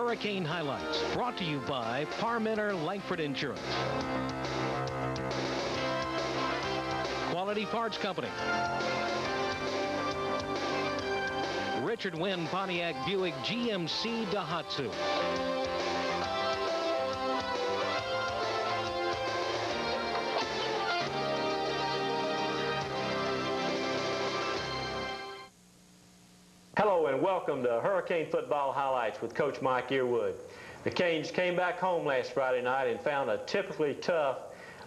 Hurricane Highlights, brought to you by Parmenter Langford Insurance. Quality Parts Company. Richard Wynn Pontiac Buick GMC Daihatsu. Hello and welcome to Hurricane Football Highlights with Coach Mike Earwood. The Canes came back home last Friday night and found a typically tough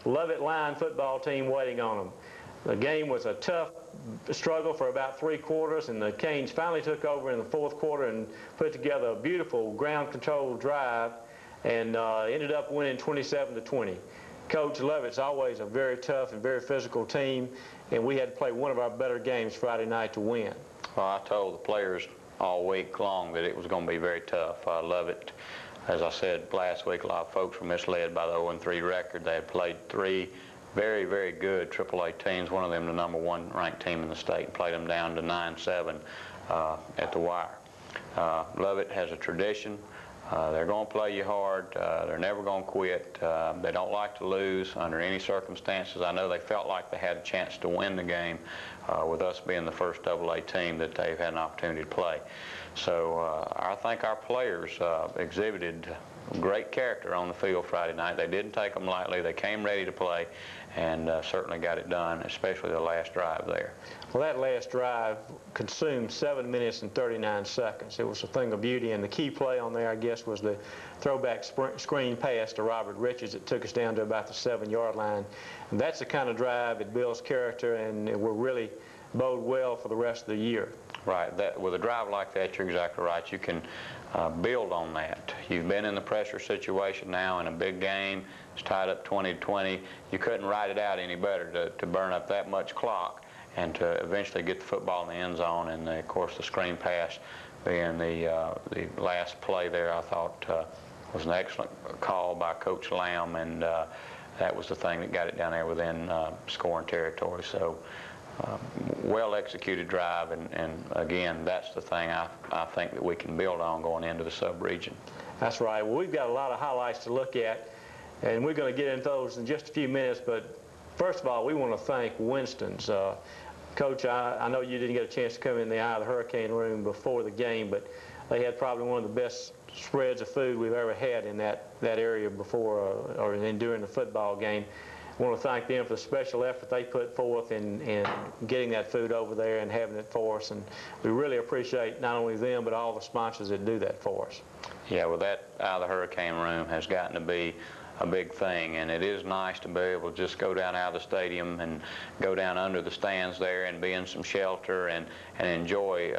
Lovett Lion football team waiting on them. The game was a tough struggle for about 3 quarters, and the Canes finally took over in the 4th quarter and put together a beautiful ground control drive and ended up winning 27-20. Coach, Lovett's always a very tough and very physical team, and we had to play one of our better games Friday night to win. Well, I told the players all week long that it was going to be very tough. I love it. As I said last week, a lot of folks were misled by the 0-3 record. They had played 3 very, very good AAA teams, one of them the #1 ranked team in the state, and played them down to 9-7 at the wire. Lovett has a tradition. They're going to play you hard. They're never going to quit. They don't like to lose under any circumstances. I know they felt like they had a chance to win the game with us being the first AA team that they've had an opportunity to play. So I think our players exhibited great character on the field Friday night. They didn't take them lightly. They came ready to play and certainly got it done, especially the last drive there. Well, that last drive consumed 7 minutes and 39 seconds. It was a thing of beauty, and the key play on there, I guess, was the throwback screen pass to Robert Richards that took us down to about the 7-yard line. And that's the kind of drive that builds character and it will really bode well for the rest of the year. Right. With a drive like that, you're exactly right. You can build on that. You've been in the pressure situation now in a big game. It's tied up 20-20. You couldn't ride it out any better to burn up that much clock and to eventually get the football in the end zone. And, of course, the screen pass being the last play there, I thought was an excellent call by Coach Lamb, and that was the thing that got it down there within scoring territory. So well-executed drive, and again, that's the thing I think that we can build on going into the sub-region. That's right. Well, we've got a lot of highlights to look at, and we're going to get into those in just a few minutes, but first of all, we want to thank Winston's. Coach, I know you didn't get a chance to come in the eye of the Hurricane room before the game, but they had probably one of the best spreads of food we've ever had in that area before or during the football game. I want to thank them for the special effort they put forth in getting that food over there and having it for us. And we really appreciate not only them, but all the sponsors that do that for us. Yeah, well, that out of the Hurricane room has gotten to be a big thing, and it is nice to be able to just go down out of the stadium and go down under the stands there and be in some shelter and enjoy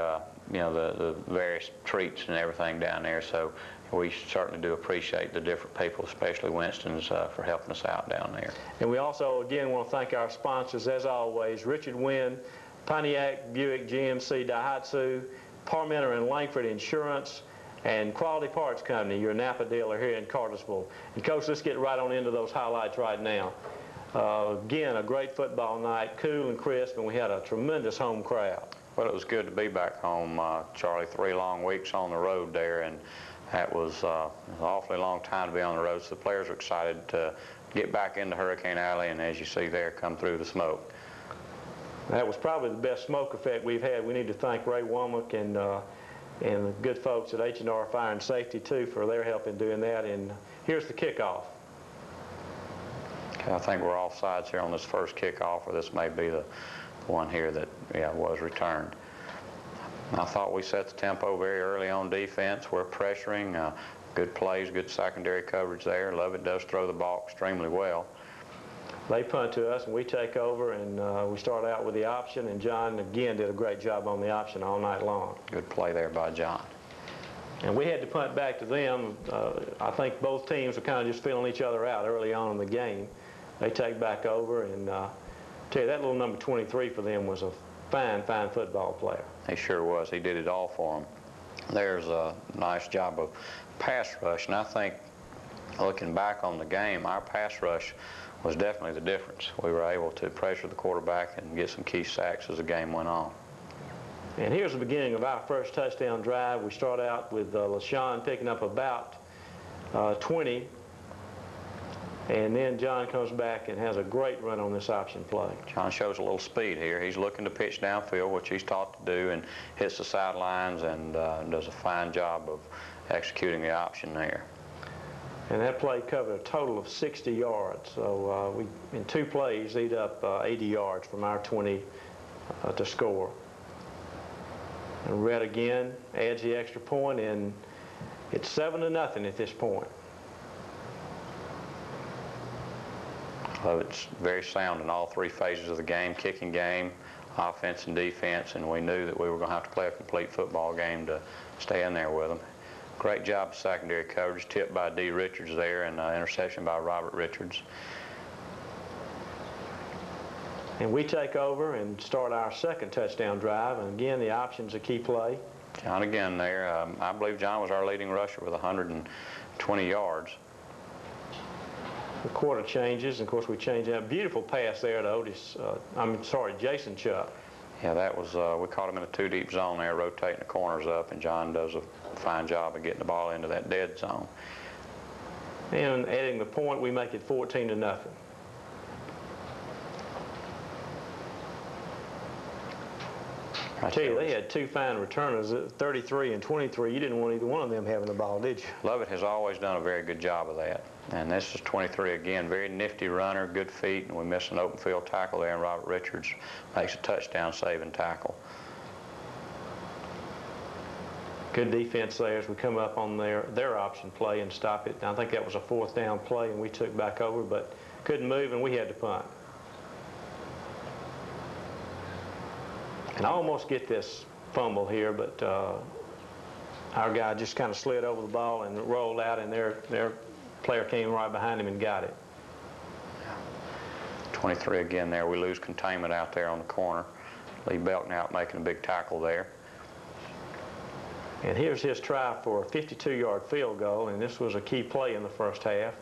you know, the various treats and everything down there. So we certainly do appreciate the different people, especially Winston's, for helping us out down there. And we also, again, want to thank our sponsors, as always, Richard Wynn, Pontiac Buick GMC Daihatsu, Parmenter and Langford Insurance, and Quality Parts Company, your Napa dealer here in Cartersville. And, Coach, let's get right on into those highlights right now. Again, a great football night, cool and crisp, and we had a tremendous home crowd. Well, it was good to be back home, Charlie. 3 long weeks on the road there, and that was an awfully long time to be on the road, so the players are excited to get back into Hurricane Alley, and as you see there, come through the smoke. That was probably the best smoke effect we've had. We need to thank Ray Womack and the good folks at H&R Fire and Safety, too, for their help in doing that. And here's the kickoff. Okay, I think we're off sides here on this first kickoff, or this may be the one here that was returned. I thought we set the tempo very early on defense. We're pressuring, good plays, good secondary coverage there. Lovett does throw the ball extremely well. They punt to us, and we take over, and we start out with the option, and John, again, did a great job on the option all night long. Good play there by John. And we had to punt back to them. I think both teams were kind of just feeling each other out early on in the game. They take back over, and tell you, that little number 23 for them was a fine, fine football player. He sure was. He did it all for them. There's a nice job of pass rush, and I think, looking back on the game, our pass rush was definitely the difference. We were able to pressure the quarterback and get some key sacks as the game went on. And here's the beginning of our first touchdown drive. We start out with LaShawn picking up about 20. And then John comes back and has a great run on this option play. John shows a little speed here. He's looking to pitch downfield, which he's taught to do, and hits the sidelines and does a fine job of executing the option there. And that play covered a total of 60 yards. So we, in 2 plays, eat up 80 yards from our 20 to score. And Red again adds the extra point, and it's 7-0 at this point. Lovett's very sound in all 3 phases of the game, kicking game, offense and defense, and we knew that we were going to have to play a complete football game to stay in there with them. Great job of secondary coverage, tipped by D. Richards there, and interception by Robert Richards. And we take over and start our second touchdown drive, and again, the option's a key play. John again there. I believe John was our leading rusher with 120 yards. The quarter changes, and of course we change that. Beautiful pass there to Jason Chuck. Yeah, that was, we caught him in a 2-deep zone there, rotating the corners up, and John does a fine job of getting the ball into that dead zone. And adding the point, we make it 14-0. I tell you, they had 2 fine returners, 33 and 23. You didn't want either one of them having the ball, did you? Lovett has always done a very good job of that. And this is 23 again, very nifty runner, good feet, and we miss an open field tackle there, and Robert Richards makes a touchdown saving tackle. Good defense there as we come up on their option play and stop it. I think that was a 4th down play, and we took back over, but couldn't move, and we had to punt. And I almost get this fumble here, but our guy just kind of slid over the ball and rolled out, and their player came right behind him and got it. 23 again there. We lose containment out there on the corner. Lee Belknap out making a big tackle there. And here's his try for a 52-yard field goal, and this was a key play in the first half.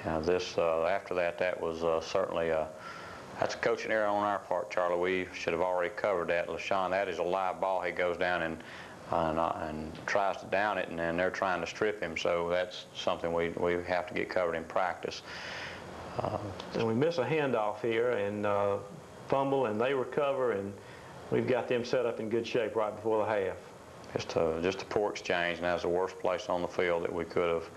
Yeah, this after that was certainly that's a coaching error on our part, Charlie. We should have already covered that. LaShawn, that is a live ball. He goes down and tries to down it, and then they're trying to strip him. So that's something we have to get covered in practice. And we miss a handoff here and fumble, and they recover, and we've got them set up in good shape right before the half. Just a poor exchange, and that was the worst place on the field that we could have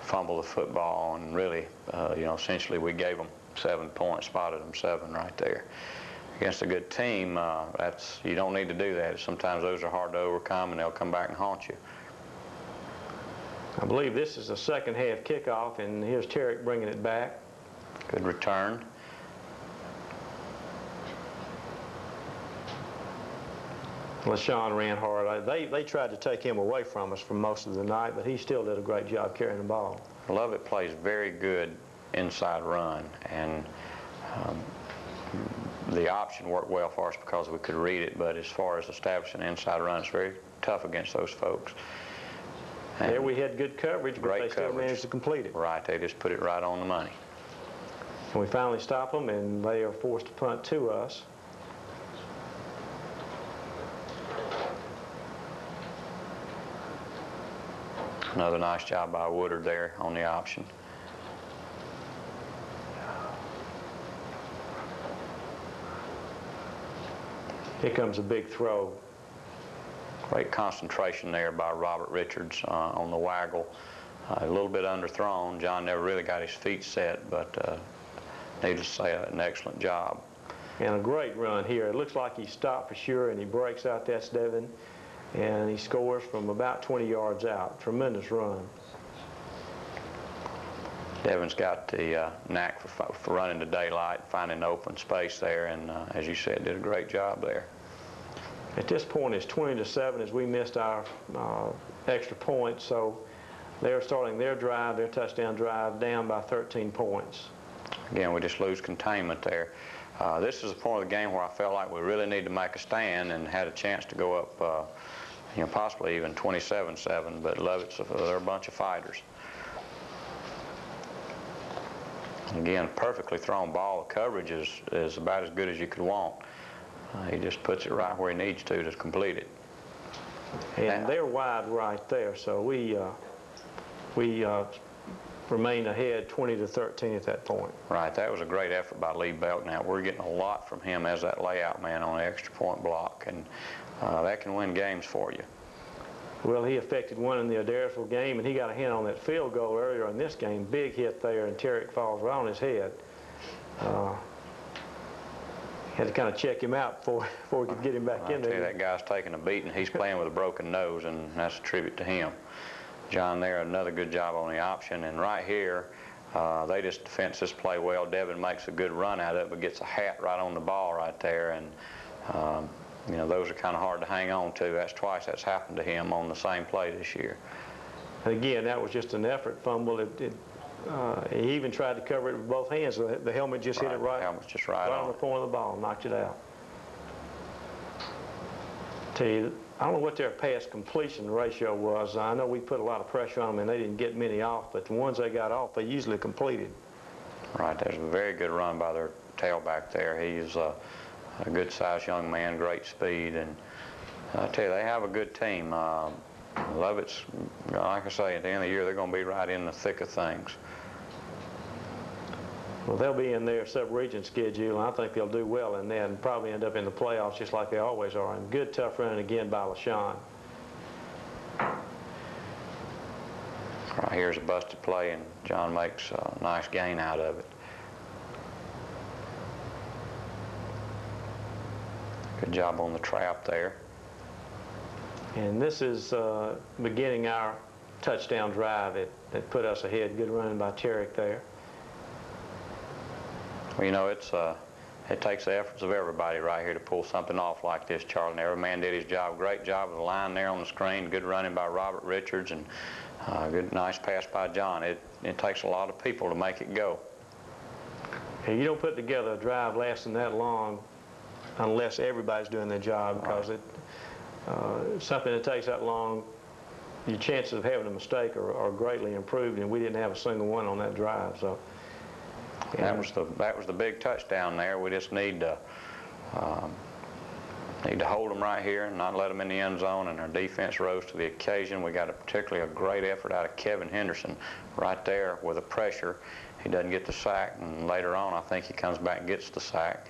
fumbled the football on. And really, essentially we gave them 7 points, spotted them 7 right there. Against a good team, you don't need to do that. Sometimes those are hard to overcome, and they'll come back and haunt you. I believe this is the second half kickoff, and here's Tarek bringing it back. Good return. LaShawn ran hard. They tried to take him away from us for most of the night, but he still did a great job carrying the ball. Lovett plays very good inside run, and the option worked well for us because we could read it, but as far as establishing an inside run, it's very tough against those folks. And there we had good coverage, but they still managed to complete it. Right, they just put it right on the money. And we finally stop them, and they are forced to punt to us. Another nice job by Woodard there on the option. Here comes a big throw. Great concentration there by Robert Richards on the waggle. A little bit underthrown. John never really got his feet set, but needless to say, an excellent job. And a great run here. It looks like he stopped for sure, and he breaks out. That's Devin. And he scores from about 20 yards out. Tremendous run. Devin's got the knack for running to daylight, finding open space there, and as you said, did a great job there. At this point, it's 20-7 as we missed our extra point, so they're starting their drive, their touchdown drive, down by 13 points. Again, we just lose containment there. This is the point of the game where I felt like we really need to make a stand and had a chance to go up, possibly even 27-7, but Lovett's, they're a bunch of fighters. Again, perfectly thrown ball. The coverage is about as good as you could want. He just puts it right where he needs to complete it. And they're wide right there, so we remained ahead 20-13 at that point. Right, that was a great effort by Lee Belk. Now, we're getting a lot from him as that layout man on the extra point block, and that can win games for you. Well, he affected one in the Cartersville game, and he got a hit on that field goal earlier in this game. Big hit there, and Tarek falls right on his head. Had to kind of check him out before we could get him back in there. I tell you, that guy's taking a beating. He's playing with a broken nose, and that's a tribute to him. John there, another good job on the option. And right here, they just defense this play well. Devin makes a good run out of it, but gets a hat right on the ball right there. And, you know, those are kind of hard to hang on to. That's twice that's happened to him on the same play this year. And again, that was just an effort fumble. He even tried to cover it with both hands. The helmet just hit it right, helmet's just right on the point of the ball, knocked it out. Tell you, I don't know what their pass completion ratio was. I know we put a lot of pressure on them and they didn't get many off, but the ones they got off, they usually completed. Right, there's a very good run by their tailback there. He's a good-sized young man, great speed, and I tell you, they have a good team. Lovett's, like I say, at the end of the year, they're going to be right in the thick of things. Well, they'll be in their sub-region schedule, and I think they'll do well in that and probably end up in the playoffs just like they always are. And good, tough run again by LaShawn. Right here's a busted play, and John makes a nice gain out of it. Good job on the trap there. And this is beginning our touchdown drive that put us ahead. Good running by Tarek there. Well, you know, it takes the efforts of everybody right here to pull something off like this, Charlie. And every man did his job. Great job of the line there on the screen. Good running by Robert Richards, and good, nice pass by John. It takes a lot of people to make it go. And you don't put together a drive lasting that long unless everybody's doing their job, because something that takes that long, your chances of having a mistake are greatly improved, and we didn't have a single one on that drive. So that was the big touchdown there. We just need to hold them right here and not let them in the end zone, and our defense rose to the occasion. We got particularly a great effort out of Kevin Henderson right there with the pressure. He doesn't get the sack, and later on I think he comes back and gets the sack.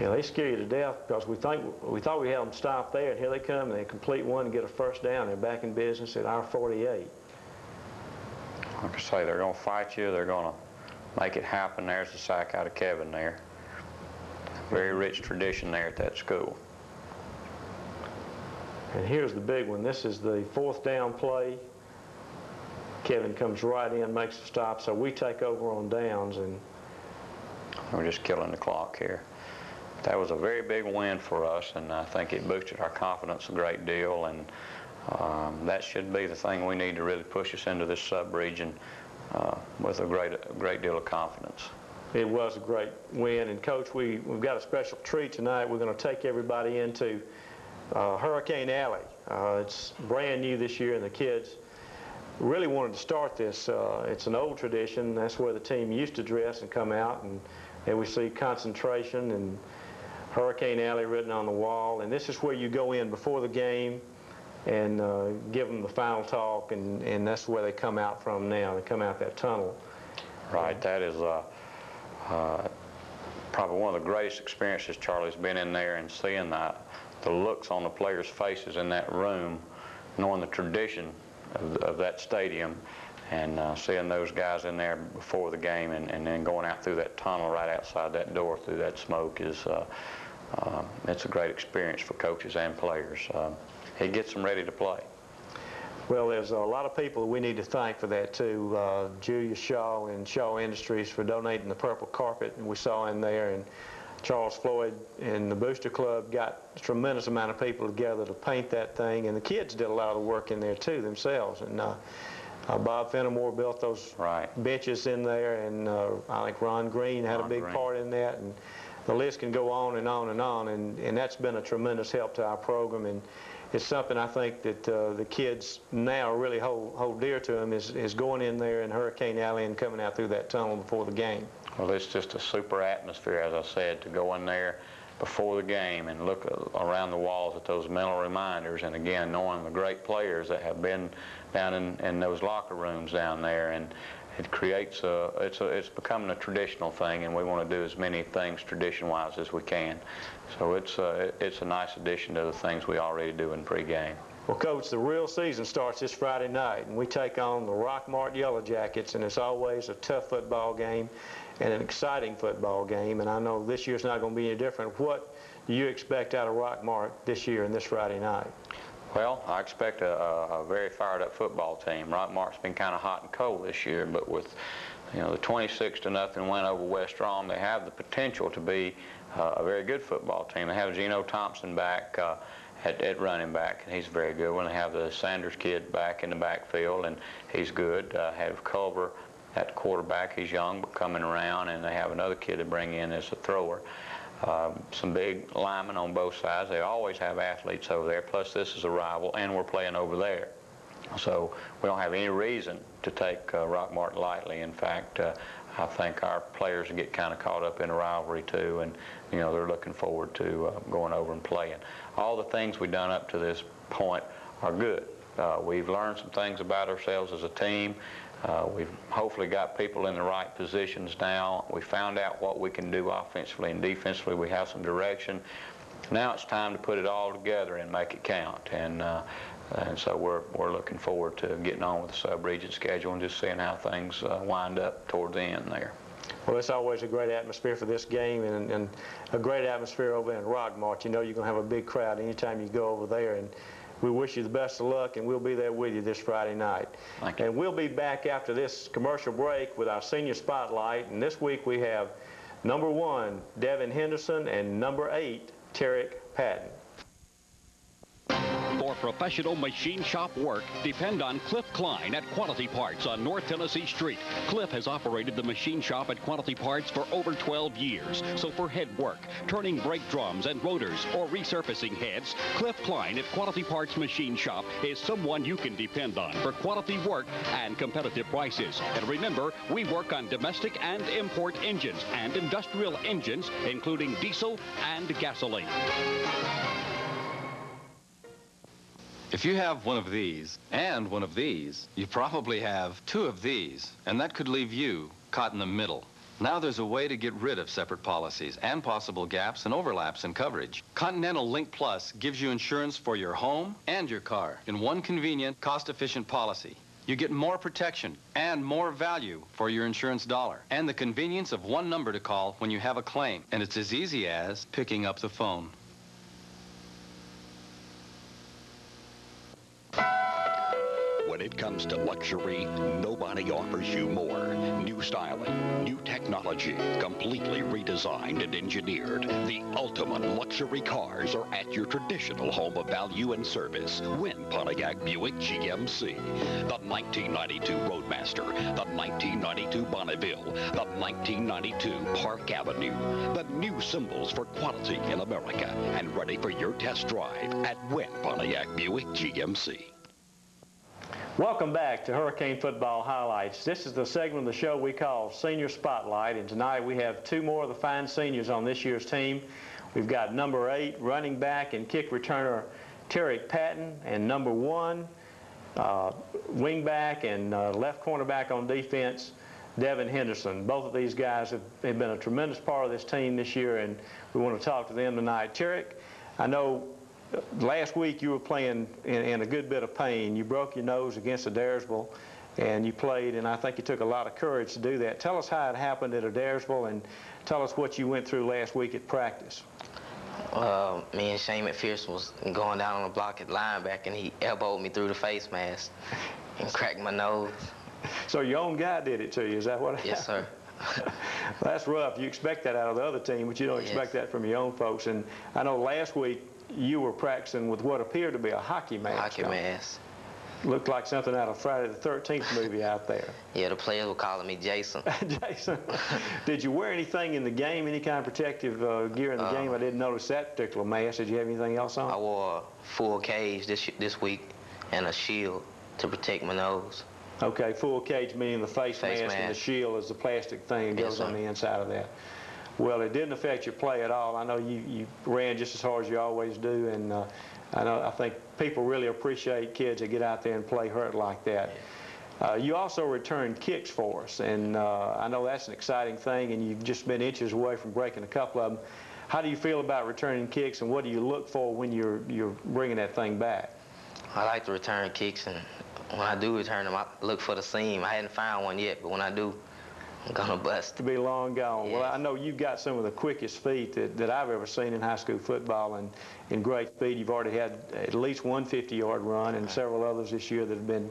Yeah, they scare you to death because we thought we had them stopped there, and here they come, and they complete one and get a first down. They're back in business at our 48. Like I say, they're going to fight you. They're going to make it happen. There's the sack out of Kevin there. Very rich tradition there at that school. And here's the big one. This is the fourth down play. Kevin comes right in, makes the stop, so we take over on downs, and we're just killing the clock here. That was a very big win for us, and I think it boosted our confidence a great deal, and that should be the thing we need to really push us into this sub-region with a great deal of confidence. It was a great win, and Coach, we've got a special treat tonight. We're going to take everybody into Hurricane Alley. It's brand new this year, and the kids really wanted to start this. It's an old tradition. That's where the team used to dress and come out, and we see concentration and Hurricane Alley written on the wall, and this is where you go in before the game and give them the final talk, and that's where they come out from now. They come out that tunnel. Right, that is probably one of the greatest experiences Charlie's been in there, and seeing the looks on the players' faces in that room, knowing the tradition of that stadium, and seeing those guys in there before the game, and then going out through that tunnel right outside that door through that smoke is it's a great experience for coaches and players. It gets them ready to play. Well, there's a lot of people we need to thank for that too. Julius Shaw and Shaw Industries for donating the purple carpet we saw in there, and Charles Floyd and the Booster Club got a tremendous amount of people together to paint that thing, and the kids did a lot of the work in there too themselves. And Bob Fenimore built those benches in there, and I think Ron Green had a big part in that, and the list can go on and on and on, and that's been a tremendous help to our program, and it's something I think that the kids now really hold dear to them is going in there in Hurricane Alley and coming out through that tunnel before the game. Well, it's just a super atmosphere, as I said, to go in there before the game and look around the walls at those mental reminders, and again, knowing the great players that have been down in those locker rooms down there, and it creates it's becoming a traditional thing, and we want to do as many things tradition-wise as we can. So it's a nice addition to the things we already do in pregame. Well, Coach, the real season starts this Friday night, and we take on the Rockmart Yellow Jackets, and it's always a tough football game and an exciting football game, and I know this year's not going to be any different. What do you expect out of Rockmart this year and this Friday night? Well, I expect a very fired-up football team. Rockmart's been kind of hot and cold this year, but with the 26-0 win over West Rom, they have the potential to be a very good football team. They have Geno Thompson back at running back, and he's very good. When they have the Sanders kid back in the backfield, and he's good. Have Culver at quarterback. He's young but coming around, and they have another kid to bring in as a thrower. Some big linemen on both sides. They always have athletes over there, plus this is a rival, and we're playing over there. So we don't have any reason to take Rockmart lightly. In fact, I think our players get kind of caught up in a rivalry too, and they're looking forward to going over and playing. All the things we've done up to this point are good. We've learned some things about ourselves as a team. We've hopefully got people in the right positions now. We found out what we can do offensively and defensively. We have some direction. Now it's time to put it all together and make it count. And so we're looking forward to getting on with the sub-region schedule and just seeing how things wind up towards the end there. Well, it's always a great atmosphere for this game, and a great atmosphere over in Rockmart. You're going to have a big crowd anytime you go over there, and we wish you the best of luck, and we'll be there with you this Friday night. Thank you. And we'll be back after this commercial break with our senior spotlight, and this week we have number 1, Devin Henderson, and number 8, Tarek Patton. For professional machine shop work, depend on Cliff Klein at Quality Parts on North Tennessee Street. Cliff has operated the machine shop at Quality Parts for over 12 years. So for head work, turning brake drums and rotors, or resurfacing heads, Cliff Klein at Quality Parts Machine Shop is someone you can depend on for quality work and competitive prices. And remember, we work on domestic and import engines and industrial engines, including diesel and gasoline. If you have one of these and one of these, you probably have 2 of these, and that could leave you caught in the middle. Now there's a way to get rid of separate policies and possible gaps and overlaps in coverage. Continental Link Plus gives you insurance for your home and your car in one convenient, cost-efficient policy. You get more protection and more value for your insurance dollar, and the convenience of one number to call when you have a claim, and it's as easy as picking up the phone. When it comes to luxury, nobody offers you more. New styling, new technology, completely redesigned and engineered. The ultimate luxury cars are at your traditional home of value and service. Wynn Pontiac Buick GMC. The 1992 Roadmaster, the 1992 Bonneville, the 1992 Park Avenue. The new symbols for quality in America, and ready for your test drive at Wynn Pontiac Buick GMC. Welcome back to Hurricane Football Highlights. This is the segment of the show we call Senior Spotlight, and tonight we have 2 more of the fine seniors on this year's team. We've got number 8, running back and kick returner Tarek Patton, and number 1, wing back and left cornerback on defense, Devin Henderson. Both of these guys have been a tremendous part of this team this year, and we want to talk to them tonight. Tarek, I know last week you were playing in a good bit of pain. You broke your nose against Adairsville, and you played, and I think it took a lot of courage to do that. Tell us how it happened at Adairsville, and tell us what you went through last week at practice. Me and Shane McPherson was going down on the block at linebacker, and he elbowed me through the face mask and cracked my nose. So your own guy did it to you, is that what happened? Yes, sir. That's rough. You expect that out of the other team, but you don't expect that from your own folks. And I know last week you were practicing with what appeared to be a hockey mask. Hockey mask. Looked like something out of Friday the 13th movie out there. Yeah, the players were calling me Jason. Jason. Did you wear anything in the game, any kind of protective gear in the game? I didn't notice that particular mask. Did you have anything else on? I wore a full cage this week and a shield to protect my nose. Okay, full cage meaning the face mask and the shield is the plastic thing that goes on the inside of that. Well, it didn't affect your play at all. I know you ran just as hard as you always do, and I think people really appreciate kids that get out there and play hurt like that. You also returned kicks for us, and I know that's an exciting thing, and you've just been inches away from breaking a couple of them. How do you feel about returning kicks, and what do you look for when you're bringing that thing back? I like to return kicks, and when I do return them, I look for the seam. I hadn't found one yet, but when I do, I'm gonna bust. To be long gone. Yes. Well, I know you've got some of the quickest feet that I've ever seen in high school football, and in great speed. You've already had at least one 50-yard run, and several others this year that have been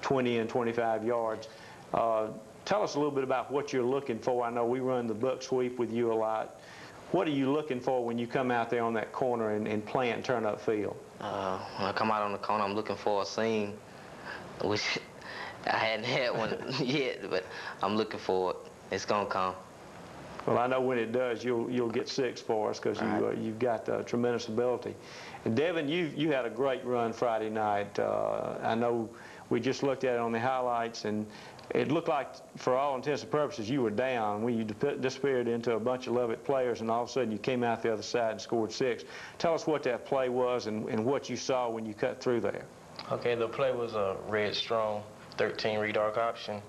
20 and 25 yards. Tell us a little bit about what you're looking for. I know we run the buck sweep with you a lot. What are you looking for when you come out there on that corner and plant and turn up field? When I come out on the corner, I'm looking for a seam, which I hadn't had one yet, but I'm looking for it. It's gonna come. Well, I know when it does, you'll get six for us, because you've got tremendous ability. And Devin, you had a great run Friday night. I know we just looked at it on the highlights, and it looked like, for all intents and purposes, you were down when you disappeared into a bunch of Lovett players, and all of a sudden you came out the other side and scored 6. Tell us what that play was and what you saw when you cut through there. Okay, the play was a red strong 13 read arc option,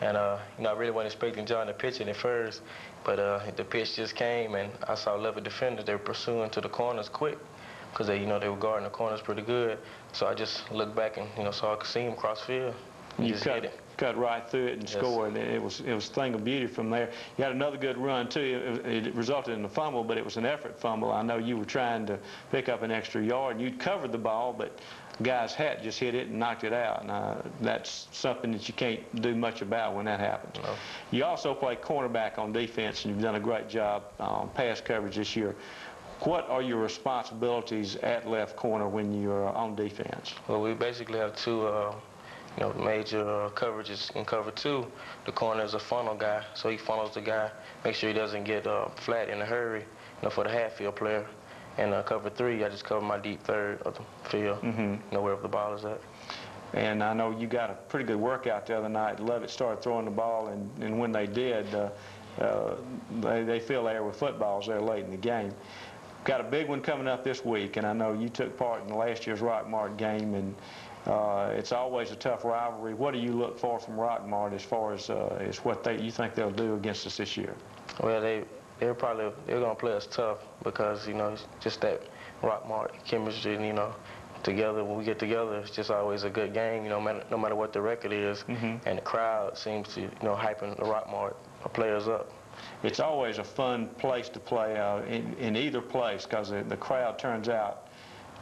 and you know, I really wasn't expecting John to pitch it at first, but the pitch just came, and I saw Lovett defenders. They were pursuing to the corners quick, because they were guarding the corners pretty good. So I just looked back and saw I could see him cross field. You cut right through it and scored. It was a thing of beauty from there. You had another good run too. It resulted in a fumble, but it was an effort fumble. I know you were trying to pick up an extra yard, and you'd covered the ball, but the guy's hat just hit it and knocked it out. And that's something that you can't do much about when that happens. No. You also play cornerback on defense, and you've done a great job on pass coverage this year. What are your responsibilities at left corner when you're on defense? Well, we basically have two major coverages in cover 2. The corner is a funnel guy, so he funnels the guy, make sure he doesn't get flat in a hurry, for the half field player. And cover 3, I just cover my deep third of the field, wherever the ball is at. And I know you got a pretty good workout the other night. Lovett started throwing the ball, and when they did, they filled the air with footballs there late in the game. Got a big one coming up this week, and I know you took part in last year's Rockmart game, and it's always a tough rivalry. What do you look for from Rockmart as far as what you think they'll do against us this year? Well, they're going to play us tough, because it's just that Rockmart chemistry, and together, when we get together, it's just always a good game, no matter what the record is. And the crowd seems to hyping the Rockmart players up. It's always a fun place to play in either place, because the crowd turns out.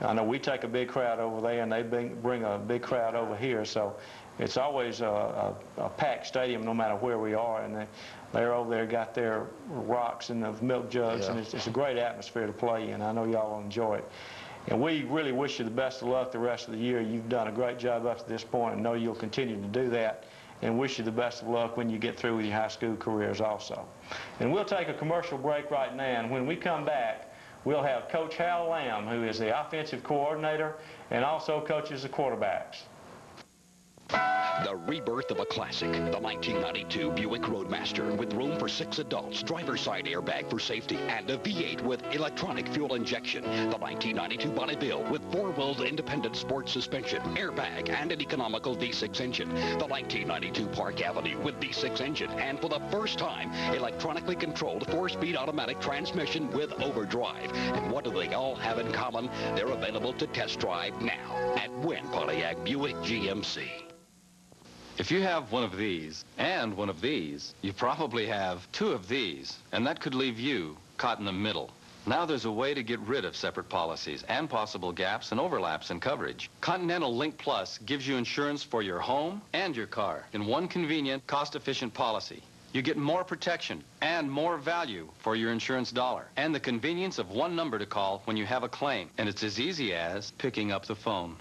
I know we take a big crowd over there, and they bring a big crowd over here, so it's always a packed stadium no matter where we are, and they're over there, got their rocks and the milk jugs, and it's a great atmosphere to play in. I know y'all will enjoy it. And we really wish you the best of luck the rest of the year. You've done a great job up to this point, and know you'll continue to do that, and wish you the best of luck when you get through with your high school careers also. And we'll take a commercial break right now, and when we come back, we'll have Coach Hal Lamb, who is the offensive coordinator and also coaches the quarterbacks. The rebirth of a classic, the 1992 Buick Roadmaster, with room for 6 adults, driver's side airbag for safety, and a V8 with electronic fuel injection. The 1992 Bonneville with 4-wheeled independent sports suspension, airbag, and an economical V6 engine. The 1992 Park Avenue with V6 engine, and for the first time, electronically controlled 4-speed automatic transmission with overdrive. And what do they all have in common? They're available to test drive now at Wynn Pontiac Buick GMC. If you have one of these and one of these, you probably have 2 of these, and that could leave you caught in the middle. Now there's a way to get rid of separate policies and possible gaps and overlaps in coverage. Continental Link Plus gives you insurance for your home and your car in one convenient, cost-efficient policy. You get more protection and more value for your insurance dollar, and the convenience of one number to call when you have a claim. And it's as easy as picking up the phone.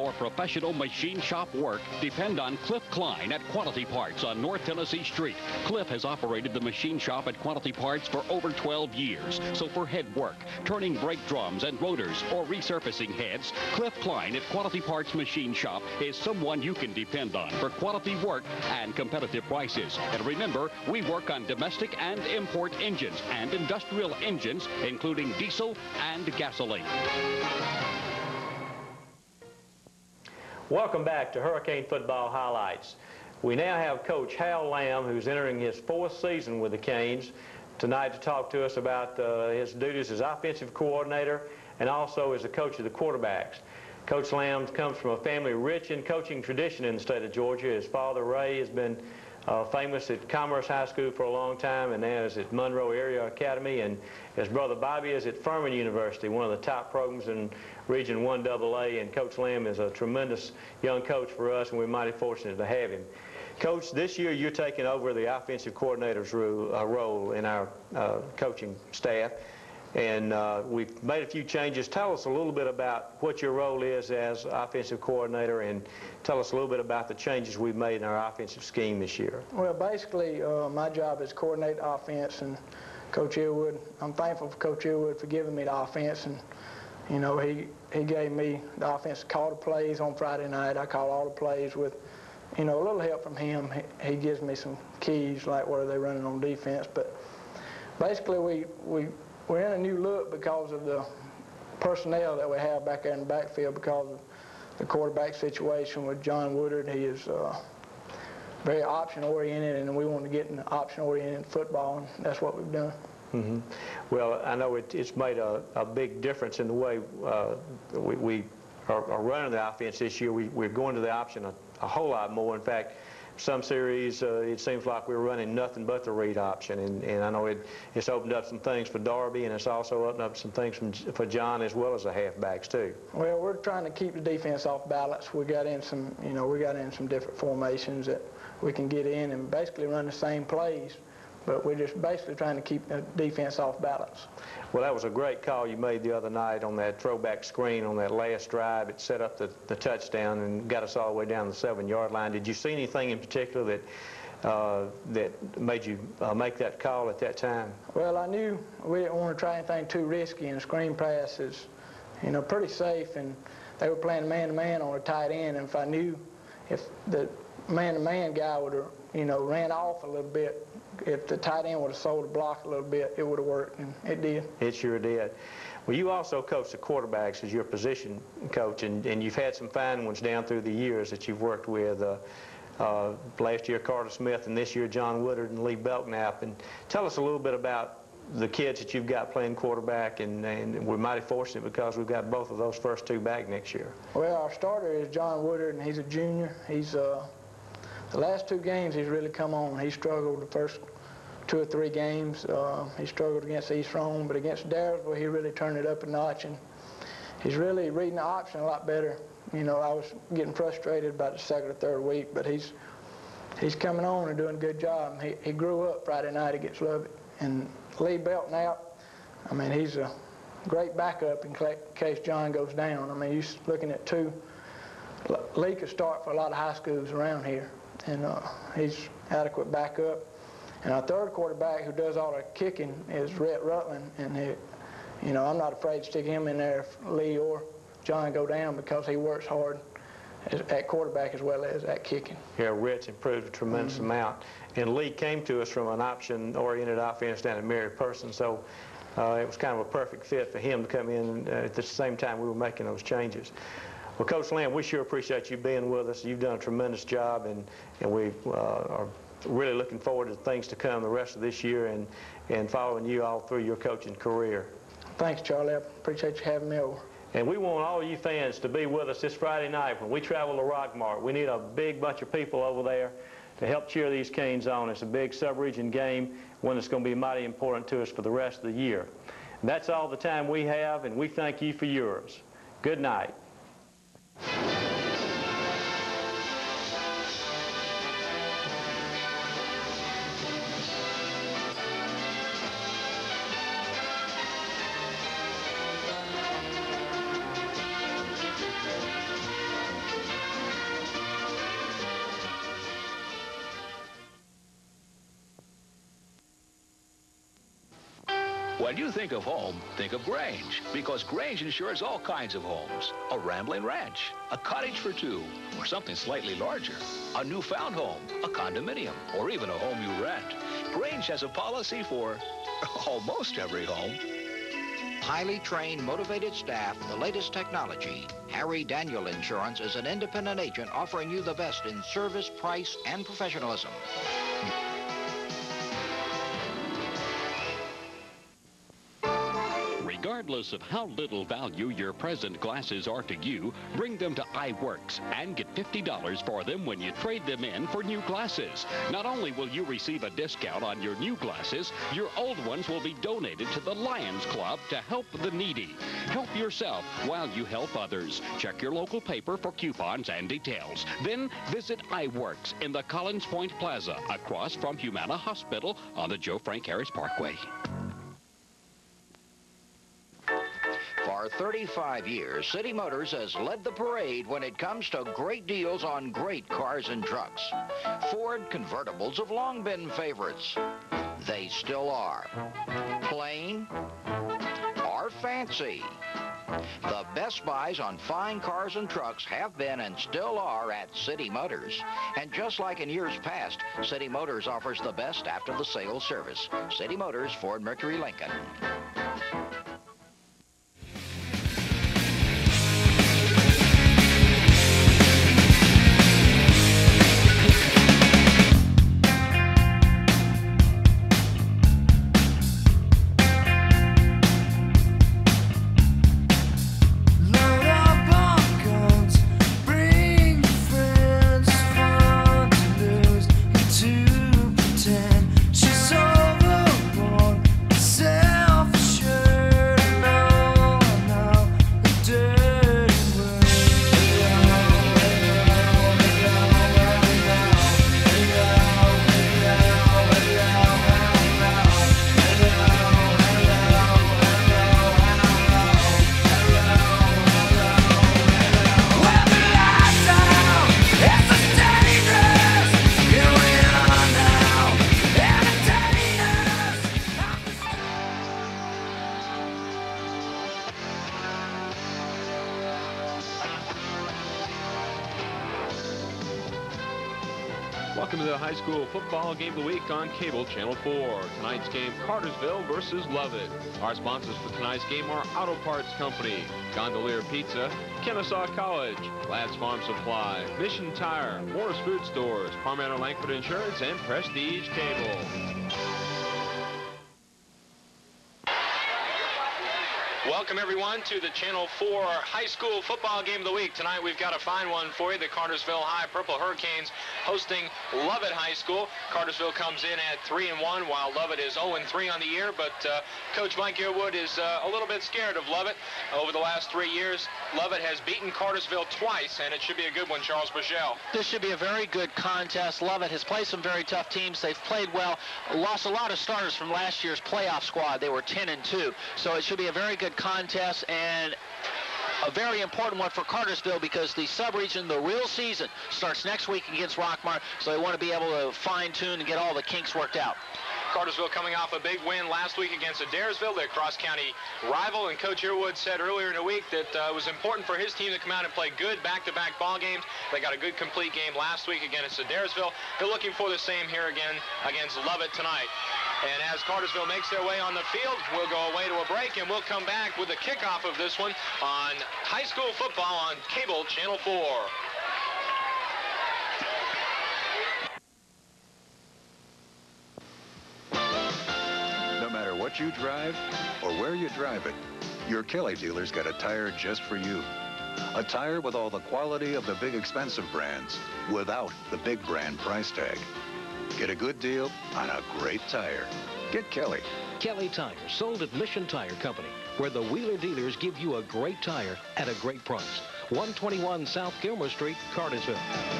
For professional machine shop work, depend on Cliff Klein at Quality Parts on North Tennessee Street. Cliff has operated the machine shop at Quality Parts for over 12 years. So for head work, turning brake drums and rotors, or resurfacing heads, Cliff Klein at Quality Parts Machine Shop is someone you can depend on for quality work and competitive prices. And remember, we work on domestic and import engines and industrial engines, including diesel and gasoline. Welcome back to Hurricane Football Highlights. We now have Coach Hal Lamb, who's entering his 4th season with the Canes, tonight to talk to us about his duties as offensive coordinator and also as a coach of the quarterbacks. Coach Lamb comes from a family rich in coaching tradition in the state of Georgia. His father, Ray, has been famous at Commerce High School for a long time, and now is at Monroe Area Academy, and his brother Bobby is at Furman University, one of the top programs in Region 1AA, and Coach Lamb is a tremendous young coach for us, and we're mighty fortunate to have him. Coach, this year you're taking over the offensive coordinator's role in our coaching staff, and we've made a few changes. Tell us a little bit about what your role is as offensive coordinator, and tell us a little bit about the changes we've made in our offensive scheme this year. Well, basically, my job is coordinate offense, and Coach Earwood, I'm thankful for Coach Earwood for giving me the offense, and you know, he gave me the offense to call the plays on Friday night. I call all the plays with, you know, a little help from him. He gives me some keys, like what are they running on defense. But basically, we're in a new look because of the personnel that we have back there in the backfield, because of the quarterback situation with John Woodard. He is very option-oriented, and we want to get in option-oriented football, and that's what we've done. Mm-hmm. Well, I know it's made a big difference in the way we are running the offense this year. We're going to the option a whole lot more. In fact, some series it seems like we're running nothing but the read option, and I know it's opened up some things for Darby, and it's also opened up some things for John as well as the halfbacks too. Well, we're trying to keep the defense off balance. We got in some, you know, some different formations that we can get in and basically run the same plays, but we're just basically trying to keep the defense off balance. Well, that was a great call you made the other night on that throwback screen on that last drive. It set up the touchdown and got us all the way down the 7-yard line. Did you see anything in particular that made you make that call at that time? Well, I knew we didn't want to try anything too risky, and the screen pass is, you know, pretty safe, and they were playing man-to-man on a tight end, and if I knew if the man-to-man guy would have, you know, ran off a little bit, if the tight end would have sold the block a little bit, it would have worked, and it did. It sure did. Well, you also coach the quarterbacks as your position coach, and you've had some fine ones down through the years that you've worked with. Last year, Carter Smith, and this year, John Woodard and Lee Belknap. And tell us a little bit about the kids that you've got playing quarterback, and we're mighty fortunate because we've got both of those first two back next year. Well, our starter is John Woodard, and he's a junior. He's the last 2 games he's really come on. He struggled the first 2 or 3 games. He struggled against East Rome, but against Cartersville, he really turned it up a notch, and he's really reading the option a lot better. You know, I was getting frustrated about the 2nd or 3rd week, but he's coming on and doing a good job. He grew up Friday night against Lovett. And Lee Belknap, I mean, he's a great backup in case John goes down. I mean, you're looking at 2. Lee could start for a lot of high schools around here, and he's adequate backup. And our 3rd quarterback, who does all the kicking, is Rhett Rutland, and you know, I'm not afraid to stick him in there if Lee or John go down, because he works hard at quarterback as well as at kicking. Yeah, Rhett's improved a tremendous amount. And Lee came to us from an option-oriented offense down at Mary Person, so it was kind of a perfect fit for him to come in at the same time we were making those changes. Well, Coach Lamb, we sure appreciate you being with us. You've done a tremendous job, and we are really looking forward to things to come the rest of this year and following you all through your coaching career. Thanks, Charlie. I appreciate you having me over. And we want all you fans to be with us this Friday night when we travel to Rockmart. We need a big bunch of people over there to help cheer these Canes on. It's a big sub-region game, one that's going to be mighty important to us for the rest of the year. And that's all the time we have, and we thank you for yours. Good night. When you think of home, think of Grange, because Grange insures all kinds of homes. A rambling ranch, a cottage for two, or something slightly larger. A newfound home, a condominium, or even a home you rent. Grange has a policy for almost every home. Highly trained, motivated staff, the latest technology. Harry Daniel Insurance is an independent agent offering you the best in service, price, and professionalism. Regardless of how little value your present glasses are to you, bring them to iWorks and get $50 for them when you trade them in for new glasses. Not only will you receive a discount on your new glasses, your old ones will be donated to the Lions Club to help the needy. Help yourself while you help others. Check your local paper for coupons and details. Then visit iWorks in the Collins Point Plaza across from Humana Hospital on the Joe Frank Harris Parkway. For 35 years, City Motors has led the parade when it comes to great deals on great cars and trucks. Ford convertibles have long been favorites. They still are. Plain or fancy. The best buys on fine cars and trucks have been and still are at City Motors. And just like in years past, City Motors offers the best after the sale service. City Motors, Ford, Mercury, Lincoln. Welcome to the high school football game of the week on Cable Channel 4. Tonight's game, Cartersville versus Lovett. Our sponsors for tonight's game are Auto Parts Company, Gondolier Pizza, Kennesaw College, Ladd's Farm Supply, Mission Tire, Morris Food Stores, Parmenter Langford Insurance, and Prestige Cable. Welcome, everyone, to the Channel 4 High School Football Game of the Week. Tonight, we've got a fine one for you. The Cartersville High Purple Hurricanes hosting Lovett High School. Cartersville comes in at 3-1, while Lovett is 0-3 on the year. But Coach Mike Yearwood is a little bit scared of Lovett. Over the last 3 years, Lovett has beaten Cartersville twice, and it should be a good one, Charles Burchell. This should be a very good contest. Lovett has played some very tough teams. They've played well. Lost a lot of starters from last year's playoff squad. They were 10-2. So it should be a very good contest and a very important one for Cartersville because the sub-region, the real season, starts next week against Rockmart, so they want to be able to fine-tune and get all the kinks worked out. Cartersville coming off a big win last week against Adairsville, their cross-county rival, and Coach Yearwood said earlier in the week that it was important for his team to come out and play good back-to-back ball games. They got a good complete game last week against Adairsville. They're looking for the same here again against Lovett tonight. And as Cartersville makes their way on the field, we'll go away to a break, and we'll come back with the kickoff of this one on high school football on Cable Channel 4. No matter what you drive or where you drive it, your Kelly dealer's got a tire just for you. A tire with all the quality of the big expensive brands without the big brand price tag. Get a good deal on a great tire. Get Kelly. Kelly Tire, sold at Mission Tire Company, where the Wheeler dealers give you a great tire at a great price. 121 South Gilmer Street, Cartersville.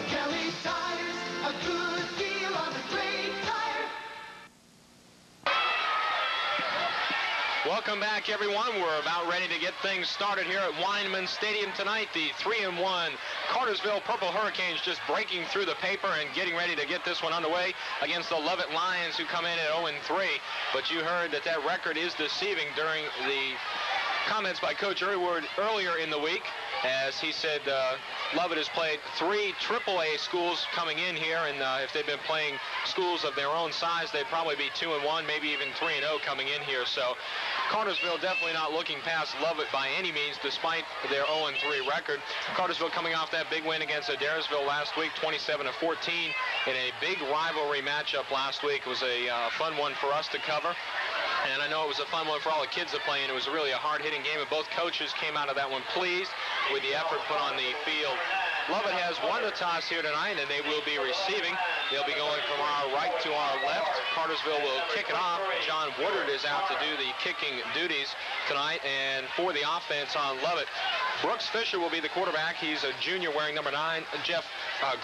Kelly Tires, a good deal on a great tire. Welcome back, everyone. We're about ready to get things started here at Weinman Stadium tonight. The 3-1 Cartersville Purple Hurricanes just breaking through the paper and getting ready to get this one underway against the Lovett Lions, who come in at 0-3. But you heard that that record is deceiving during the comments by Coach Irwin earlier in the week, as he said Lovett has played 3 AAA schools coming in here, and if they've been playing schools of their own size, they'd probably be 2-1, maybe even 3-0 coming in here. So Cartersville definitely not looking past Lovett by any means, despite their 0-3 record. Cartersville coming off that big win against Adairsville last week, 27-14, in a big rivalry matchup last week. It was a fun one for us to cover. And I know it was a fun one for all the kids to play, and it was really a hard-hitting game, and both coaches came out of that one pleased with the effort put on the field. Lovett has won the toss here tonight, and they will be receiving. They'll be going from our right to our left. Cartersville will kick it off. John Woodard is out to do the kicking duties tonight, and for the offense on Lovett, Brooks Fisher will be the quarterback. He's a junior wearing number 9.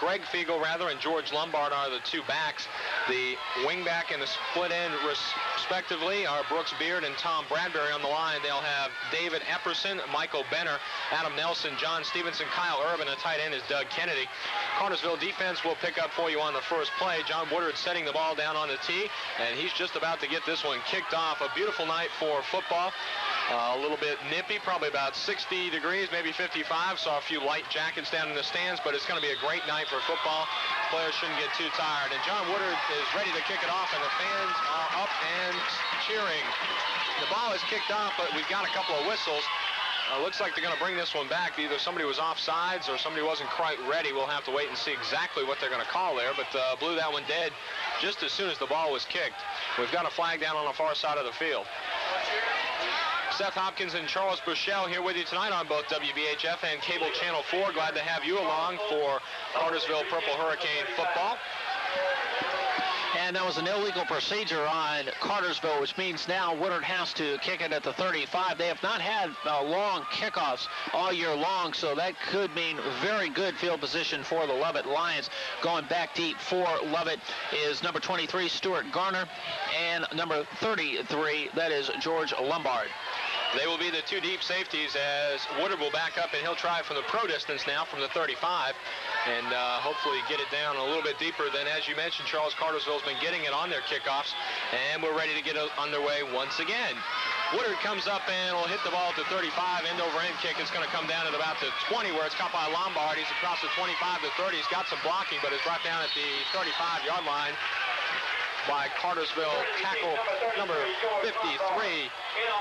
Greg Fiegel, and George Lombard are the 2 backs. The wingback and the split end, respectively, are Brooks Beard and Tom Bradbury on the line. They'll have David Epperson, Michael Benner, Adam Nelson, John Stevenson, Kyle Urban. The tight end is Doug Kennedy. Cartersville defense will pick up for you on the first play. John Woodard setting the ball down on the tee, and he's just about to get this one kicked off. A beautiful night for football. A little bit nippy, probably about 60 degrees, maybe 55. Saw a few light jackets down in the stands, but it's going to be a great night for football. Players shouldn't get too tired. And John Woodard is ready to kick it off, and the fans are up and cheering. The ball is kicked off, but we've got a couple of whistles. Looks like they're going to bring this one back. Either somebody was offsides or somebody wasn't quite ready. We'll have to wait and see exactly what they're going to call there, but blew that one dead just as soon as the ball was kicked. We've got a flag down on the far side of the field. Seth Hopkins and Charles Bushell here with you tonight on both WBHF and Cable Channel 4. Glad to have you along for Cartersville Purple Hurricane football. And that was an illegal procedure on Cartersville, which means now Woodard has to kick it at the 35. They have not had long kickoffs all year long, so that could mean very good field position for the Lovett Lions. Going back deep for Lovett is number 23, Stuart Garner, and number 33, that is George Lombard. They will be the 2 deep safeties, as Woodard will back up, and he'll try from the pro distance now from the 35 and hopefully get it down a little bit deeper than, as you mentioned, Charles Cartersville's been getting it on their kickoffs, and we're ready to get underway once again. Woodard comes up and will hit the ball at the 35, end over end kick. It's going to come down at about the 20, where it's caught by Lombard. He's across the 25 to 30. He's got some blocking, but it's brought down at the 35-yard line by Cartersville tackle number 53,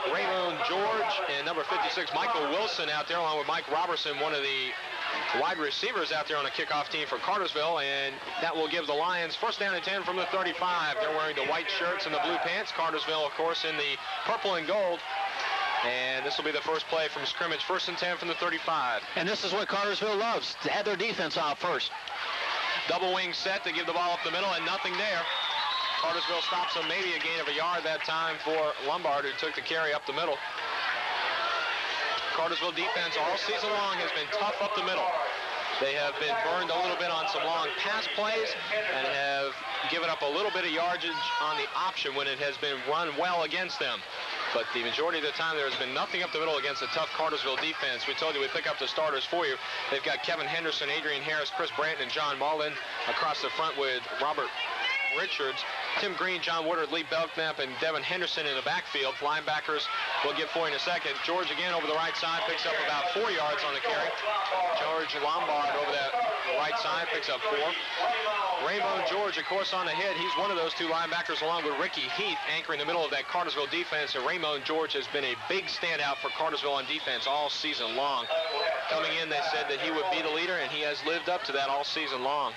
Raymond George, and number 56, Michael Wilson out there, along with Mike Robertson, one of the wide receivers out there on the kickoff team for Cartersville, and that will give the Lions first down and 10 from the 35. They're wearing the white shirts and the blue pants. Cartersville, of course, in the purple and gold. And this will be the first play from scrimmage, first and 10 from the 35. And this is what Cartersville loves, to have their defense out first. Double wing set to give the ball up the middle, and nothing there. Cartersville stops him, maybe a gain of a yard that time for Lombard, who took the carry up the middle. Cartersville defense all season long has been tough up the middle. They have been burned a little bit on some long pass plays and have given up a little bit of yardage on the option when it has been run well against them. But the majority of the time, there has been nothing up the middle against a tough Cartersville defense. We told you we'd pick up the starters for you. They've got Kevin Henderson, Adrian Harris, Chris Branton, and John Mullen across the front with Robert Richards, Tim Green, John Woodard, Lee Belknap, and Devin Henderson in the backfield. Linebackers we'll get for you in a second. George again over the right side, picks up about 4 yards on the carry. George Lombard over that right side, picks up 4. Raymond George, of course, on the hit. He's one of those 2 linebackers, along with Ricky Heath, anchoring the middle of that Cartersville defense. And Raymond George has been a big standout for Cartersville on defense all season long. Coming in, they said that he would be the leader, and he has lived up to that all season long.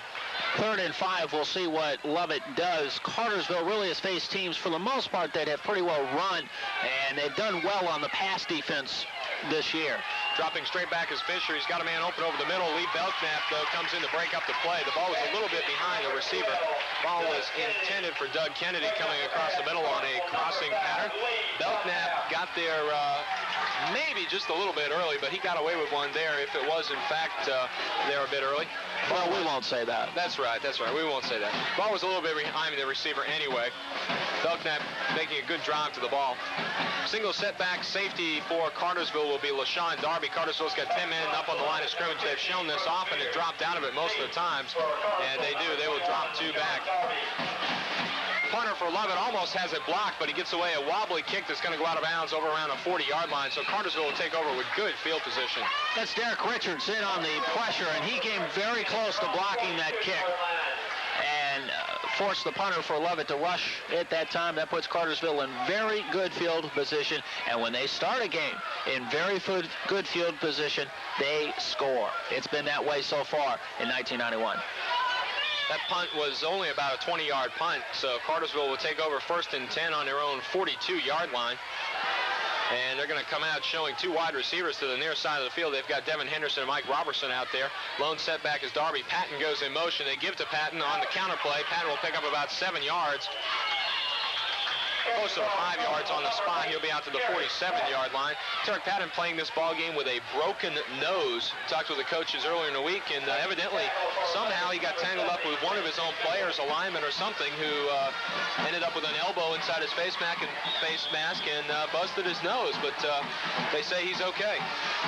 3rd and 5, we'll see what Lovett does. Cartersville really has faced teams, for the most part, that have pretty well run, and they've done well on the pass defense this year. Dropping straight back is Fisher. He's got a man open over the middle. Lee Belknap, though, comes in to break up the play. The ball was a little bit behind the receiver. Ball was intended for Doug Kennedy coming across the middle on a crossing pattern. Belknap got there maybe just a little bit early, but he got away with one there if it was, in fact, there a bit early. Well, we won't say that. That's right. We won't say that. Ball was a little bit behind the receiver anyway. Belknap making a good drive to the ball. Single setback safety for Cartersville will be LaShawn Darby. Cartersville's got 10 men up on the line of scrimmage. They've shown this often and dropped out of it most of the times, and they do. They will drop 2 back. Punter for Lovett almost has it blocked, but he gets away a wobbly kick that's going to go out of bounds over around the 40-yard line. So Cartersville will take over with good field position. That's Derek Richards in on the pressure, and he came very close to blocking that kick and forced the punter for Lovett to rush at that time. That puts Cartersville in very good field position, and when they start a game in very good field position, they score. It's been that way so far in 1991. That punt was only about a 20-yard punt, so Cartersville will take over 1st and 10 on their own 42-yard line. And they're going to come out showing 2 wide receivers to the near side of the field. They've got Devin Henderson and Mike Robertson out there. Lone setback is Darby. Patton goes in motion. They give to Patton on the counter play. Patton will pick up about 7 yards. Close to the 5 yards on the spot. He'll be out to the 47-yard line. Turk Patton playing this ball game with a broken nose. Talked with the coaches earlier in the week, and evidently somehow he got tangled up with one of his own players, a lineman or something, who ended up with an elbow inside his face mask and busted his nose. But they say he's okay.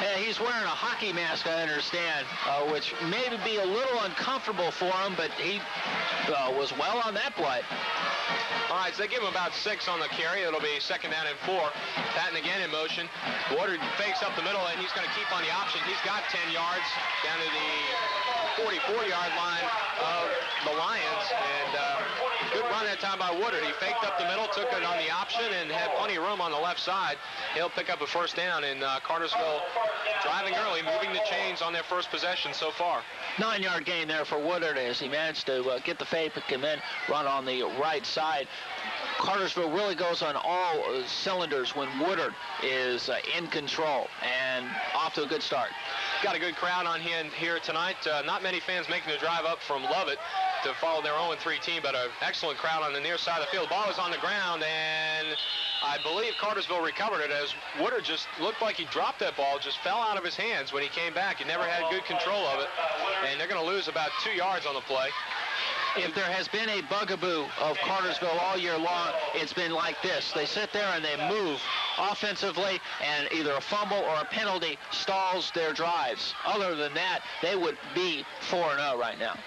Yeah, he's wearing a hockey mask, I understand, which may be a little uncomfortable for him, but he was well on that play. All right, so they give him about 6 on the carry. It'll be 2nd down and 4. Patton again in motion. Woodard fakes up the middle, and he's going to keep on the option. He's got 10 yards down to the 44-yard line of the Lions. And good run that time by Woodard. He faked up the middle, took it on the option, and had plenty of room on the left side. He'll pick up a 1st down, and Cartersville driving early, moving the chains on their first possession so far. 9-yard gain there for Woodard as he managed to get the fake and then run on the right side. Cartersville really goes on all cylinders when Woodard is in control and off to a good start. Got a good crowd on hand here tonight. Not many fans making the drive up from Lovett to follow their 0-3 team, but an excellent crowd on the near side of the field. Ball is on the ground, and I believe Cartersville recovered it as Woodard just looked like he dropped that ball, just fell out of his hands when he came back. He never had good control of it, and they're going to lose about 2 yards on the play. If there has been a bugaboo of Cartersville all year long, it's been like this. They sit there and they move offensively, and either a fumble or a penalty stalls their drives. Other than that, they would be 4-0 right now.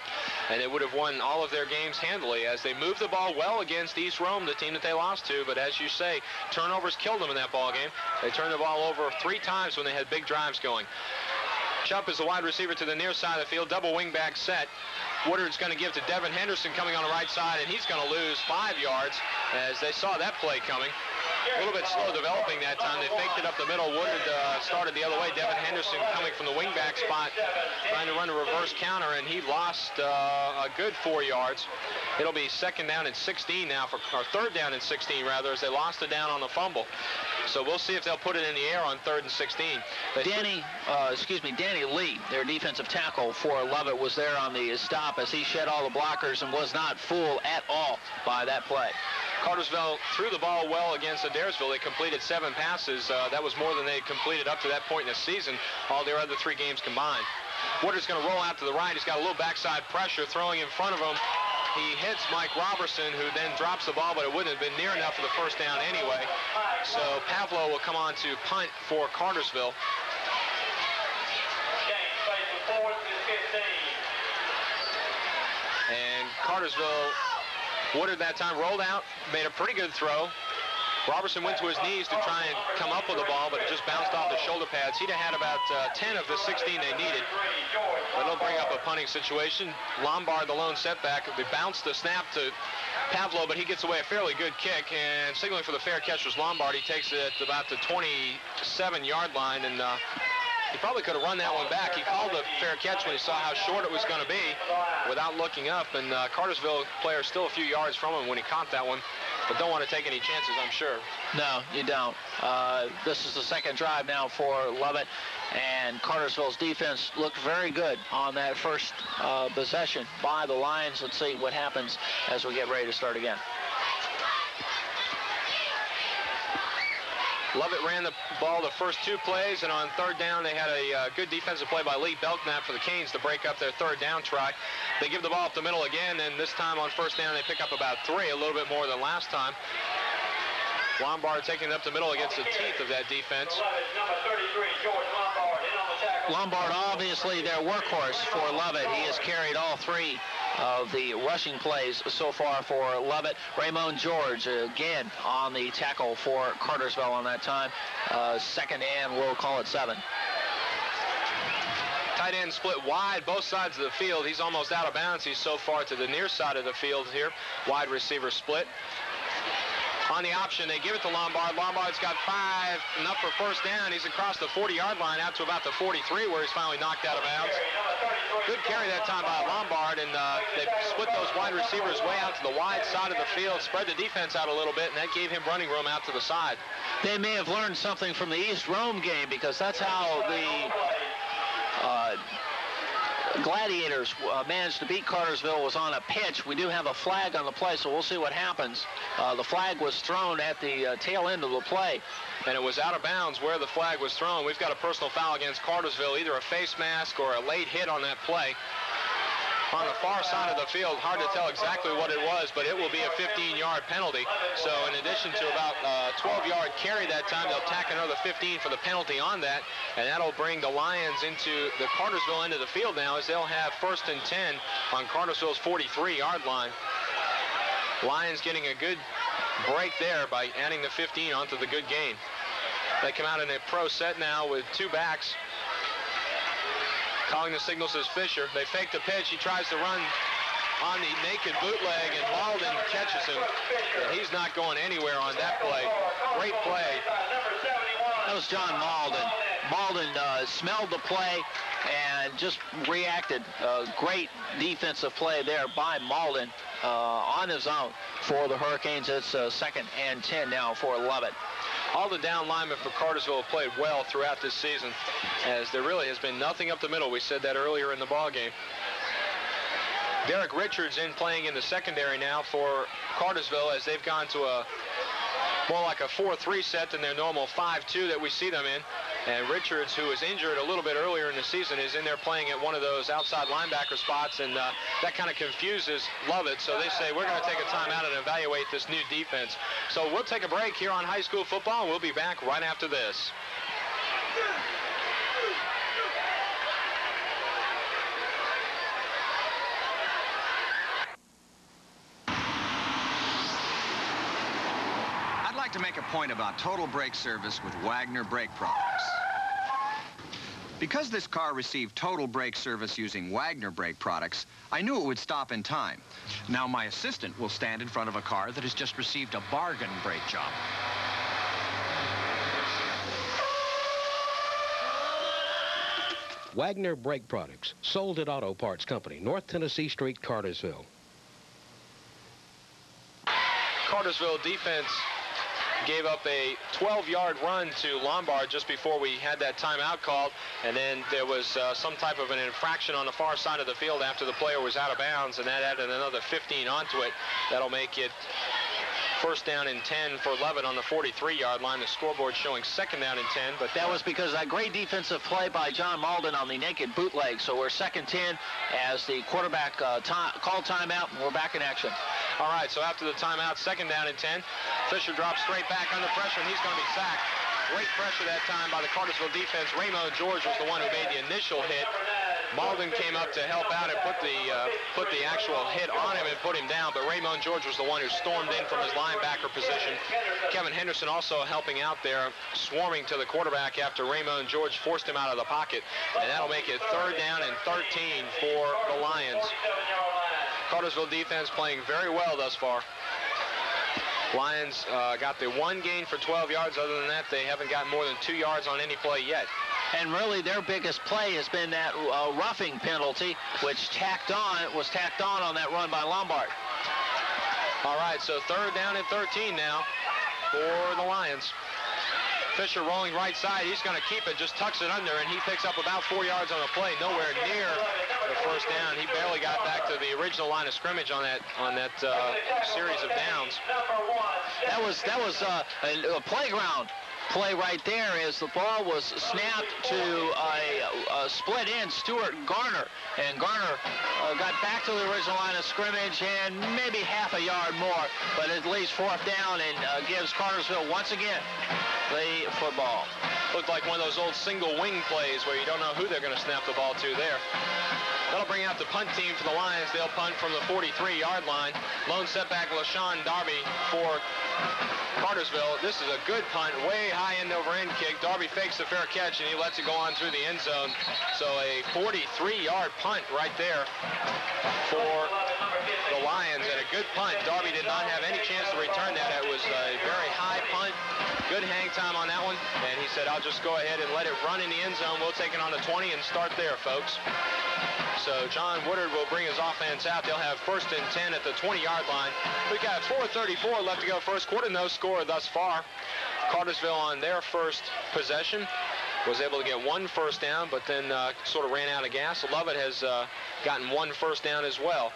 And they would have won all of their games handily as they moved the ball well against East Rome, the team that they lost to. But as you say, turnovers killed them in that ball game. They turned the ball over 3 times when they had big drives going. Chupp is the wide receiver to the near side of the field, double wing back set. Woodard's going to give to Devin Henderson coming on the right side, and he's going to lose 5 yards as they saw that play coming. A little bit slow developing that time. They faked it up the middle. Woodard started the other way. Devin Henderson coming from the wingback spot, trying to run a reverse counter, and he lost a good 4 yards. It'll be 2nd down and 16 now, or 3rd down and 16 rather, as they lost it down on the fumble. So we'll see if they'll put it in the air on 3rd and 16. Danny Lee, their defensive tackle for Lovett, was there on the stop as he shed all the blockers and was not fooled at all by that play. Cartersville threw the ball well against Adairsville. They completed 7 passes. That was more than they had completed up to that point in the season, all their other 3 games combined. Woodard's going to roll out to the right. He's got a little backside pressure throwing in front of him. He hits Mike Robertson, who then drops the ball, but it wouldn't have been near enough for the 1st down anyway. So Pavlo will come on to punt for Cartersville. And Cartersville, Woodard that time rolled out, made a pretty good throw. Robertson went to his knees to try and come up with the ball, but it just bounced off the shoulder pads. He'd have had about 10 of the 16 they needed. But it'll bring up a punting situation. Lombard, the lone setback. They bounced the snap to Pavlo, but he gets away a fairly good kick. And signaling for the fair catch was Lombard. He takes it at about the 27-yard line, and he probably could have run that one back. He called the fair catch when he saw how short it was going to be without looking up. And Cartersville player still a few yards from him when he caught that one. But don't want to take any chances, I'm sure. No, you don't. This is the 2nd drive now for Lovett. And Cartersville's defense looked very good on that first possession by the Lions. Let's see what happens as we get ready to start again. Lovett ran the ball the first 2 plays, and on third down they had a good defensive play by Lee Belknap for the Canes to break up their third down try. They give the ball up the middle again, and this time on first down they pick up about 3, a little bit more than last time. Lombard taking it up the middle against the teeth of that defense. Lombard, obviously their workhorse for Lovett. He has carried all 3 of the rushing plays so far for Lovett. Raymond George again on the tackle for Cartersville on that time. Second and we'll call it 7. Tight end split wide, both sides of the field. He's almost out of bounds. He's so far to the near side of the field here. Wide receiver split. On the option, they give it to Lombard. Lombard's got 5, enough for first down. He's across the 40-yard line out to about the 43, where he's finally knocked out of bounds. Good carry that time by Lombard, and they split those wide receivers way out to the wide side of the field, spread the defense out a little bit, and that gave him running room out to the side. They may have learned something from the East Rome game, because that's how the Gladiators managed to beat Cartersville. Was on a pitch. We do have a flag on the play, so we'll see what happens. The flag was thrown at the tail end of the play. And it was out of bounds where the flag was thrown. We've got a personal foul against Cartersville, either a face mask or a late hit on that play. On the far side of the field, hard to tell exactly what it was, but it will be a 15-yard penalty. So in addition to about a 12-yard carry that time, they'll tack another 15 for the penalty on that, and that'll bring the Lions into the Cartersville end of the field now, as they'll have 1st and 10 on Cartersville's 43-yard line. Lions getting a good break there by adding the 15 onto the good gain. They come out in a pro set now with 2 backs. Calling the signals is Fisher. They fake the pitch. He tries to run on the naked bootleg, and Malden catches him. And he's not going anywhere on that play. Great play. That was John Malden. Malden smelled the play and just reacted. Great defensive play there by Malden on his own for the Hurricanes. It's 2nd and 10 now for Lovett. All the down linemen for Cartersville have played well throughout this season, as there really has been nothing up the middle. We said that earlier in the ball game. Derek Richards in playing in the secondary now for Cartersville, as they've gone to a more like a 4-3 set than their normal 5-2 that we see them in. And Richards, who was injured a little bit earlier in the season, is in there playing at one of those outside linebacker spots, and that kind of confuses Lovett. So they say, we're going to take a timeout and evaluate this new defense. So we'll take a break here on high school football, and we'll be back right after this. I'd like to make a point about total brake service with Wagner brake products. Because this car received total brake service using Wagner brake products, I knew it would stop in time. Now my assistant will stand in front of a car that has just received a bargain brake job. Wagner brake products, sold at Auto Parts Company, North Tennessee Street, Cartersville. Cartersville defense gave up a 12-yard run to Lombard just before we had that timeout called, and then there was some type of an infraction on the far side of the field after the player was out of bounds, and that added another 15 onto it. That'll make it 1st down and 10 for Lovett on the 43-yard line. The scoreboard showing 2nd down and 10. But that was because of that great defensive play by John Malden on the naked bootleg. So we're 2nd 10 as the quarterback called timeout, and we're back in action. All right, so after the timeout, 2nd down and 10. Fisher drops straight back under pressure, and he's going to be sacked. Great pressure that time by the Cartersville defense. Raymond George was the one who made the initial hit. Malden came up to help out and put the actual hit on him and put him down, but Raymond George was the one who stormed in from his linebacker position. Kevin Henderson also helping out there, swarming to the quarterback after Raymond George forced him out of the pocket, and that'll make it 3rd down and 13 for the Lions. Cartersville defense playing very well thus far. Lions got the 1 gain for 12 yards. Other than that, they haven't gotten more than 2 yards on any play yet. And really their biggest play has been that roughing penalty, which was tacked on that run by Lombard. All right, so 3rd down and 13 now for the Lions. Fisher rolling right side. He's going to keep it, just tucks it under, and he picks up about 4 yards on the play, nowhere near the 1st down. He barely got back to the original line of scrimmage on that series of downs. That was a playground play right there is the ball was snapped to a split end, Stuart Garner. And Garner got back to the original line of scrimmage and maybe half a yard more, but at least fourth down, and gives Cartersville once again the football. Looked like one of those old single wing plays where you don't know who they're going to snap the ball to there. That'll bring out the punt team for the Lions. They'll punt from the 43-yard line. Lone setback, LaShawn Darby for Cartersville. This is a good punt, way high end over end kick. Darby fakes the fair catch, and he lets it go on through the end zone. So a 43-yard punt right there for the Lions, and a good punt. Darby did not have any chance to return that. It was a very high punt. Good hang time on that one, and he said, I'll just go ahead and let it run in the end zone. We'll take it on the 20 and start there, folks. So John Woodard will bring his offense out. They'll have 1st and 10 at the 20-yard line. We've got 4:34 left to go first quarter. No score thus far. Cartersville on their first possession was able to get 1 first down, but then sort of ran out of gas. Lovett has gotten 1 first down as well.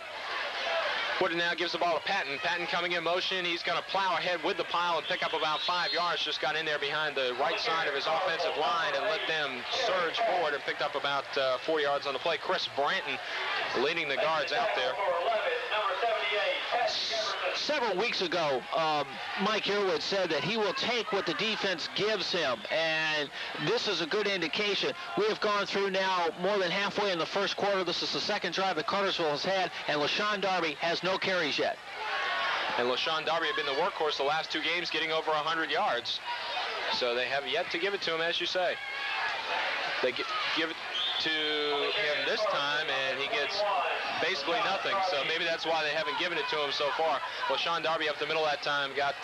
Woodard now gives the ball to Patton. Patton coming in motion. He's going to plow ahead with the pile and pick up about 5 yards. Just got in there behind the right side of his offensive line and let them surge forward and picked up about 4 yards on the play. Chris Branton leading the guards out there. Several weeks ago, Mike Earwood said that he will take what the defense gives him, and this is a good indication. We have gone through now more than halfway in the first quarter. This is the second drive that Cartersville has had, and LaShawn Darby has no carries yet. And LaShawn Darby had been the workhorse the last 2 games, getting over 100 yards. So they have yet to give it to him, as you say. They give it to him this time, and he gets basically nothing. So maybe that's why they haven't given it to him so far. LaShawn Darby up the middle that time got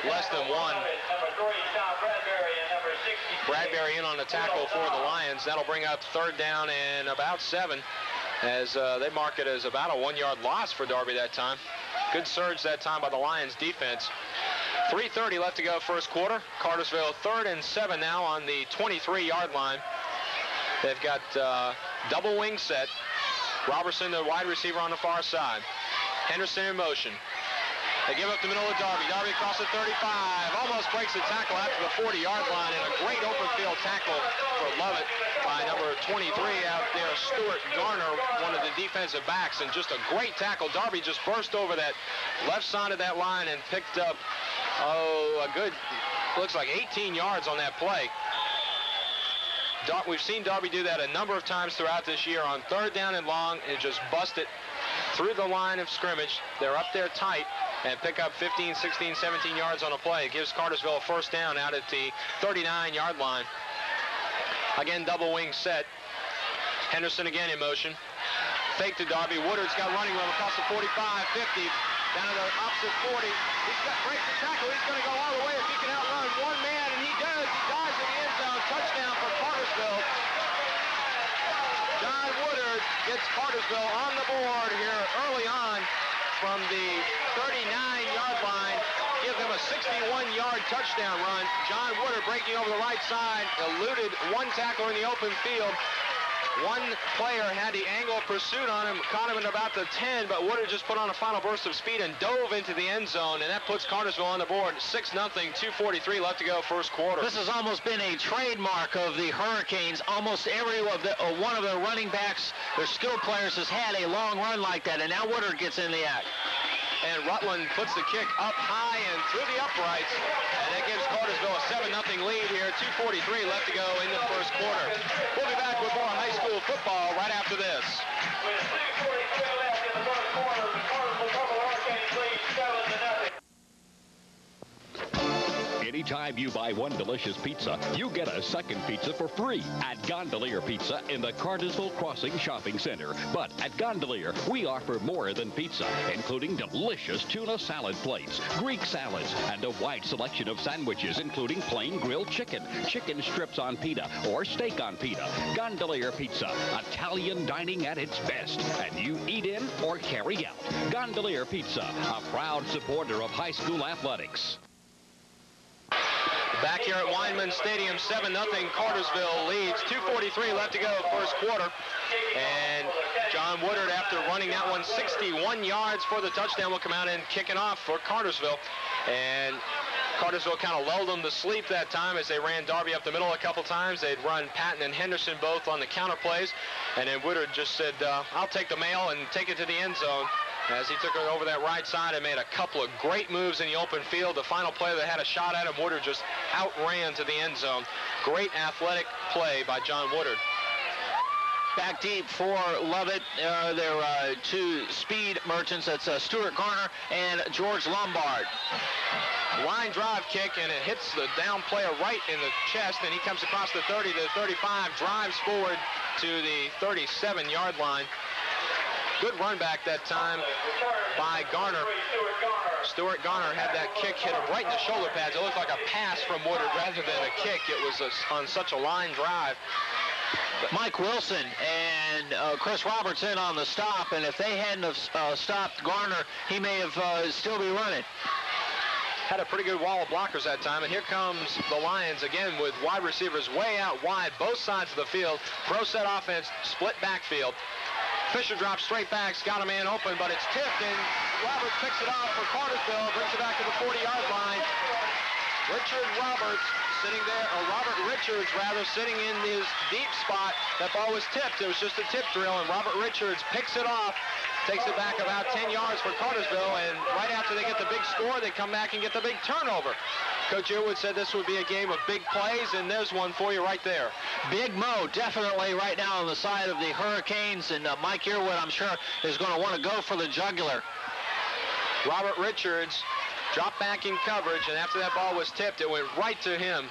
less than 1. Bradbury in on the tackle for the Lions. That'll bring up 3rd down and about 7, as they mark it as about a 1-yard loss for Darby that time. Good surge that time by the Lions defense. 3:30 left to go first quarter. Cartersville 3rd and 7 now on the 23-yard line. They've got double wing set. Robertson, the wide receiver, on the far side. Henderson in motion. They give up the middle of Darby. Darby across the 35. Almost breaks the tackle after the 40-yard line, and a great open field tackle for Lovett by number 23 out there, Stuart Garner, one of the defensive backs, and just a great tackle. Darby just burst over that left side of that line and picked up, a good, looks like 18 yards on that play. We've seen Darby do that a number of times throughout this year on 3rd down and long, and just bust it through the line of scrimmage. They're up there tight and pick up 15, 16, 17 yards on a play. It gives Cartersville a first down out at the 39-yard line. Again, double wing set. Henderson again in motion. Fake to Darby. Woodard's got running room across the 45, 50, down to the opposite 40. He's got breaks the tackle. He's going to go all the way if he can outrun one man, and he does. He dives in the end zone. Touchdown for Cartersville. John Woodard gets Cartersville on the board here early on from the 39-yard line. Give them a 61-yard touchdown run. John Woodard breaking over the right side, eluded one tackler in the open field. One player had the angle of pursuit on him, caught him at about the 10, but Woodard just put on a final burst of speed and dove into the end zone, and that puts Cartersville on the board. 6-0, 2:43 left to go first quarter. This has almost been a trademark of the Hurricanes. Almost every one of their running backs, their skilled players, has had a long run like that, and now Woodard gets in the act. And Rutland puts the kick up high and through the uprights, and that gives Cartersville a 7-0 lead here. 2:43 left to go in the first quarter. We'll be back with more high school football right after this. With 2:43 left in the first quarter, the Cartersville Purple Hurricanes lead 7-0. Anytime you buy one delicious pizza, you get a second pizza for free at Gondolier Pizza in the Cartersville Crossing Shopping Center. But at Gondolier, we offer more than pizza, including delicious tuna salad plates, Greek salads, and a wide selection of sandwiches, including plain grilled chicken, chicken strips on pita, or steak on pita. Gondolier Pizza, Italian dining at its best, and you eat in or carry out. Gondolier Pizza, a proud supporter of high school athletics. Back here at Weinman Stadium, 7-0, Cartersville leads. 2:43 left to go first quarter. And John Woodard, after running that one 61 yards for the touchdown, will come out and kick it off for Cartersville. And Cartersville kind of lulled them to sleep that time as they ran Darby up the middle a couple times. They'd run Patton and Henderson both on the counter plays. And then Woodard just said, I'll take the mail and take it to the end zone. As he took it over that right side and made a couple of great moves in the open field. The final play that had a shot at him, Woodard just outran to the end zone. Great athletic play by John Woodard. Back deep for Lovett. There are two speed merchants. That's Stuart Garner and George Lombard. Line drive kick, and it hits the down player right in the chest, and he comes across the 30 to the 35, drives forward to the 37-yard line. Good run back that time by Garner. Stuart Garner had that kick hit him right in the shoulder pads. It looked like a pass from Woodard rather than a kick. It was on such a line drive. Mike Wilson and Chris Roberts in on the stop, and if they hadn't have stopped Garner, he may have still be running. Had a pretty good wall of blockers that time, and here comes the Lions again with wide receivers way out wide, both sides of the field. Pro set offense, split backfield. Fisher drops straight backs, got a man open, but it's tipped, and Roberts picks it off for Cartersville, brings it back to the 40-yard line. Robert Richards rather, sitting in his deep spot. That ball was tipped. It was just a tip drill, and Robert Richards picks it off, takes it back about 10 yards for Cartersville, and right after they get the big score, they come back and get the big turnover. Coach Earwood said this would be a game of big plays, and there's one for you right there. Big Mo definitely right now on the side of the Hurricanes, and Mike Earwood, I'm sure, is going to want to go for the jugular. Robert Richards dropped back in coverage, and after that ball was tipped, it went right to him.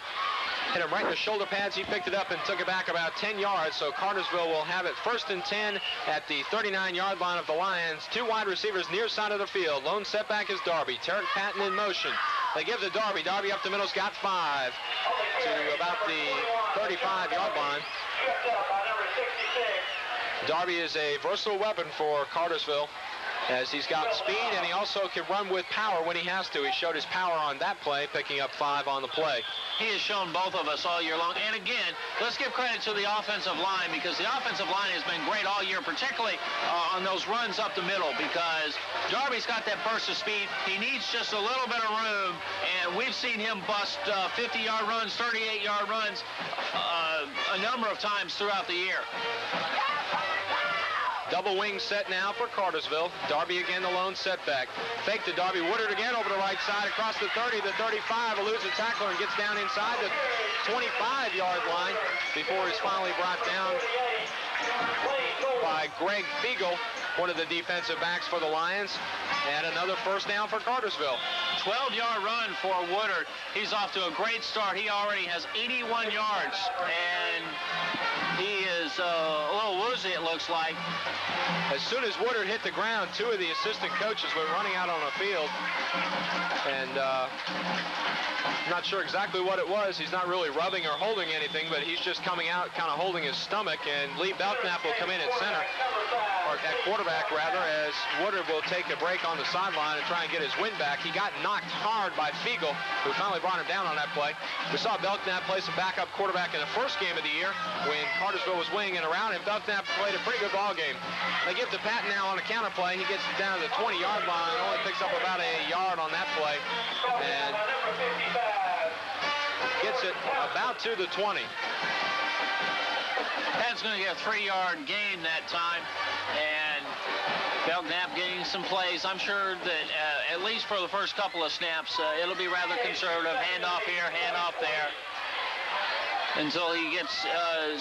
Hit him right in the shoulder pads. He picked it up and took it back about 10 yards. So Cartersville will have it 1st and 10 at the 39-yard line of the Lions. Two wide receivers near side of the field. Lone setback is Darby. Tarek Patton in motion. They give to Darby. Darby up the middle's got 5 to about the 35-yard line. Darby is a versatile weapon for Cartersville, as he's got speed, and he also can run with power when he has to. He showed his power on that play, picking up 5 on the play. He has shown both of us all year long. And again, let's give credit to the offensive line, because the offensive line has been great all year, particularly on those runs up the middle, because Darby's got that burst of speed. He needs just a little bit of room, and we've seen him bust 50-yard runs, 38-yard runs a number of times throughout the year. Double wing set now for Cartersville. Darby again, the lone setback. Fake to Darby. Woodard again over the right side across the 30, the 35, eludes a tackler and gets down inside the 25-yard line before he's finally brought down by Greg Fiegel, one of the defensive backs for the Lions. And another first down for Cartersville. 12-yard run for Woodard. He's off to a great start. He already has 81 yards, and he is a little woozy, it looks like. As soon as Woodard hit the ground, two of the assistant coaches were running out on the field. And I'm not sure exactly what it was. He's not really rubbing or holding anything, but he's just coming out kind of holding his stomach. And Lee Belknap will come in at center, or at quarterback rather, as Woodard will take a break on the sideline and try and get his wind back. He got knocked hard by Fiegel, who finally brought him down on that play. We saw Belknap play some backup quarterback in the first game of the year when Cartersville was winging it around, and Belknap played a pretty good ball game. They give to Patton now on a counter play. He gets it down to the 20-yard line, only picks up about a yard on that play, and gets it about to the 20. Patton's going to get a 3-yard gain that time, and Belknap getting some plays. I'm sure that at least for the first couple of snaps, it'll be rather conservative. Handoff here, handoff there, until he gets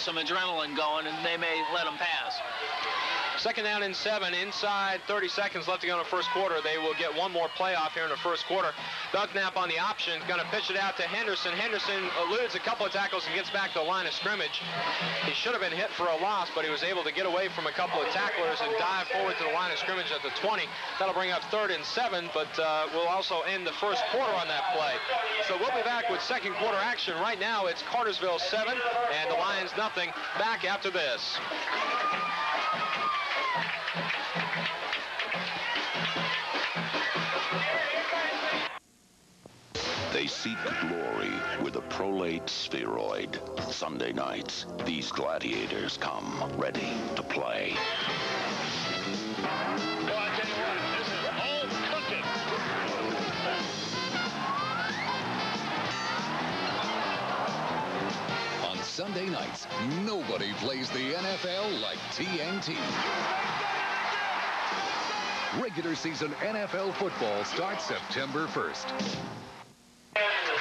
some adrenaline going, and they may let him pass. 2nd down and 7, inside 30 seconds left to go in the first quarter. They will get one more playoff here in the first quarter. Belknap on the option, going to pitch it out to Henderson. Henderson eludes a couple of tackles and gets back to the line of scrimmage. He should have been hit for a loss, but he was able to get away from a couple of tacklers and dive forward to the line of scrimmage at the 20. That'll bring up 3rd and 7, but we'll also end the first quarter on that play. So we'll be back with second quarter action. Right now it's Cartersville 7 and the Lions nothing. Back after this. They seek glory with a prolate spheroid. Sunday nights, these gladiators come ready to play. Well, I tell you what, this is all cooking. Sunday nights. Nobody plays the NFL like TNT. Regular season NFL football starts September 1st.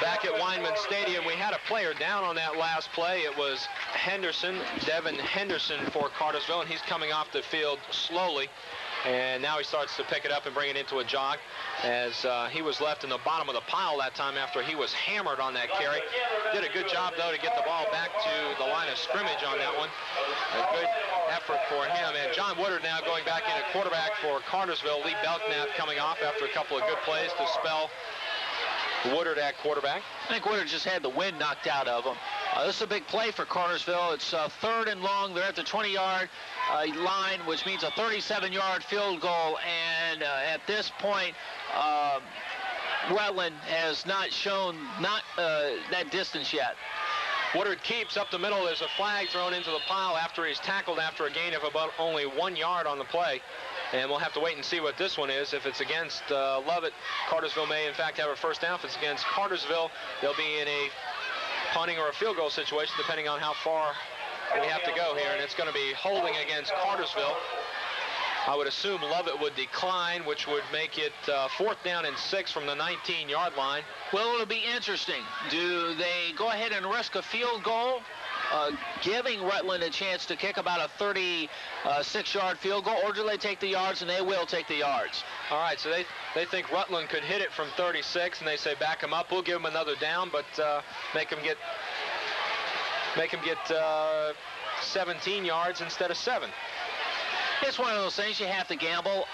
Back at Weinman Stadium, we had a player down on that last play. It was Henderson, Devin Henderson for Cartersville, and he's coming off the field slowly. And now he starts to pick it up and bring it into a jog, as he was left in the bottom of the pile that time after he was hammered on that carry. Did a good job, though, to get the ball back to the line of scrimmage on that one. A good effort for him. And John Woodard now going back in at quarterback for Cartersville. Lee Belknap coming off after a couple of good plays to spell Woodard at quarterback. I think Woodard just had the wind knocked out of him. This is a big play for Cartersville. It's 3rd and long. They're at the 20-yard line, which means a 37-yard field goal. And at this point, Rutland has not shown that distance yet. Woodard keeps up the middle. There's a flag thrown into the pile after he's tackled after a gain of about only 1 yard on the play. And we'll have to wait and see what this one is. If it's against Lovett, Cartersville may, in fact, have a first down. If it's against Cartersville, they'll be in a punting or a field goal situation, depending on how far we have to go here. And it's going to be holding against Cartersville. I would assume Lovett would decline, which would make it 4th down and 6 from the 19-yard line. Well, it'll be interesting. Do they go ahead and risk a field goal, giving Rutland a chance to kick about a 36-yard field goal, or do they take the yards? And they will take the yards. All right, so they think Rutland could hit it from 36, and they say back them up. We'll give them another down, but make them get 17 yards instead of 7. It's one of those things you have to gamble.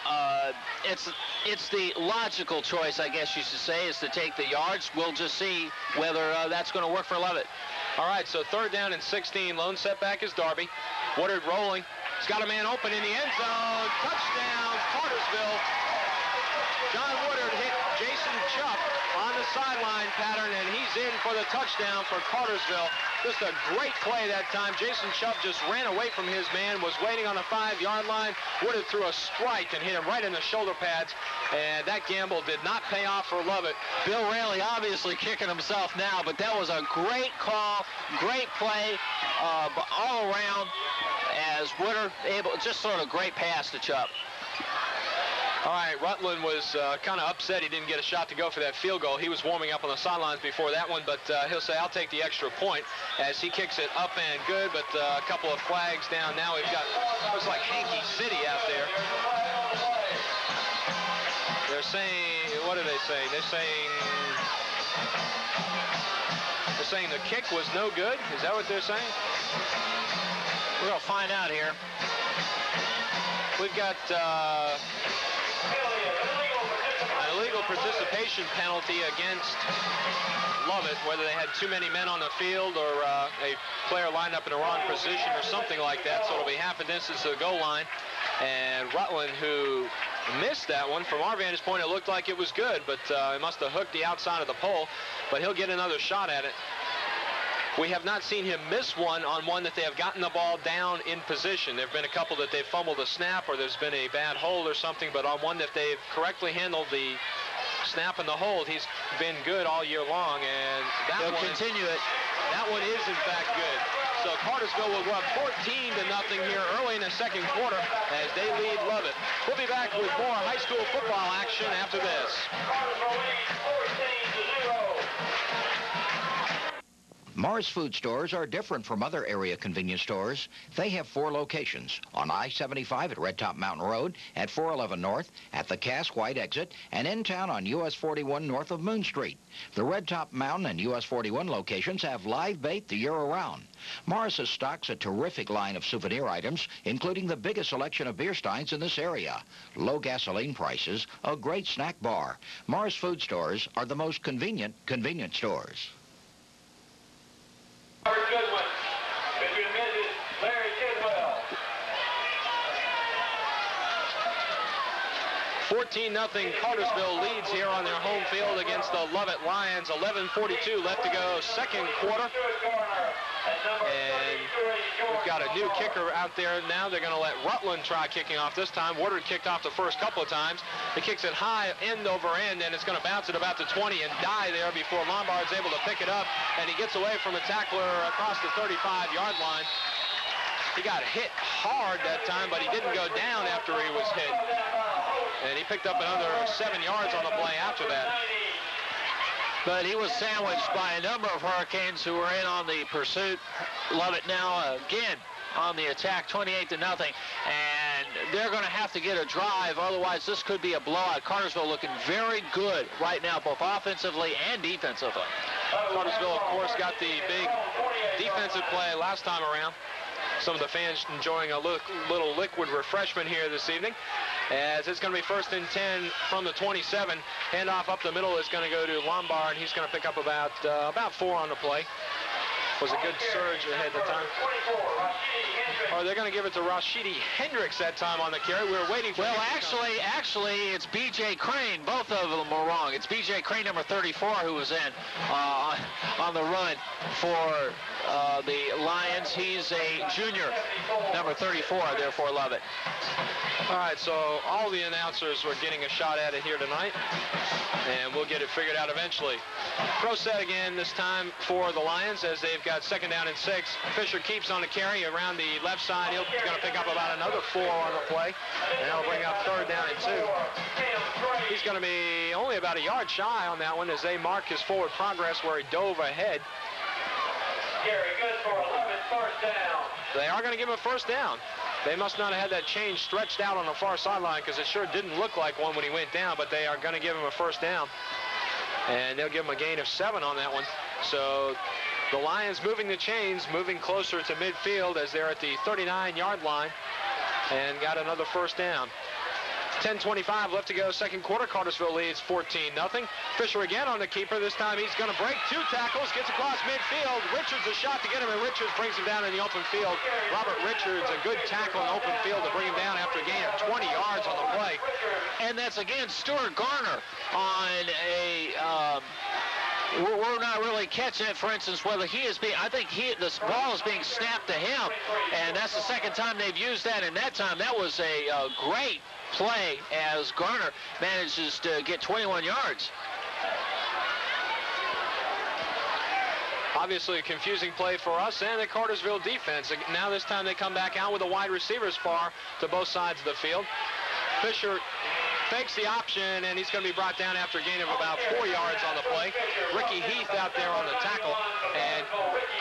It's the logical choice, I guess you should say, is to take the yards. We'll just see whether that's going to work for Lovett. All right, so 3rd down and 16. Lone setback is Darby. Woodard rolling. He's got a man open in the end zone. Touchdown, Cartersville. John Woodard hit Jason Chupp on the sideline pattern, and he's in for the touchdown for Cartersville. Just a great play that time. Jason Chupp just ran away from his man, was waiting on the 5-yard line. Woodard threw a strike and hit him right in the shoulder pads, and that gamble did not pay off for Lovett. Bill Raley obviously kicking himself now, but that was a great call, great play all around, as Woodard just sort of great pass to Chupp. All right, Rutland was kind of upset he didn't get a shot to go for that field goal. He was warming up on the sidelines before that one, but he'll say, I'll take the extra point, as he kicks it up and good, but a couple of flags down. Now we've got, looks like Hankey City out there. They're saying, what are they saying? They're saying the kick was no good. Is that what they're saying? We're going to find out here. We've got an illegal participation penalty against Lovett, whether they had too many men on the field or a player lined up in the wrong position or something like that. So it'll be half a distance to the goal line. And Rutland, who missed that one, from our vantage point, it looked like it was good, but it must have hooked the outside of the pole. But he'll get another shot at it. We have not seen him miss one on one that they have gotten the ball down in position. There have been a couple that they've fumbled a snap or there's been a bad hold or something, but on one that they've correctly handled the snap and the hold, he's been good all year long, and that They'll one continue it. That one is in fact good. So Cartersville will go up 14-0 here early in the second quarter as they lead Lovett. We'll be back with more high school football action after this. Morris Food Stores are different from other area convenience stores. They have 4 locations: on I-75 at Red Top Mountain Road, at 411 North, at the Cass White exit, and in town on US 41 north of Moon Street. The Red Top Mountain and US 41 locations have live bait the year around. Morris's stocks a terrific line of souvenir items, including the biggest selection of beer steins in this area. Low gasoline prices, a great snack bar. Morris Food Stores are the most convenient stores. Goodwin, between Mrs. Larry Tidwell. 14-0 Cartersville leads here on their home field against the Lovett Lions. 11:42 left to go, second quarter. And got a new kicker out there now. They're going to let Rutland try kicking off this time. Woodard kicked off the first couple of times. He kicks it high, end over end, and it's going to bounce at about the 20 and die there before Lombard's able to pick it up, and he gets away from a tackler across the 35-yard line. He got hit hard that time, but he didn't go down after he was hit. And he picked up another 7 yards on the play after that. But he was sandwiched by a number of Hurricanes who were in on the pursuit. Lovett now again on the attack, 28-0. And they're going to have to get a drive, otherwise this could be a blowout. Cartersville looking very good right now, both offensively and defensively. Cartersville, of course, got the big defensive play last time around. Some of the fans enjoying a little liquid refreshment here this evening, as it's going to be 1st and 10 from the 27. Handoff up the middle is going to go to Lombard, and he's going to pick up about 4 on the play. Was a good surge ahead of time. Or they're going to give it to Rashidi Hendricks that time on the carry. We were waiting for. Well, actually, it's B.J. Crane. Both of them are wrong. It's B.J. Crane, number 34, who was in on the run for the Lions. He's a junior, number 34, therefore Lovett. All right, so all the announcers were getting a shot at it here tonight, and we'll get it figured out eventually. Pro set again this time for the Lions as they've got 2nd down and 6. Fisher keeps on the carry around the left side. He's going to pick up about another 4 on the play, and that'll bring up 3rd down and 2. He's going to be only about a yard shy on that one as they mark his forward progress where he dove ahead. Gary, good for 11, 1st down. They are going to give him a 1st down. They must not have had that change stretched out on the far sideline because it sure didn't look like one when he went down, but they are going to give him a 1st down. And they'll give him a gain of 7 on that one. So the Lions moving the chains, moving closer to midfield as they're at the 39-yard line and got another 1st down. 10:25 left to go, 2nd quarter. Cartersville leads 14-0. Fisher again on the keeper. This time he's going to break 2 tackles, gets across midfield. Richards a shot to get him, and Richards brings him down in the open field. Robert Richards, a good tackle in the open field to bring him down after a gain of 20 yards on the play. And that's again Stuart Garner on a... we're not really catching it, for instance, whether he is being, I think this ball is being snapped to him, and that's the 2nd time they've used that, and that time that was a great play as Garner manages to get 21 yards. Obviously a confusing play for us and the Cartersville defense. Now this time they come back out with a wide receivers far to both sides of the field. Fisher fakes the option, and he's going to be brought down after a gain of about 4 yards on the play. Ricky Heath out there on the tackle, and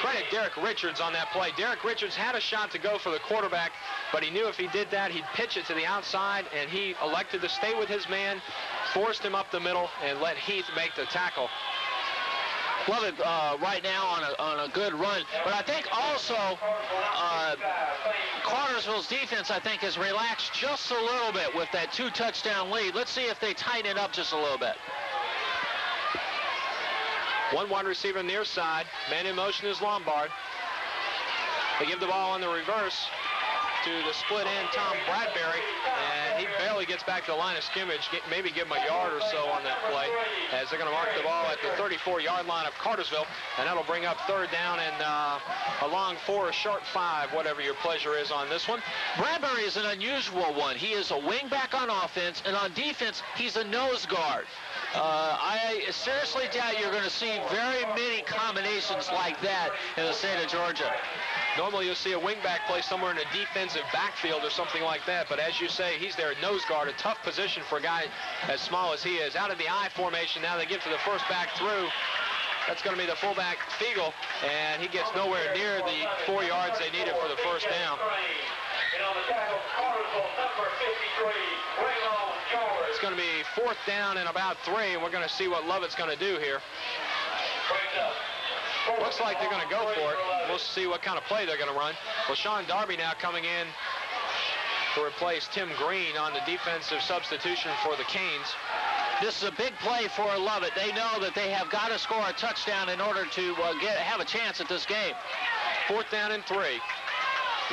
credit Derek Richards on that play. Derek Richards had a shot to go for the quarterback, but he knew if he did that, he'd pitch it to the outside, and he elected to stay with his man, forced him up the middle, and let Heath make the tackle. Lovett right now on a good run, but I think also Cartersville's defense, I think, has relaxed just a little bit with that 2-touchdown lead. Let's see if they tighten it up just a little bit. One wide receiver near side. Man in motion is Lombard. They give the ball on the reverse to the split end Tom Bradbury, and he barely gets back to the line of scrimmage, maybe give him a yard or so on that play, as they're going to mark the ball at the 34-yard line of Cartersville, and that'll bring up 3rd down and a long 4, a short 5, whatever your pleasure is on this one. Bradbury is an unusual one. He is a wingback on offense, and on defense, he's a nose guard. I seriously doubt you're going to see very many combinations like that in the state of Georgia. Normally you'll see a wingback play somewhere in a defensive backfield or something like that, but as you say, he's there at nose guard, a tough position for a guy as small as he is. Out of the I formation, now they get to the first back through. That's going to be the fullback, Fiegel, and he gets nowhere near the 4 yards they needed for the 1st down. It's going to be 4th down and about 3, and we're going to see what Lovett's going to do here. Looks like they're going to go for it. We'll see what kind of play they're going to run. Well, Sean Darby now coming in to replace Tim Green on the defensive substitution for the Canes. This is a big play for Lovett. They know that they have got to score a touchdown in order to have a chance at this game. 4th down and 3.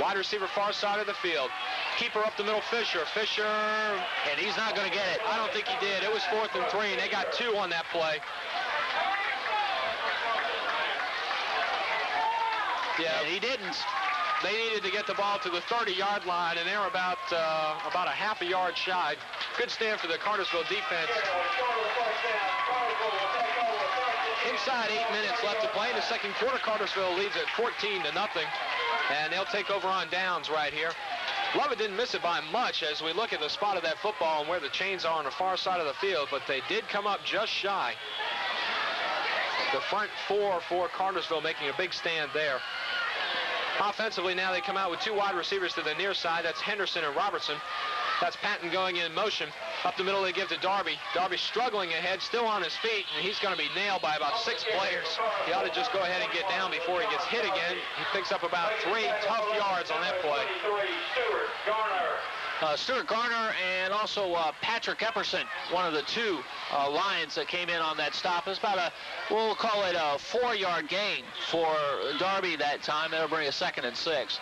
Wide receiver far side of the field. Keeper up the middle, Fisher. Fisher, and he's not going to get it. I don't think he did. It was 4th and 3, and they got 2 on that play. Yeah, and he didn't. They needed to get the ball to the 30-yard line, and they're about a half a yard shy. Good stand for the Cartersville defense. Inside 8 minutes left to play in the second quarter. Cartersville leads at 14-0, and they'll take over on downs right here. Lovett didn't miss it by much as we look at the spot of that football and where the chains are on the far side of the field, but they did come up just shy. The front four for Cartersville making a big stand there. Offensively now they come out with two wide receivers to the near side. That's Henderson and Robertson. That's Patton going in motion. Up the middle they give to Darby. Darby struggling ahead, still on his feet, and he's going to be nailed by about 6 players. He ought to just go ahead and get down before he gets hit again. He picks up about 3 tough yards on that play. Stuart Garner and also Patrick Epperson, one of the two Lions that came in on that stop. It's about we'll call it a 4-yard gain for Darby that time. That'll bring a 2nd and 6.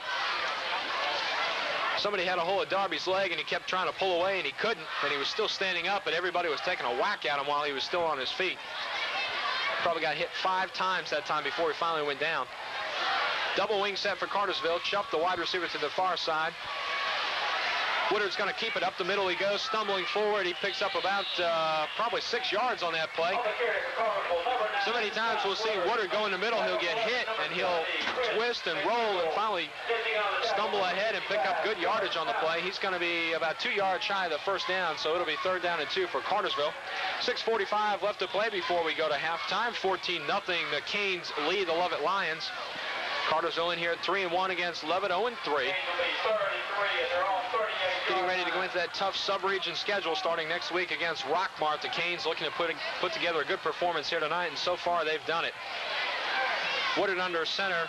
Somebody had a hold of Darby's leg, and he kept trying to pull away, and he couldn't, and he was still standing up, but everybody was taking a whack at him while he was still on his feet. Probably got hit 5 times that time before he finally went down. Double wing set for Cartersville. Chubb, the wide receiver, to the far side. Woodard's going to keep it up the middle. He goes stumbling forward. He picks up about probably 6 yards on that play. So many times we'll see Woodard go in the middle. He'll get hit, and he'll twist and roll and finally stumble ahead and pick up good yardage on the play. He's going to be about 2 yards shy of the first down, so it'll be 3rd down and 2 for Cartersville. 6:45 left to play before we go to halftime. 14-0. The Canes lead the Lovett Lions. Cartersville in here at 3-1 against Lovett, 0-3. Getting ready to go into that tough sub-region schedule starting next week against Rockmart. The Canes looking to put together a good performance here tonight, and so far they've done it. Woodard under center.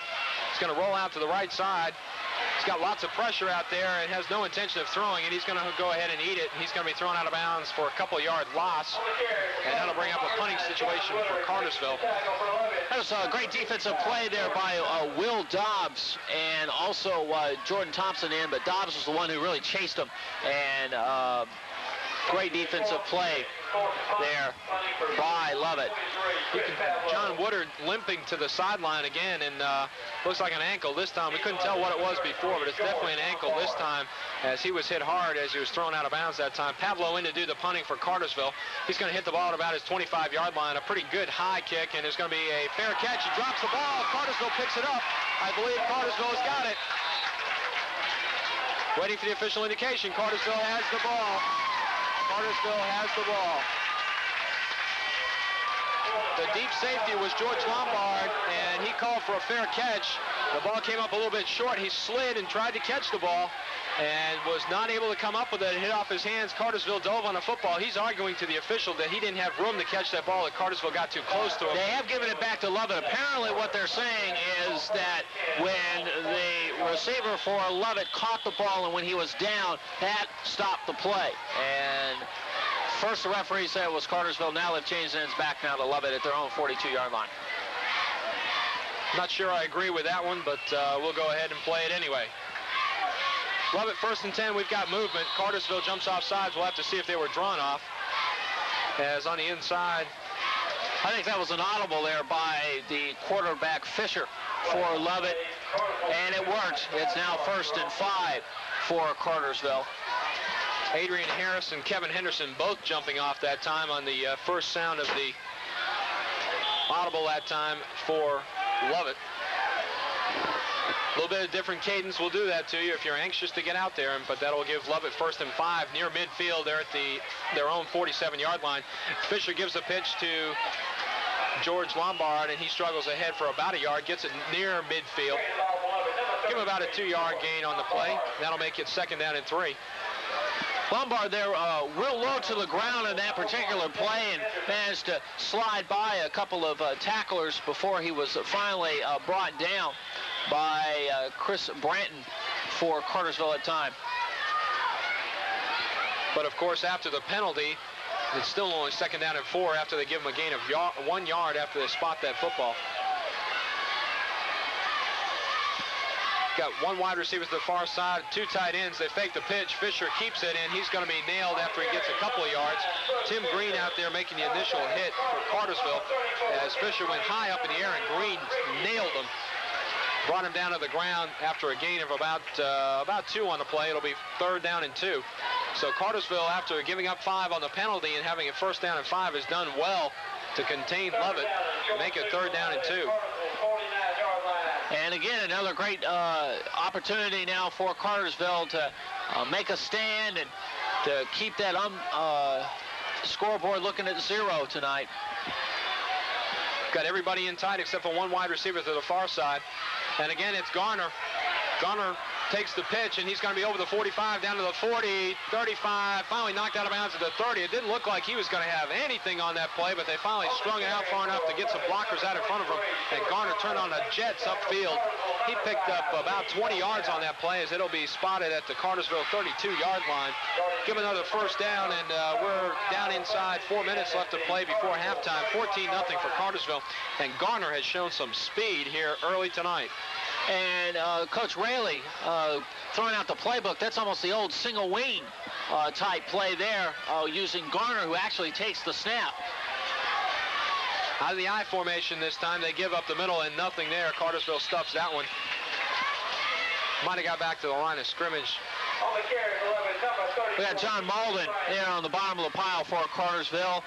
He's going to roll out to the right side. He's got lots of pressure out there and has no intention of throwing it. He's going to go ahead and eat it. He's going to be thrown out of bounds for a couple-yard loss, and that'll bring up a punting situation for Cartersville. That was a great defensive play there by Will Dobbs and also Jordan Thompson in, but Dobbs was the one who really chased him, and great defensive play there by Lovett. John Woodard limping to the sideline again, and looks like an ankle this time. We couldn't tell what it was before, but it's definitely an ankle this time as he was hit hard as he was thrown out of bounds that time. Pavlo in to do the punting for Cartersville. He's going to hit the ball at about his 25-yard line. A pretty good high kick, and it's going to be a fair catch. He drops the ball. Cartersville picks it up. I believe Cartersville has got it. Waiting for the official indication. Cartersville has the ball. Cartersville has the ball. The deep safety was George Lombard, and he called for a fair catch. The ball came up a little bit short. He slid and tried to catch the ball and was not able to come up with it. It hit off his hands. Cartersville dove on the football. He's arguing to the official that he didn't have room to catch that ball, that Cartersville got too close to him. They have given it back to Lovett. Apparently what they're saying is that when the receiver for Lovett caught the ball and when he was down, that stopped the play. And first the referee said it was Cartersville. Now they've changed ends back now to Lovett at their own 42-yard line. Not sure I agree with that one, but we'll go ahead and play it anyway. Lovett 1st and 10. We've got movement. Cartersville jumps off sides. We'll have to see if they were drawn off. As on the inside, I think that was an audible there by the quarterback Fisher for Lovett, and it worked. It's now 1st and 5 for Cartersville. Adrian Harris and Kevin Henderson both jumping off that time on the first sound of the audible that time for Lovett. A little bit of different cadence will do that to you if you're anxious to get out there, but that'll give Lovett 1st and 5 near midfield. They're at their own 47-yard line. Fisher gives the pitch to George Lombard, and he struggles ahead for about a yard, gets it near midfield. Give him about a 2-yard gain on the play. That'll make it 2nd down and 3. Lombard there real low to the ground in that particular play and managed to slide by a couple of tacklers before he was finally brought down by Chris Branton for Cartersville at time. But of course, after the penalty, it's still only 2nd down and 4 after they give him a gain of 1 yard after they spot that football. Got one wide receiver to the far side, 2 tight ends. They fake the pitch. Fisher keeps it, and he's going to be nailed after he gets a couple of yards. Tim Green out there making the initial hit for Cartersville as Fisher went high up in the air, and Green nailed him. brought him down to the ground after a gain of about 2 on the play. It'll be 3rd down and 2. So Cartersville, after giving up 5 on the penalty and having a 1st down and 5, has done well to contain Lovett, make it 3rd down and 2. And again, another great opportunity now for Cartersville to make a stand and to keep that scoreboard looking at 0 tonight. Got everybody in tight except for one wide receiver to the far side. And again, it's Garner. Garner takes the pitch, and he's going to be over the 45, down to the 40, 35, finally knocked out of bounds at the 30. It didn't look like he was going to have anything on that play, but they finally strung it out far enough to get some blockers out in front of him, and Garner turned on the jets upfield. He picked up about 20 yards on that play, as it'll be spotted at the Cartersville 32-yard line. Give him another 1st down, and we're down inside 4 minutes left to play before halftime. 14-0 for Cartersville, and Garner has shown some speed here early tonight. And Coach Raley throwing out the playbook. That's almost the old single wing type play there, using Garner, who actually takes the snap. Out of the I formation this time, they give up the middle and nothing there. Cartersville stuffs that one. Might have got back to the line of scrimmage. We got John Malden there on the bottom of the pile for Cartersville.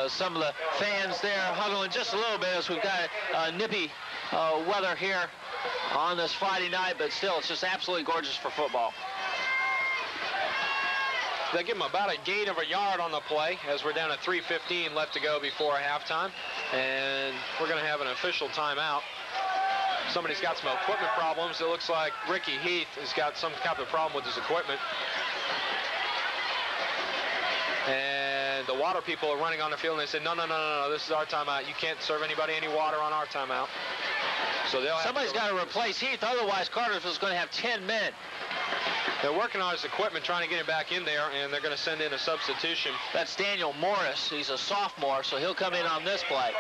Some of the fans there huddling just a little bit as we've got nippy weather here on this Friday night, but still, it's just absolutely gorgeous for football. They give him about a gain of a yard on the play, as we're down at 3:15 left to go before halftime, and we're going to have an official timeout. Somebody's got some equipment problems. It looks like Ricky Heath has got some kind of problem with his equipment. And the water people are running on the field, and they said, no, this is our timeout. You can't serve anybody any water on our timeout. So somebody's got to replace Heath, otherwise Cartersville's going to have 10 men. They're working on his equipment, trying to get him back in there, and they're going to send in a substitution. That's Daniel Morris. He's a sophomore, so he'll come in on this play.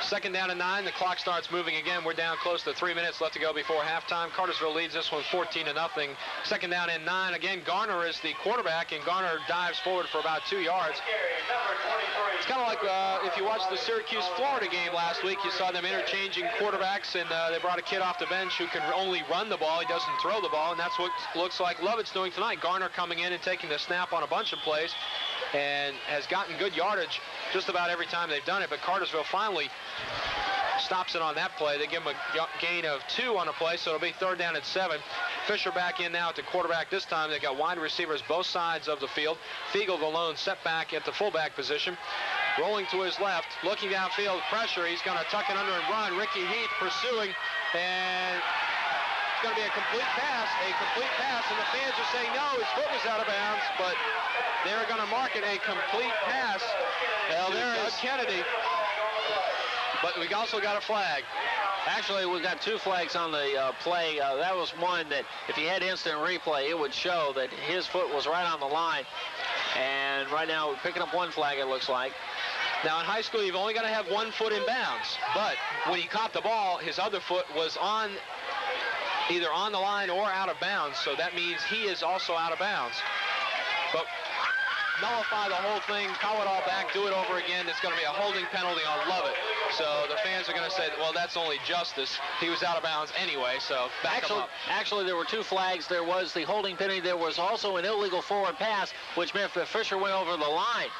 2nd down and 9. The clock starts moving again. We're down close to 3 minutes left to go before halftime. Cartersville leads this one 14-0. 2nd down and 9. Again, Garner is the quarterback, and Garner dives forward for about 2 yards. It's kind of like if you watched the Syracuse-Florida game last week, you saw them interchanging quarterbacks, and they brought a kid off the bench who can only run the ball. He doesn't throw the ball, and that's what looks like Lovett's doing tonight. Garner coming in and taking the snap on a bunch of plays and has gotten good yardage just about every time they've done it, but Cartersville finally stops it on that play. They give him a gain of 2 on a play, so it'll be 3rd down and 7. Fisher back in now at the quarterback this time. They got wide receivers both sides of the field. Fiegel, the lone setback at the fullback position. Rolling to his left, looking downfield, pressure. He's going to tuck it under and run. Ricky Heath pursuing, and it's going to be a complete pass, and the fans are saying, no, his foot was out of bounds, but they're going to mark it a complete pass to Doug Kennedy. But we also got a flag. Actually, we got 2 flags on the play. That was one that, if you had instant replay, it would show that his foot was right on the line. And right now, we're picking up 1 flag, it looks like. Now, in high school, you've only got to have 1 foot in bounds. But when he caught the ball, his other foot was either on the line or out of bounds. So that means he is also out of bounds. But nullify the whole thing, call it all back, do it over again. It's going to be a holding penalty on Lovett. So the fans are going to say, well, that's only justice. He was out of bounds anyway, so back him up. Actually, there were 2 flags. There was the holding penalty. There was also an illegal forward pass, which meant that Fisher went over the line.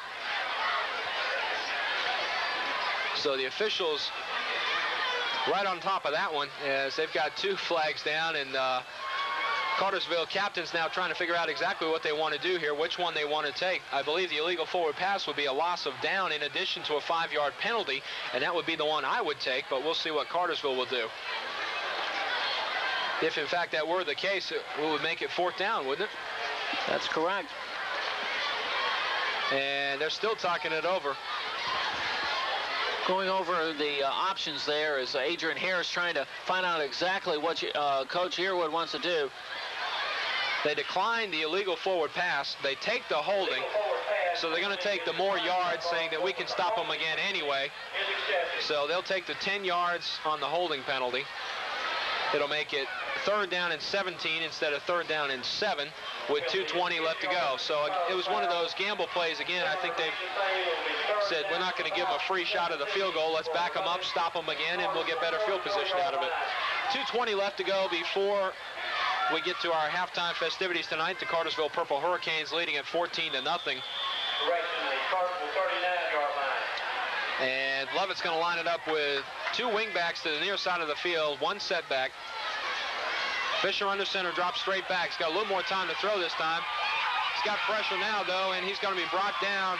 So the officials right on top of that one, as they've got 2 flags down, and Cartersville captain's now trying to figure out exactly what they want to do here, which one they want to take. I believe the illegal forward pass would be a loss of down in addition to a 5-yard penalty, and that would be the one I would take, but we'll see what Cartersville will do. If, in fact, that were the case, it would make it 4th down, wouldn't it? That's correct. And they're still talking it over. Going over the options there is Adrian Harris trying to find out exactly what Coach Earwood wants to do. They decline the illegal forward pass. They take the holding. So they're going to take the more yards, saying that we can stop them again anyway. So they'll take the 10 yards on the holding penalty. It'll make it 3rd down and 17 instead of 3rd down and 7 with 2:20 left to go. So it was one of those gamble plays again. I think they've said, we're not going to give them a free shot at the field goal. Let's back them up, stop them again, and we'll get better field position out of it. 2:20 left to go before we get to our halftime festivities tonight. The Cartersville Purple Hurricanes leading at 14-0. And Lovett's going to line it up with 2 wingbacks to the near side of the field, 1 setback. Fisher under center, drops straight back. He's got a little more time to throw this time. He's got pressure now, though, and he's going to be brought down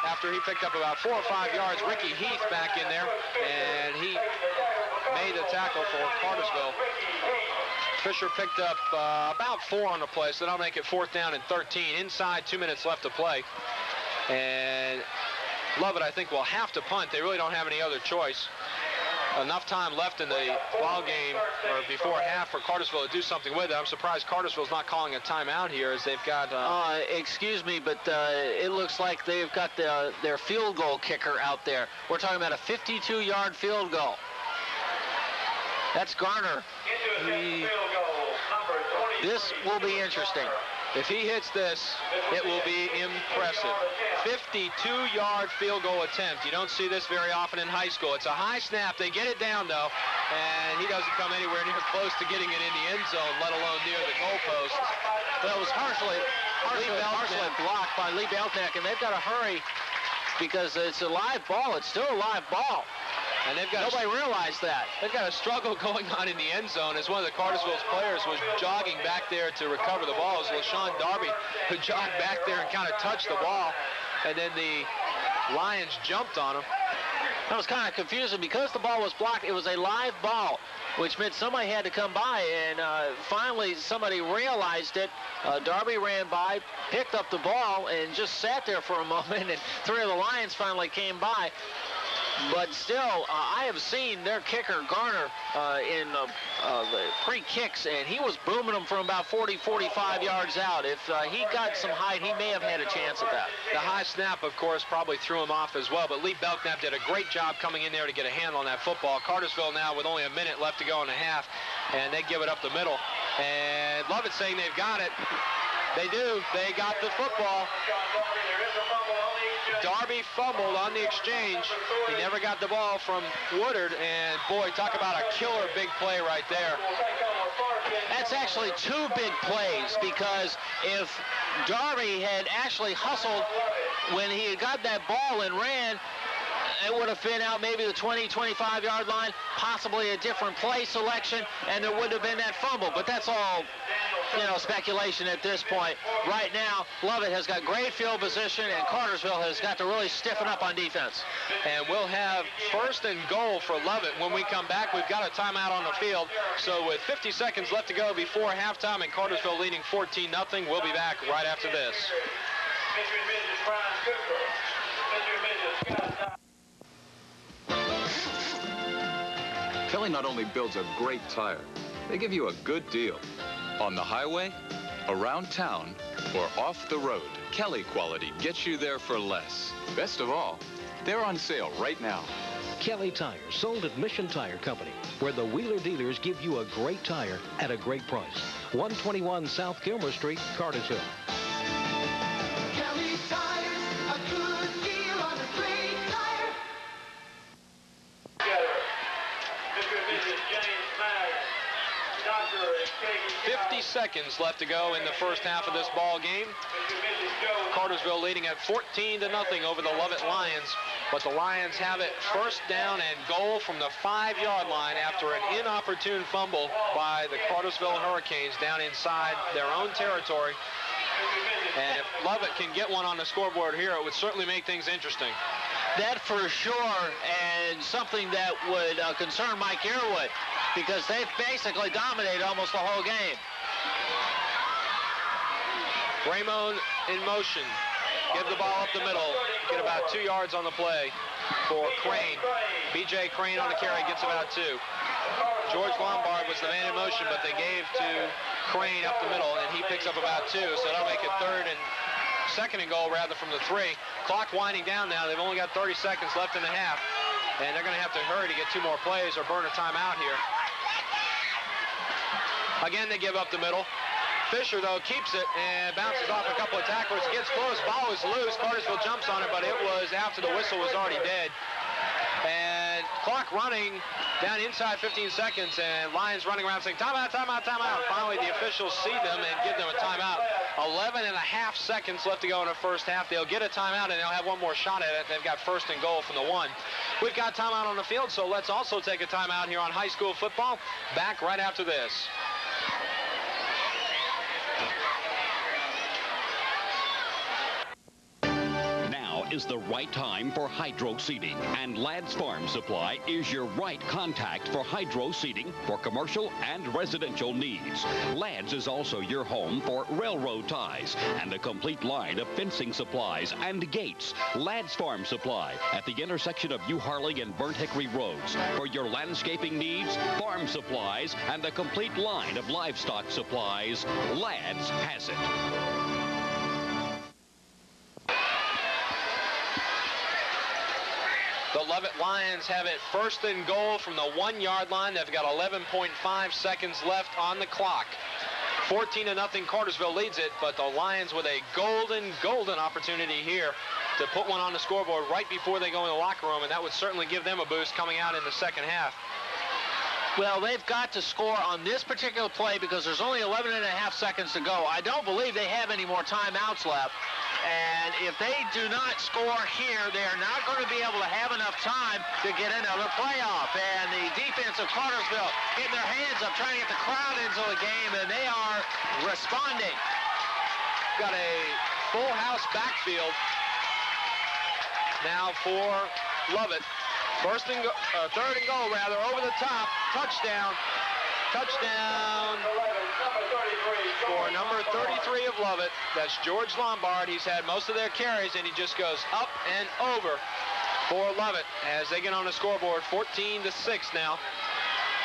after he picked up about 4 or 5 yards. Ricky Heath back in there, and he made the tackle for Cartersville. Fisher picked up about 4 on the play, so that'll make it 4th down and 13. Inside, 2 minutes left to play. And Lovett, I think, will have to punt. They really don't have any other choice. Enough time left in the ball game, or before half, for Cartersville to do something with it. I'm surprised Cartersville's not calling a timeout here, as they've got... excuse me, but it looks like they've got their field goal kicker out there. We're talking about a 52-yard field goal. That's Garner. This will be interesting. If he hits this, it will be impressive. 52-yard field goal attempt. You don't see this very often in high school. It's a high snap. They get it down, though, and he doesn't come anywhere near close to getting it in the end zone, let alone near the goalpost. That was partially blocked by Lee Belknap, and they've got to hurry because it's a live ball. It's still a live ball. And they've got nobody realized that. They've got a struggle going on in the end zone as one of the Cartersville's players was jogging back there to recover the ball. It was LaShawn Darby who jogged back there and kind of touched the ball, and then the Lions jumped on him. That was kind of confusing because the ball was blocked. It was a live ball, which meant somebody had to come by, and finally somebody realized it. Darby ran by, picked up the ball, and just sat there for a moment, and 3 of the Lions finally came by. But still, I have seen their kicker, Garner, in the free kicks, and he was booming them from about 40, 45 yards out. If he got some height, he may have had a chance at that. The high snap, of course, probably threw him off as well, but Lee Belknap did a great job coming in there to get a handle on that football. Cartersville now with only a minute left to go in the half, and they give it up the middle. And Lovett saying they've got it. They do. They got the football. Darby fumbled on the exchange. He never got the ball from Woodard, and boy, talk about a killer big play right there. That's actually 2 big plays, because if Darby had actually hustled when he had got that ball and ran, it would have been out maybe the 20, 25-yard line, possibly a different play selection, and there would have been that fumble. But that's all, speculation at this point. Right now, Lovett has got great field position, and Cartersville has got to really stiffen up on defense. And we'll have 1st and goal for Lovett when we come back. We've got a timeout on the field. So with 50 seconds left to go before halftime and Cartersville leading 14-0, we'll be back right after this. Kelly not only builds a great tire, they give you a good deal. On the highway, around town, or off the road, Kelly quality gets you there for less. Best of all, they're on sale right now. Kelly Tires, sold at Mission Tire Company, where the Wheeler dealers give you a great tire at a great price. 121 South Gilmer Street, Cartersville. Kelly Tires, a good deal on a great tire. 50 seconds left to go in the first half of this ball game. Cartersville leading at 14-0 over the Lovett Lions, but the Lions have it 1st down and goal from the 5-yard line after an inopportune fumble by the Cartersville Hurricanes down inside their own territory. And if Lovett can get one on the scoreboard here, it would certainly make things interesting. That for sure, and something that would concern Mike Earwood, because they've basically dominated almost the whole game. Raymond in motion. Give the ball up the middle. Get about 2 yards on the play for Crane. B.J. Crane on the carry gets about 2. George Lombard was the man in motion, but they gave to Crane up the middle, and he picks up about 2. So that'll make it 2nd and goal rather from the 3. Clock winding down now. They've only got 30 seconds left in the half, and they're going to have to hurry to get 2 more plays or burn a timeout here. Again, they give up the middle. Fisher, though, keeps it and bounces off a couple of tacklers. Gets close. Ball is loose. Cartersville jumps on it, but it was after the whistle was already dead. And clock running down inside 15 seconds, and Lions running around saying, timeout, timeout, timeout. Finally, the officials see them and give them a timeout. 11 and a half seconds left to go in the first half. They'll get a timeout, and they'll have one more shot at it. They've got first and goal from the 1. We've got timeout on the field, so let's also take a timeout here on high school football. Back right after this. Is the right time for hydro seeding, and Ladd's Farm Supply is your right contact for hydro seeding for commercial and residential needs. Ladd's is also your home for railroad ties and a complete line of fencing supplies and gates. Ladd's Farm Supply at the intersection of New Harley and Burnt Hickory Roads. For your landscaping needs, farm supplies, and a complete line of livestock supplies, Ladd's has it. The Lovett Lions have it first and goal from the 1-yard line. They've got 11.5 seconds left on the clock. 14-0 Cartersville leads it, but the Lions with a golden opportunity here to put one on the scoreboard right before they go in the locker room, and that would certainly give them a boost coming out in the second half. Well, they've got to score on this particular play because there's only 11 and a half seconds to go. I don't believe they have any more timeouts left. And if they do not score here, they are not going to be able to have enough time to get another playoff. And the defense of Cartersville getting their hands up, trying to get the crowd into the game, and they are responding. Got a full house backfield now for Lovett. Third and goal, over the top. Touchdown for number 33 of Lovett. That's George Lombard. He's had most of their carries, and he just goes up and over for Lovett as they get on the scoreboard. 14-6 now,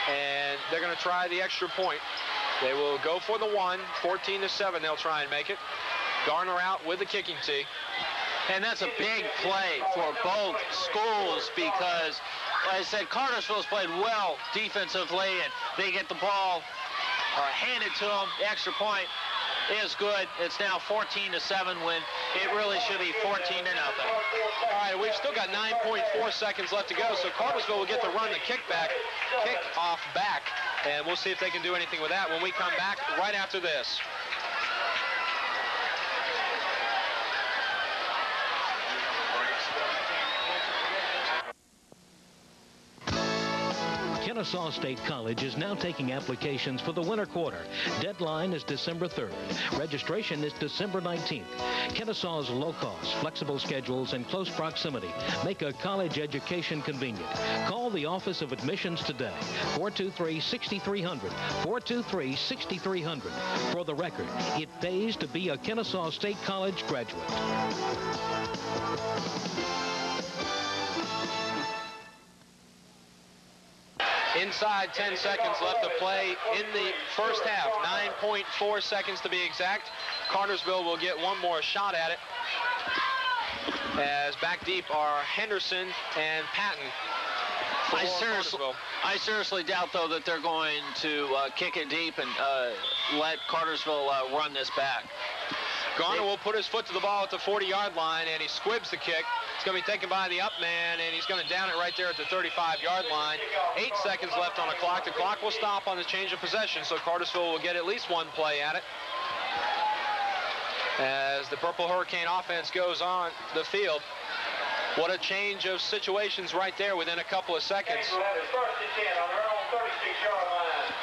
and they're going to try the extra point. They will go for the 1. 14-7, they'll try and make it. Garner out with the kicking tee. And that's a big play for both schools because, like I said, Cartersville's played well defensively, and they get the ball handed to them. The extra point is good. It's now 14-7 when it really should be 14-0. All right, we've still got 9.4 seconds left to go, so Cartersville will get to run the kick-off back, and we'll see if they can do anything with that when we come back right after this. Kennesaw State College is now taking applications for the winter quarter. Deadline is December 3rd. Registration is December 19th. Kennesaw's low-cost, flexible schedules, and close proximity make a college education convenient. Call the Office of Admissions today, 423-6300, 423-6300. For the record, it pays to be a Kennesaw State College graduate. Inside 10 seconds left to play in the first half. 9.4 seconds to be exact. Cartersville will get one more shot at it. As back deep are Henderson and Patton. I seriously doubt, though, that they're going to kick it deep and let Cartersville run this back. Garner will put his foot to the ball at the 40-yard line, and he squibs the kick. It's going to be taken by the up man, and he's going to down it right there at the 35-yard line. 8 seconds left on the clock. The clock will stop on the change of possession, so Cartersville will get at least one play at it. As the Purple Hurricane offense goes on the field. What a change of situations right there within a couple of seconds.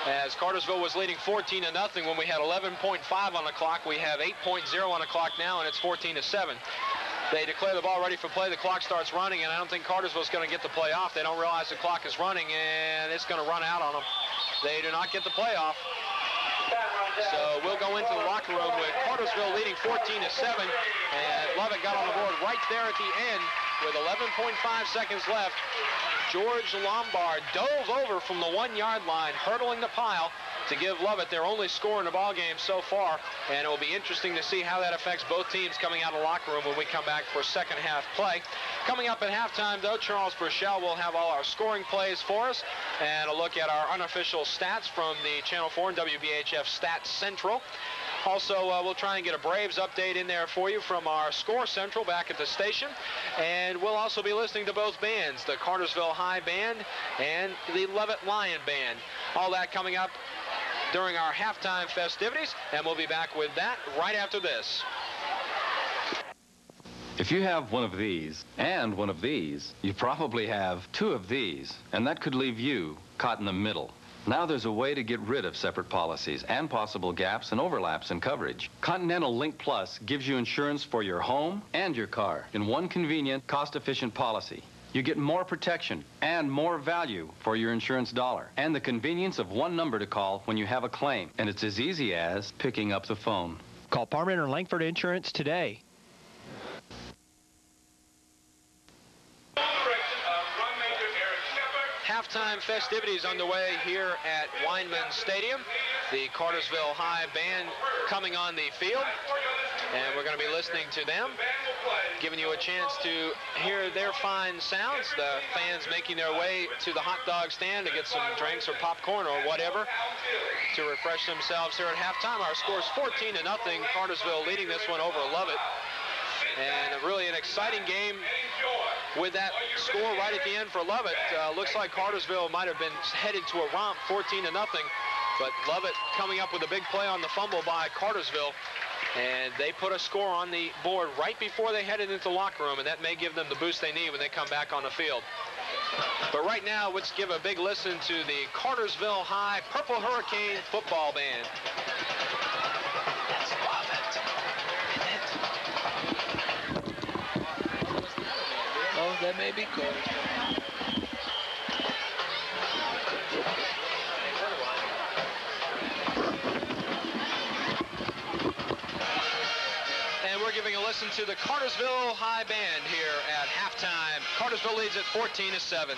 As Cartersville was leading 14-0 when we had 11.5 on the clock, we have 8.0 on the clock now, and it's 14-7. They declare the ball ready for play. The clock starts running, and I don't think Cartersville's going to get the play off. They don't realize the clock is running, and it's going to run out on them. They do not get the play off. So we'll go into the locker room with Cartersville leading 14-7, and Lovett got on the board right there at the end with 11.5 seconds left. George Lombard dove over from the 1-yard line, hurdling the pile, to give Lovett their only score in the ball game so far, and it will be interesting to see how that affects both teams coming out of the locker room when we come back for second half play. Coming up at halftime, though, Charles Burchell will have all our scoring plays for us and a look at our unofficial stats from the Channel 4 and WBHF Stats Central. Also, we'll try and get a Braves update in there for you from our Score Central back at the station. And we'll also be listening to both bands, the Cartersville High Band and the Lovett Lion Band. All that coming up during our halftime festivities, and we'll be back with that right after this. If you have one of these and one of these, you probably have two of these, and that could leave you caught in the middle. Now there's a way to get rid of separate policies and possible gaps and overlaps in coverage. Continental Link Plus gives you insurance for your home and your car in one convenient, cost-efficient policy. You get more protection and more value for your insurance dollar, and the convenience of one number to call when you have a claim. And it's as easy as picking up the phone. Call Parman or Langford Insurance today. Halftime festivities underway here at Weinman Stadium. The Cartersville High Band coming on the field, and we're going to be listening to them, giving you a chance to hear their fine sounds. The fans making their way to the hot dog stand to get some drinks or popcorn or whatever to refresh themselves here at halftime. Our score is 14-0. Cartersville leading this one over Lovett. And really an exciting game with that score right at the end for Lovett. Looks like Cartersville might have been headed to a romp, 14-0, but Lovett coming up with a big play on the fumble by Cartersville, and they put a score on the board right before they headed into the locker room, and that may give them the boost they need when they come back on the field. But right now, let's give a big listen to the Cartersville High Purple Hurricane football band. That's Lovett. Oh, that may be cool. And we're giving a listen to the Cartersville High Band here at halftime. Cartersville leads at 14-7.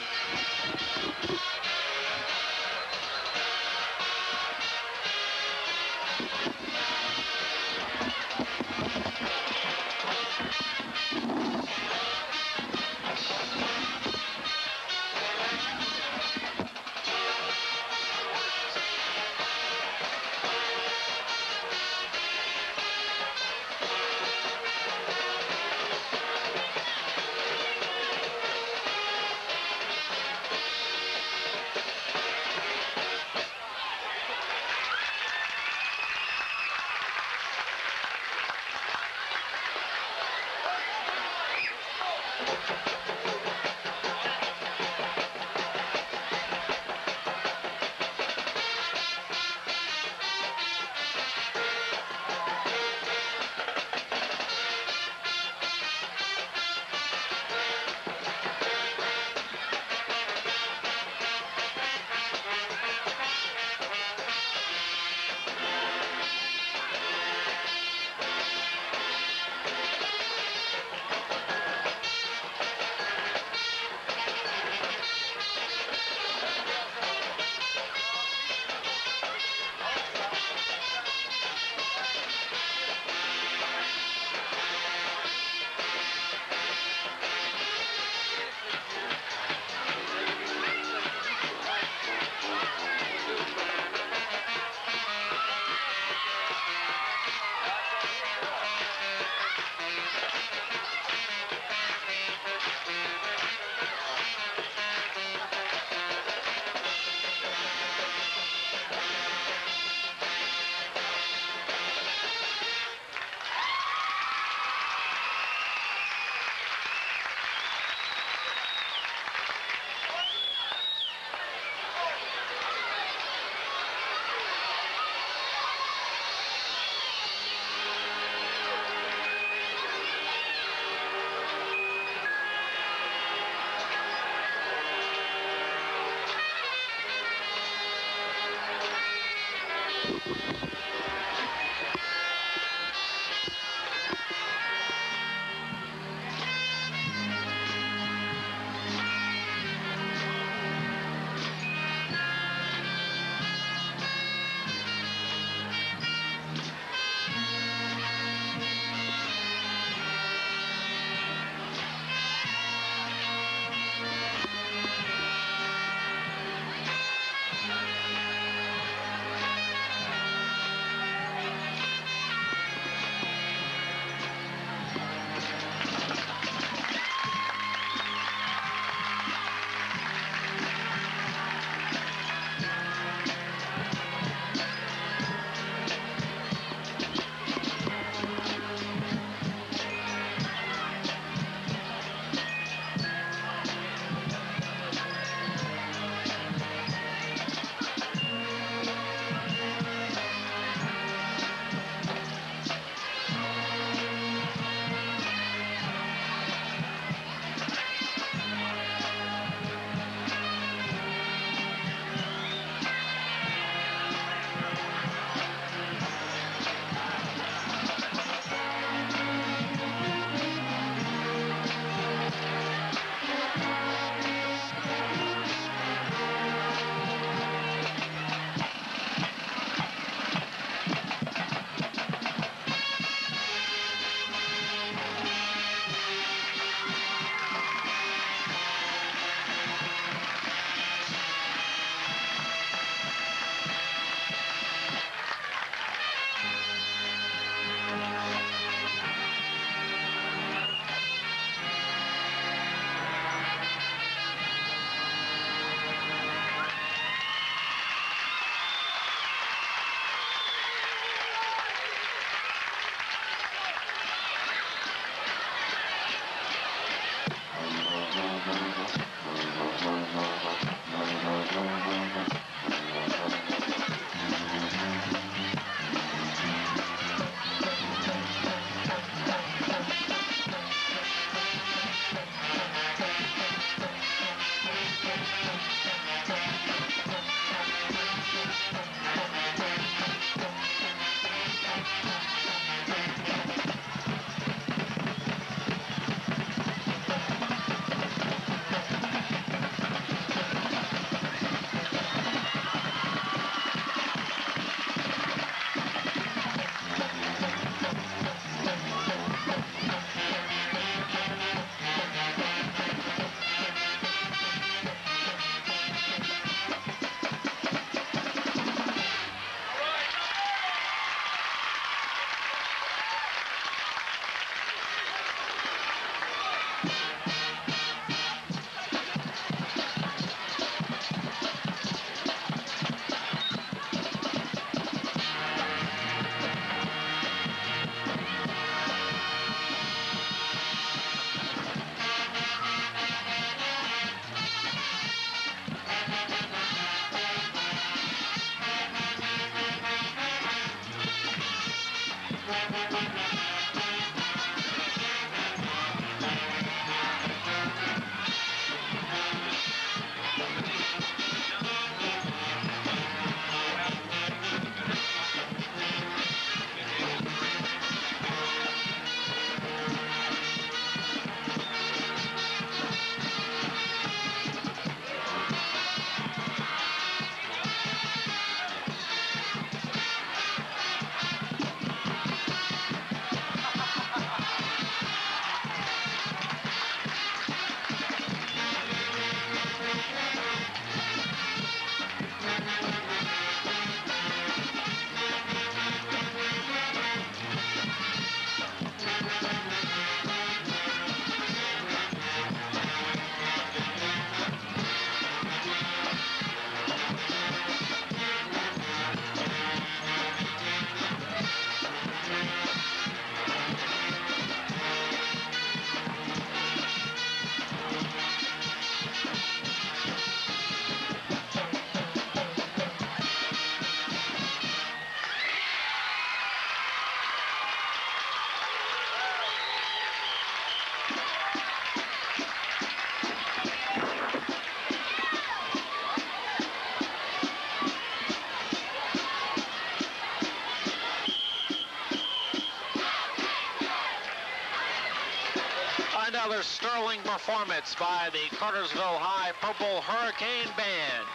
sterling performance by the Cartersville High Purple Hurricane Band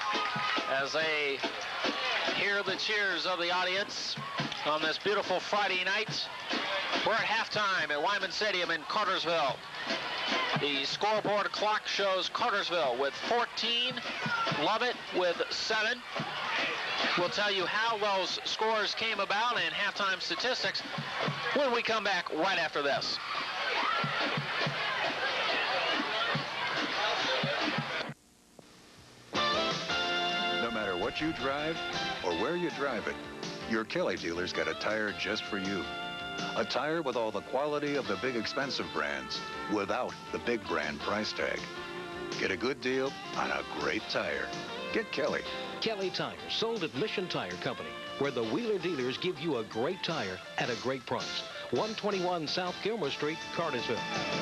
as they hear the cheers of the audience on this beautiful Friday night. We're at halftime at Weinman Stadium in Cartersville. The scoreboard clock shows Cartersville with 14, Lovett with 7. We'll tell you how those scores came about and halftime statistics when we come back right after this. No matter what you drive or where you drive it, your Kelly dealer's got a tire just for you. A tire with all the quality of the big expensive brands without the big brand price tag. Get a good deal on a great tire. Get Kelly. Kelly Tires, sold at Mission Tire Company, where the Wheeler dealers give you a great tire at a great price. 121 South Gilmer Street, Cartersville.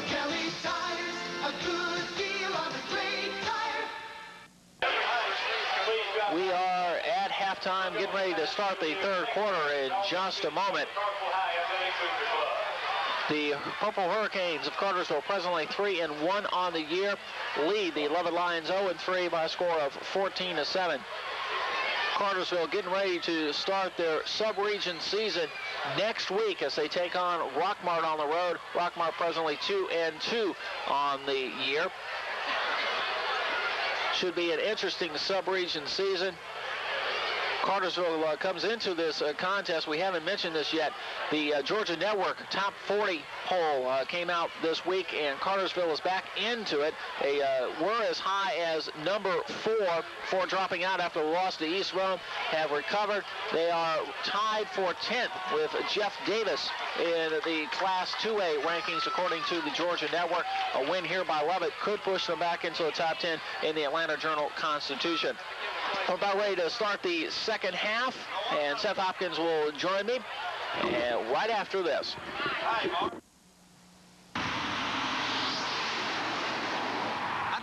Kelly Tires, a good deal on a great tire. We are at halftime, getting ready to start the third quarter in just a moment. The Purple Hurricanes of Cartersville, presently 3-1 on the year, lead the Lovett Lions 0-3 by a score of 14-7. Cartersville getting ready to start their sub-region season next week as they take on Rockmart on the road. Rockmart presently 2-2 on the year. Should be an interesting sub-region season. Cartersville comes into this contest. We haven't mentioned this yet. The Georgia Network Top 40 poll came out this week, and Cartersville is back into it. They were as high as number 4 before dropping out after the loss to East Rome, have recovered. They are tied for 10th with Jeff Davis in the Class 2A rankings, according to the Georgia Network. A win here by Lovett could push them back into the top 10 in the Atlanta Journal-Constitution. We're about ready to start the second half, and Seth Hopkins will join me right after this. I'd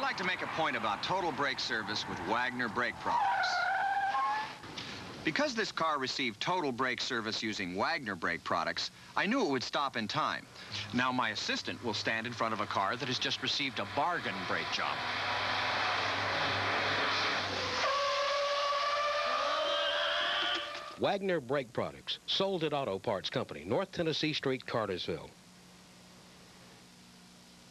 like to make a point about total brake service with Wagner brake products. Because this car received total brake service using Wagner brake products, I knew it would stop in time. Now my assistant will stand in front of a car that has just received a bargain brake job. Wagner Brake Products, sold at Auto Parts Company, North Tennessee Street, Cartersville.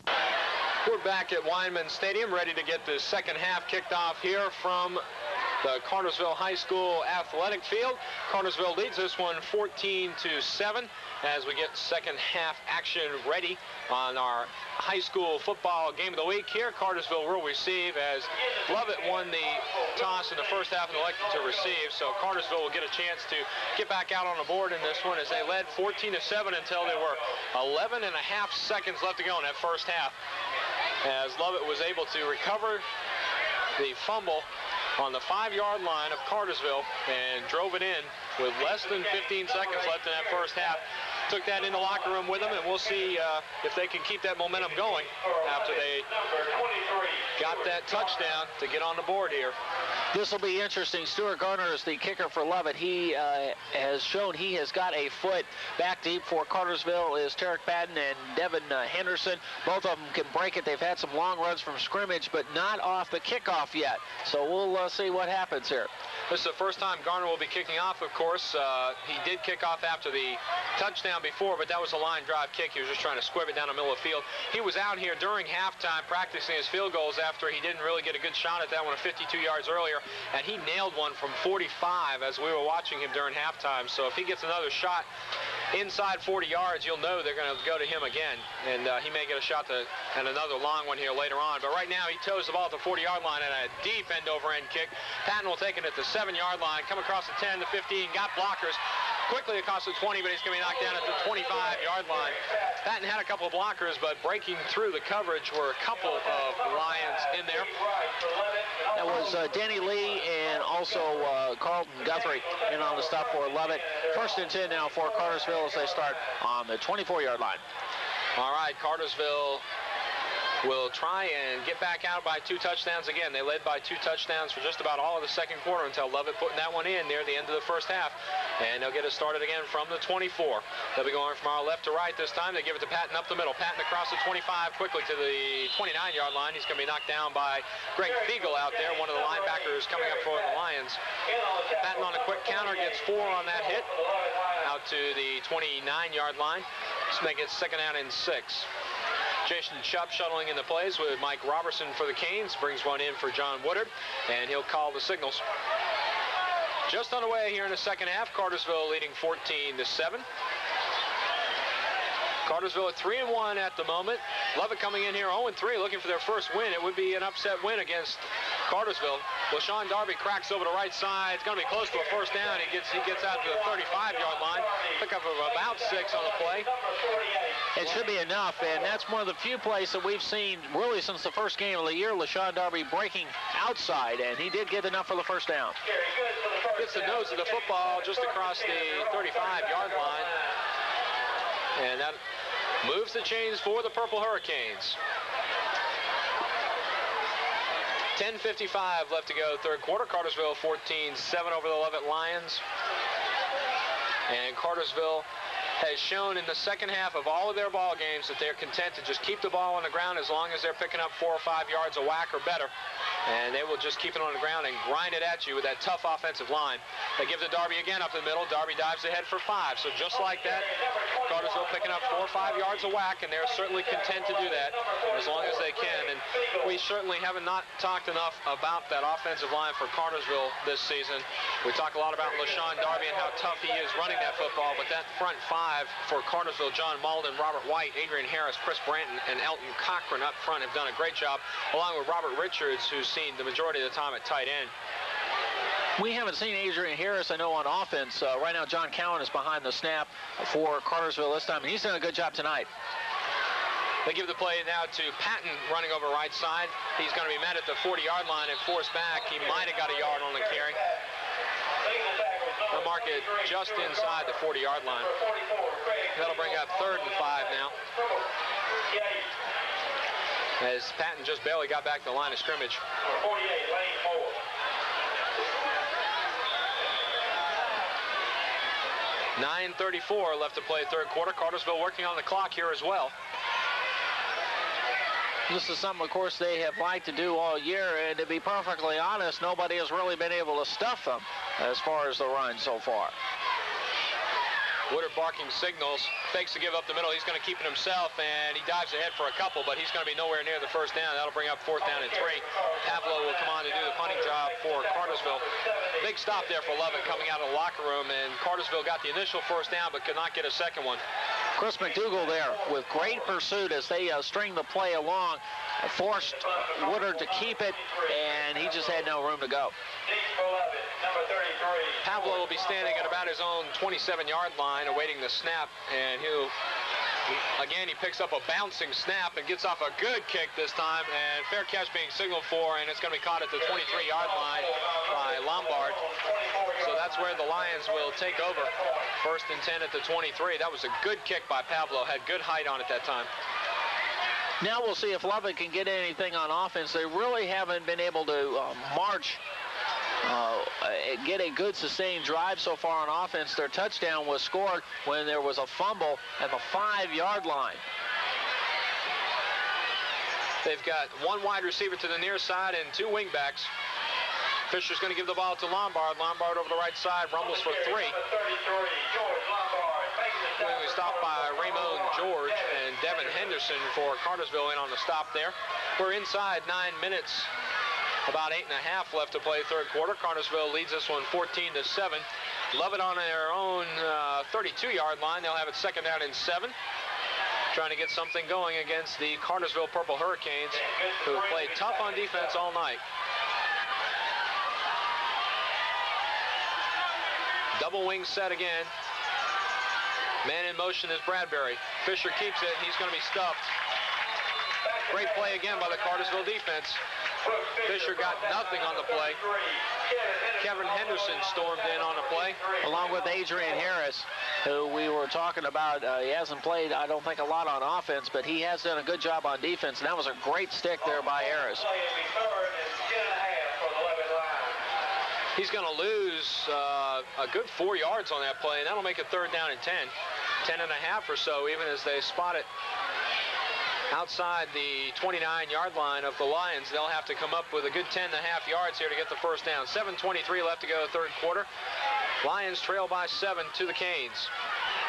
We're back at Weinman Stadium, ready to get the second half kicked off here from the Cartersville High School athletic field. Cartersville leads this one 14-7 as we get second half action ready on our high school football game of the week here. Cartersville will receive as Lovett won the toss in the first half and elected to receive, so Cartersville will get a chance to get back out on the board in this one as they led 14-7 until there were 11 and a half seconds left to go in that first half, as Lovett was able to recover the fumble on the 5-yard line of Cartersville and drove it in with less than 15 seconds left in that first half. Took that in the locker room with them, and we'll see if they can keep that momentum going after they got that touchdown to get on the board here. This will be interesting. Stuart Garner is the kicker for Lovett. He has shown he has got a foot. Back deep for Cartersville is Tarek Patton and Devin Henderson. Both of them can break it. They've had some long runs from scrimmage, but not off the kickoff yet. So we'll see what happens here. This is the first time Garner will be kicking off, of course. He did kick off after the touchdown before, but that was a line drive kick. He was just trying to squib it down the middle of the field. He was out here during halftime practicing his field goals after he didn't really get a good shot at that one 52 yards earlier, and he nailed one from 45 as we were watching him during halftime. So if he gets another shot inside 40 yards, you'll know they're going to go to him again, and he may get a shot and another long one here later on. But right now he toes the ball at the 40-yard line and a deep end-over-end kick. Patton will take it at the 7-yard line, come across the 10, the 15, got blockers. Quickly across the 20, but he's going to be knocked down at the 25-yard line. Patton had a couple of blockers, but breaking through the coverage were a couple of Lions in there. That was Danny Lee and also Carlton Guthrie in on the stop for Lovett. First and 10 now for Cartersville as they start on the 24-yard line. All right, Cartersville will try and get back out by 2 touchdowns again. They led by 2 touchdowns for just about all of the second quarter until Lovett putting that one in near the end of the first half. And they'll get it started again from the 24. They'll be going from our left to right this time. They give it to Patton up the middle. Patton across the 25 quickly to the 29-yard line. He's going to be knocked down by Greg Fiegel out there, one of the linebackers coming up for the Lions. Patton on a quick counter gets 4 on that hit out to the 29-yard line. Let's make it 2nd down and 6. Jason Shupp shuttling in the plays with Mike Robertson for the Canes. Brings one in for John Woodard, and he'll call the signals. Just on the way here in the second half, Cartersville leading 14-7. Cartersville at 3-1 at the moment. Lovett coming in here 0-3, looking for their first win. It would be an upset win against Cartersville. LaShawn Darby cracks over the right side. It's going to be close to a first down. He gets out to the 35-yard line. Pickup of about 6 on the play. It should be enough, and that's one of the few plays that we've seen really since the first game of the year. LaShawn Darby breaking outside, and he did get enough for the first down. Gets the nose of the football just across the 35-yard line. And that moves the chains for the Purple Hurricanes. 10:55 left to go, third quarter. Cartersville 14-7 over the Lovett Lions. And Cartersville has shown in the second half of all of their ball games that they're content to just keep the ball on the ground as long as they're picking up 4 or 5 yards a whack or better. And they will just keep it on the ground and grind it at you with that tough offensive line. They give to Darby again up the middle. Darby dives ahead for 5. So just like that, Cartersville picking up 4 or 5 yards a whack, and they're certainly content to do that as long as they can. And we certainly haven't not talked enough about that offensive line for Cartersville this season. We talk a lot about LaShawn Darby and how tough he is running that football, but that front 5 for Cartersville, John Malden, Robert White, Adrian Harris, Chris Branton, and Elton Cochran up front have done a great job, along with Robert Richards, who's seen the majority of the time at tight end. We haven't seen Adrian Harris, I know, on offense. Right now, John Cowan is behind the snap for Cartersville this time, and he's done a good job tonight. They give the play now to Patton running over right side. He's going to be met at the 40-yard line and forced back. He might have got a yard on the carry. They'll mark it just inside the 40-yard line. That'll bring up 3rd and 5 now. As Patton just barely got back to the line of scrimmage. 9:34 left to play third quarter. Cartersville working on the clock here as well. This is something, of course, they have liked to do all year, and to be perfectly honest, nobody has really been able to stuff them as far as the run so far. Woodard barking signals, fakes to give up the middle. He's going to keep it himself, and he dives ahead for a couple, but he's going to be nowhere near the first down. That'll bring up 4th down and 3. Pavlo will come on to do the punting job for Cartersville. Big stop there for Lovett coming out of the locker room, and Cartersville got the initial first down, but could not get a second one. Chris McDougal there with great pursuit as they string the play along, forced Woodard to keep it, and he just had no room to go. Pavlo will be standing at about his own 27-yard line awaiting the snap, and again, he picks up a bouncing snap and gets off a good kick this time, and fair catch being signaled for, and it's going to be caught at the 23-yard line by Lombard. So that's where the Lions will take over. 1st and 10 at the 23. That was a good kick by Pavlo. Had good height on it that time. Now we'll see if Lovett can get anything on offense. They really haven't been able to march, get a good sustained drive so far on offense. Their touchdown was scored when there was a fumble at the 5-yard line. They've got 1 wide receiver to the near side and 2 wingbacks. Fisher's going to give the ball to Lombard. Lombard over the right side, rumbles for 3. When we stopped by Raymond George and Devin Henderson for Cartersville in on the stop there. We're inside 9 minutes. About 8.5 left to play third quarter. Cartersville leads this one 14-7. Lovett on their own 32-yard line. They'll have it 2nd down and 7. Trying to get something going against the Cartersville Purple Hurricanes, who have played tough on defense all night. Double wing set again. Man in motion is Bradbury. Fisher keeps it. He's going to be stuffed. Great play again by the Cartersville defense. Fisher got nothing on the play. Kevin Henderson stormed in on the play. Along with Adrian Harris, who we were talking about. He hasn't played, I don't think, a lot on offense, but he has done a good job on defense, and that was a great stick there by Harris. He's going to lose a good 4 yards on that play, and that'll make it 3rd down and 10. 10 and a half or so, even as they spot it outside the 29-yard line of the Lions. They'll have to come up with a good 10 and a half yards here to get the first down. 7:23 left to go, 3rd quarter. Lions trail by 7 to the Canes.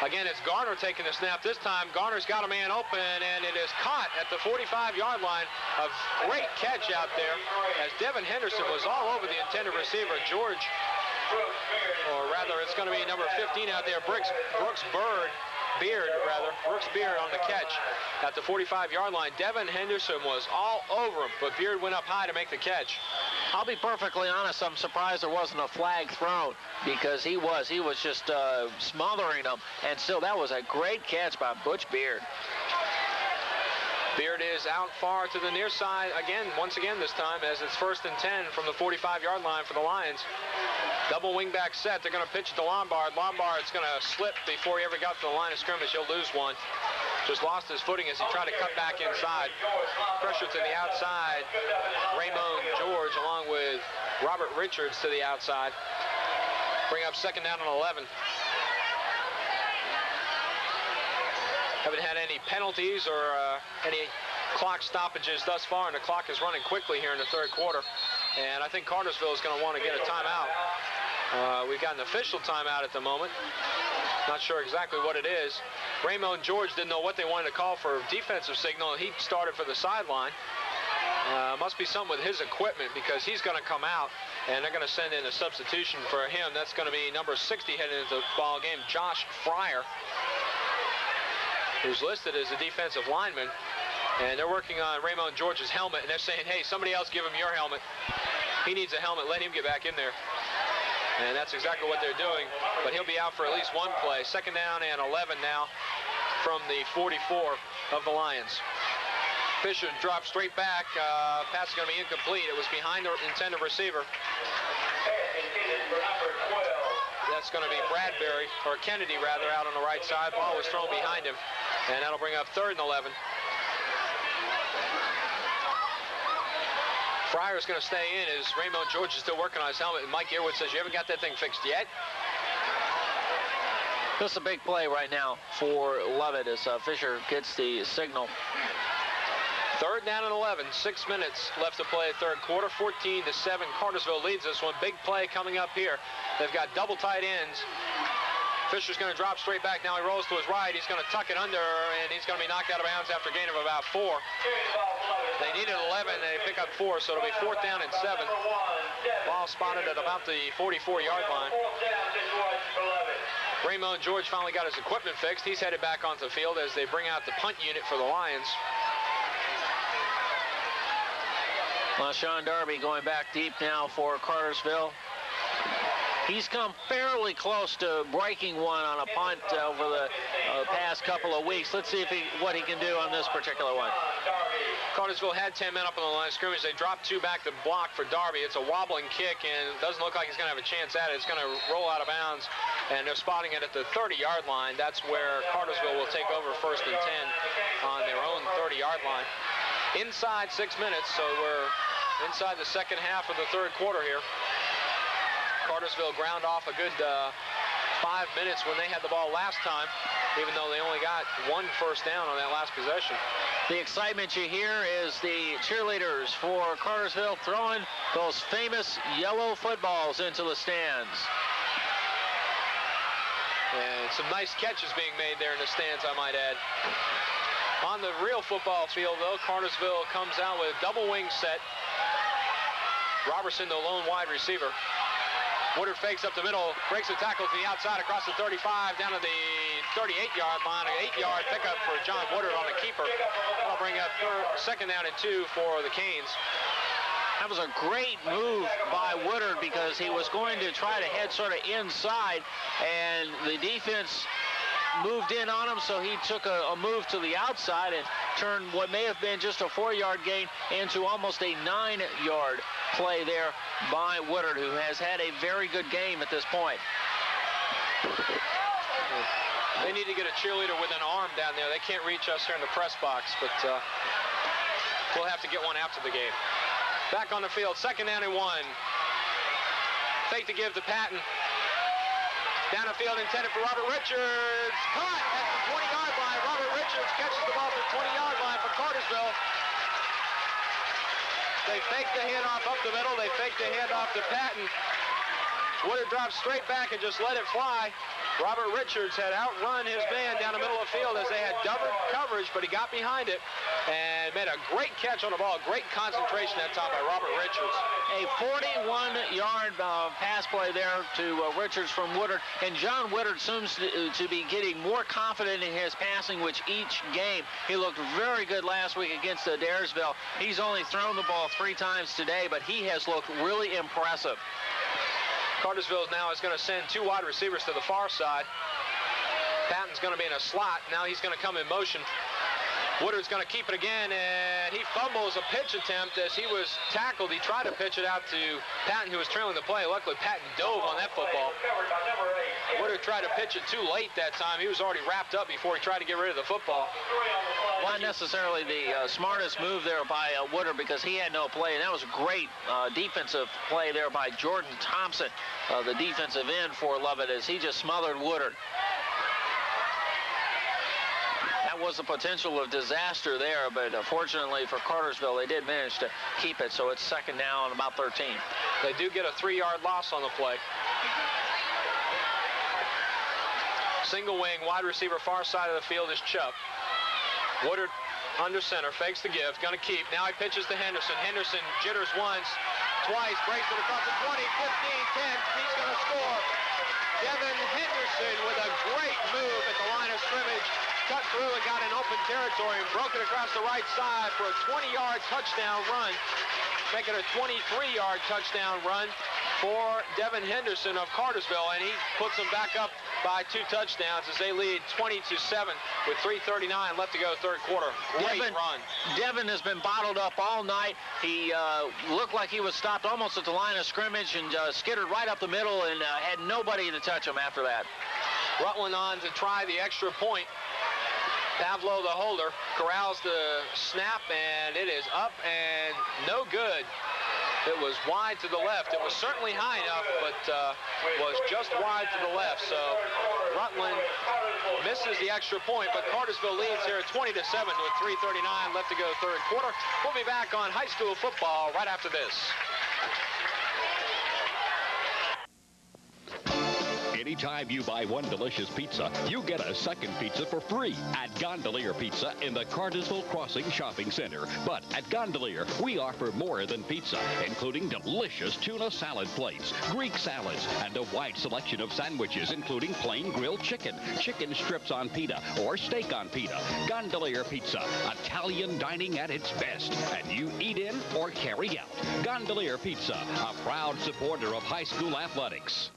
Again, it's Garner taking the snap. This time, Garner's got a man open, and it is caught at the 45-yard line. A great catch out there as Devin Henderson was all over the intended receiver, George, or rather, it's going to be number 15 out there, Brooks Beard on the catch at the 45-yard line. Devin Henderson was all over him, but Beard went up high to make the catch. I'll be perfectly honest, I'm surprised there wasn't a flag thrown, because he was just smothering them, and still that was a great catch by Butch Beard. Beard is out far to the near side once again this time, as it's 1st and 10 from the 45-yard line for the Lions. Double wingback set. They're going to pitch it to Lombard. Lombard's going to slip before he ever got to the line of scrimmage. He'll lose one. Just lost his footing as he tried to cut back inside. Pressure to the outside. Raymond George along with Robert Richards to the outside. Bring up 2nd down and 11. Haven't had any penalties or any clock stoppages thus far, and the clock is running quickly here in the 3rd quarter. And I think Cartersville is going to want to get a timeout. We've got an official timeout at the moment. Not sure exactly what it is. Raymond George didn't know what they wanted to call for defensive signal, and he started for the sideline. Must be something with his equipment, because he's going to come out, and they're going to send in a substitution for him. That's going to be number 60 heading into the ball game, Josh Fryer, who's listed as a defensive lineman. And they're working on Raymond George's helmet, and they're saying, hey, somebody else give him your helmet. He needs a helmet. Let him get back in there. And that's exactly what they're doing. But he'll be out for at least one play. 2nd down and 11 now from the 44 of the Lions. Fisher drops straight back. Pass is going to be incomplete. It was behind the intended receiver. That's going to be Bradbury, or Kennedy rather, out on the right side. Ball was thrown behind him. And that'll bring up 3rd and 11. Fryer's going to stay in as Raymond George is still working on his helmet, and Mike Earwood says, you haven't got that thing fixed yet? This is a big play right now for Lovett as Fisher gets the signal. 3rd down and 11, 6 minutes left to play 3rd quarter, 14-7. Cartersville leads this one. Big play coming up here. They've got double tight ends. Fisher's going to drop straight back. Now he rolls to his right. He's going to tuck it under, and he's going to be knocked out of bounds after a gain of about 4. They needed 11. They pick up 4, so it'll be 4th down and 7. Ball spotted at about the 44-yard line. Raymond George finally got his equipment fixed. He's headed back onto the field as they bring out the punt unit for the Lions. Well, Sean Darby going back deep now for Cartersville. He's come fairly close to breaking one on a punt over the past couple of weeks. Let's see what he can do on this particular one. Cartersville had 10 men up on the line of scrimmage. They dropped 2 back to block for Darby. It's a wobbling kick, and it doesn't look like he's going to have a chance at it. It's going to roll out of bounds, and they're spotting it at the 30-yard line. That's where Cartersville will take over 1st and 10 on their own 30-yard line. Inside 6 minutes, so we're inside the 2nd half of the 3rd quarter here. Cartersville ground off a good 5 minutes when they had the ball last time, even though they only got 1 first down on that last possession. The excitement you hear is the cheerleaders for Cartersville throwing those famous yellow footballs into the stands. And some nice catches being made there in the stands, I might add. On the real football field, though, Cartersville comes out with a double wing set. Robertson, the lone wide receiver. Woodard fakes up the middle, breaks the tackle to the outside across the 35 down to the 38-yard line. An 8-yard pickup for John Woodard on the keeper. That'll bring up 2nd down and 2 for the Canes. That was a great move by Woodard because he was going to try to head sort of inside, and the defense moved in on him, so he took a move to the outside and turned what may have been just a 4-yard gain into almost a 9-yard play there by Woodard, who has had a very good game at this point. They need to get a cheerleader with an arm down there. They can't reach us here in the press box, but we'll have to get one after the game. Back on the field, 2nd down and 1. Fake to give to Patton. Down the field intended for Robert Richards. Caught at the 20-yard line. Robert Richards catches the ball at the 20-yard line for Cartersville. They fake the handoff up the middle. They fake the handoff to Patton. Woodard dropped straight back and just let it fly. Robert Richards had outrun his man down the middle of the field as they had double coverage, but he got behind it and made a great catch on the ball. Great concentration that time by Robert Richards. A 41-yard pass play there to Richards from Woodard. And John Woodard seems to be getting more confident in his passing with each game. He looked very good last week against Adairsville. He's only thrown the ball 3 times today, but he has looked really impressive. Cartersville now is going to send 2 wide receivers to the far side. Patton's going to be in a slot. Now he's going to come in motion. Woodard's going to keep it again, and he fumbles a pitch attempt as he was tackled. He tried to pitch it out to Patton, who was trailing the play. Luckily, Patton dove on that football. Woodard tried to pitch it too late that time. He was already wrapped up before he tried to get rid of the football. Not necessarily the smartest move there by Woodard, because he had no play, and that was a great defensive play there by Jordan Thompson, the defensive end for Lovett, as he just smothered Woodard. That was the potential of disaster there, but fortunately for Cartersville, they did manage to keep it, so it's 2nd down, about 13. They do get a 3-yard loss on the play. Single wing, wide receiver, far side of the field is Chubb. Woodard under center, fakes the give, going to keep. Now he pitches to Henderson. Henderson jitters once, twice, breaks it across the 20, 15, 10. He's going to score. Devin Henderson with a great move at the line of scrimmage. Cut through and got in open territory and broke it across the right side for a 20-yard touchdown run. Make it a 23-yard touchdown run for Devin Henderson of Cartersville, and he puts them back up by 2 touchdowns as they lead 20-7 with 3:39 left to go, 3rd quarter. Great run. Devin has been bottled up all night. He looked like he was stopped almost at the line of scrimmage and skittered right up the middle and had nobody to touch him after that. Rutland on to try the extra point. Pavlo, the holder, corrals the snap, and it is up and no good. It was wide to the left. It was certainly high enough, but was just wide to the left. So Rutland misses the extra point, but Cartersville leads here at 20-7 with 3:39 left to go, 3rd quarter. We'll be back on high school football right after this. Anytime you buy one delicious pizza, you get a second pizza for free at Gondolier Pizza in the Cartersville Crossing Shopping Center. But at Gondolier, we offer more than pizza, including delicious tuna salad plates, Greek salads, and a wide selection of sandwiches, including plain grilled chicken, chicken strips on pita, or steak on pita. Gondolier Pizza, Italian dining at its best, and you eat in or carry out. Gondolier Pizza, a proud supporter of high school athletics.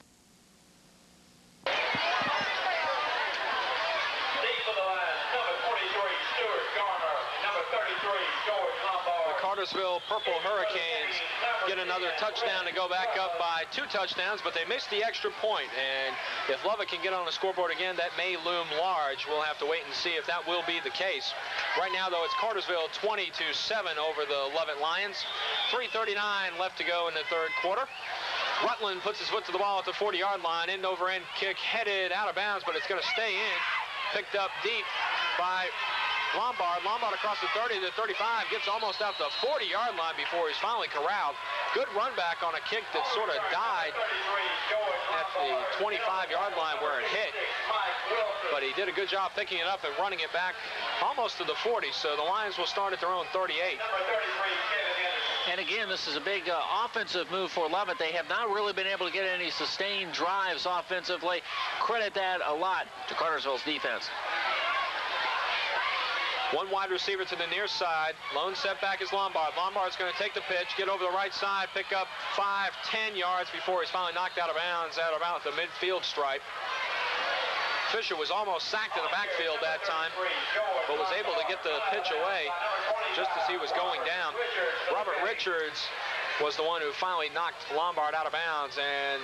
Cartersville Purple Hurricanes get another touchdown to go back up by 2 touchdowns, but they missed the extra point. And if Lovett can get on the scoreboard again, that may loom large. We'll have to wait and see if that will be the case. Right now, though, it's Cartersville 20-7 over the Lovett Lions. 3:39 left to go in the 3rd quarter. Rutland puts his foot to the ball at the 40-yard line. End over end kick headed out of bounds, but it's going to stay in. Picked up deep by Lombard. Lombard across the 30 to 35, gets almost out the 40-yard line before he's finally corralled. Good run back on a kick that sort of died at the 25-yard line where it hit. But he did a good job picking it up and running it back almost to the 40, so the Lions will start at their own 38. And again, this is a big offensive move for Lovett. They have not really been able to get any sustained drives offensively. Credit that a lot to Cartersville's defense. One wide receiver to the near side. Lone setback is Lombard. Lombard's going to take the pitch, get over the right side, pick up 5-10 yards before he's finally knocked out of bounds at about the midfield stripe. Fisher was almost sacked in the backfield that time, but was able to get the pitch away just as he was going down. Robert Richards was the one who finally knocked Lombard out of bounds, and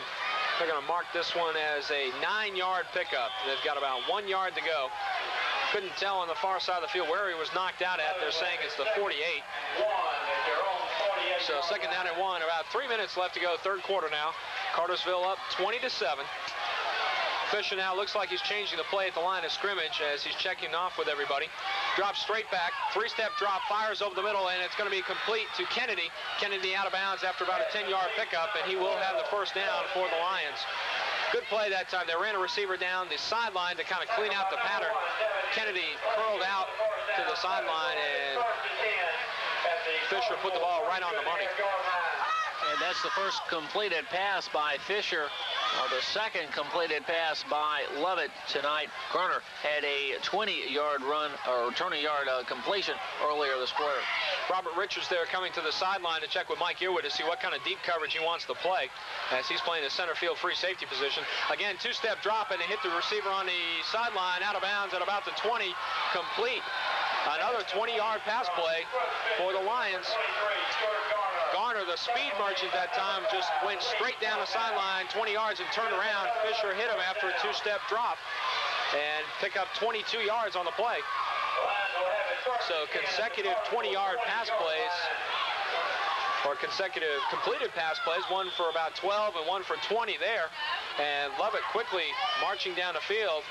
they're going to mark this one as a 9-yard pickup. They've got about 1 yard to go. Couldn't tell on the far side of the field where he was knocked out at. They're saying it's the 48. So second down and 1. About 3 minutes left to go, third quarter now. Cartersville up 20-7. Fisher now looks like he's changing the play at the line of scrimmage as he's checking off with everybody. Drops straight back, 3-step drop, fires over the middle, and it's going to be complete to Kennedy. Kennedy out of bounds after about a 10-yard pickup, and he will have the first down for the Lions. Good play that time. They ran a receiver down the sideline to kind of clean out the pattern. Kennedy curled out to the sideline, and Fisher put the ball right on the money. And that's the first completed pass by Fisher. The second completed pass by Lovett tonight. Garner had a 20-yard run, or 20-yard completion earlier this quarter. Robert Richards there coming to the sideline to check with Mike Earwood to see what kind of deep coverage he wants to play as he's playing the center field free safety position. Again, 2-step drop, and they hit the receiver on the sideline out of bounds at about the 20, complete. Another 20-yard pass play for the Lions. Garner, the speed merchant that time, just went straight down the sideline, 20 yards, and turned around. Fisher hit him after a 2-step drop and pick up 22 yards on the play. So consecutive 20-yard pass plays, or consecutive completed pass plays, one for about 12 and one for 20 there. And Lovett quickly marching down the field,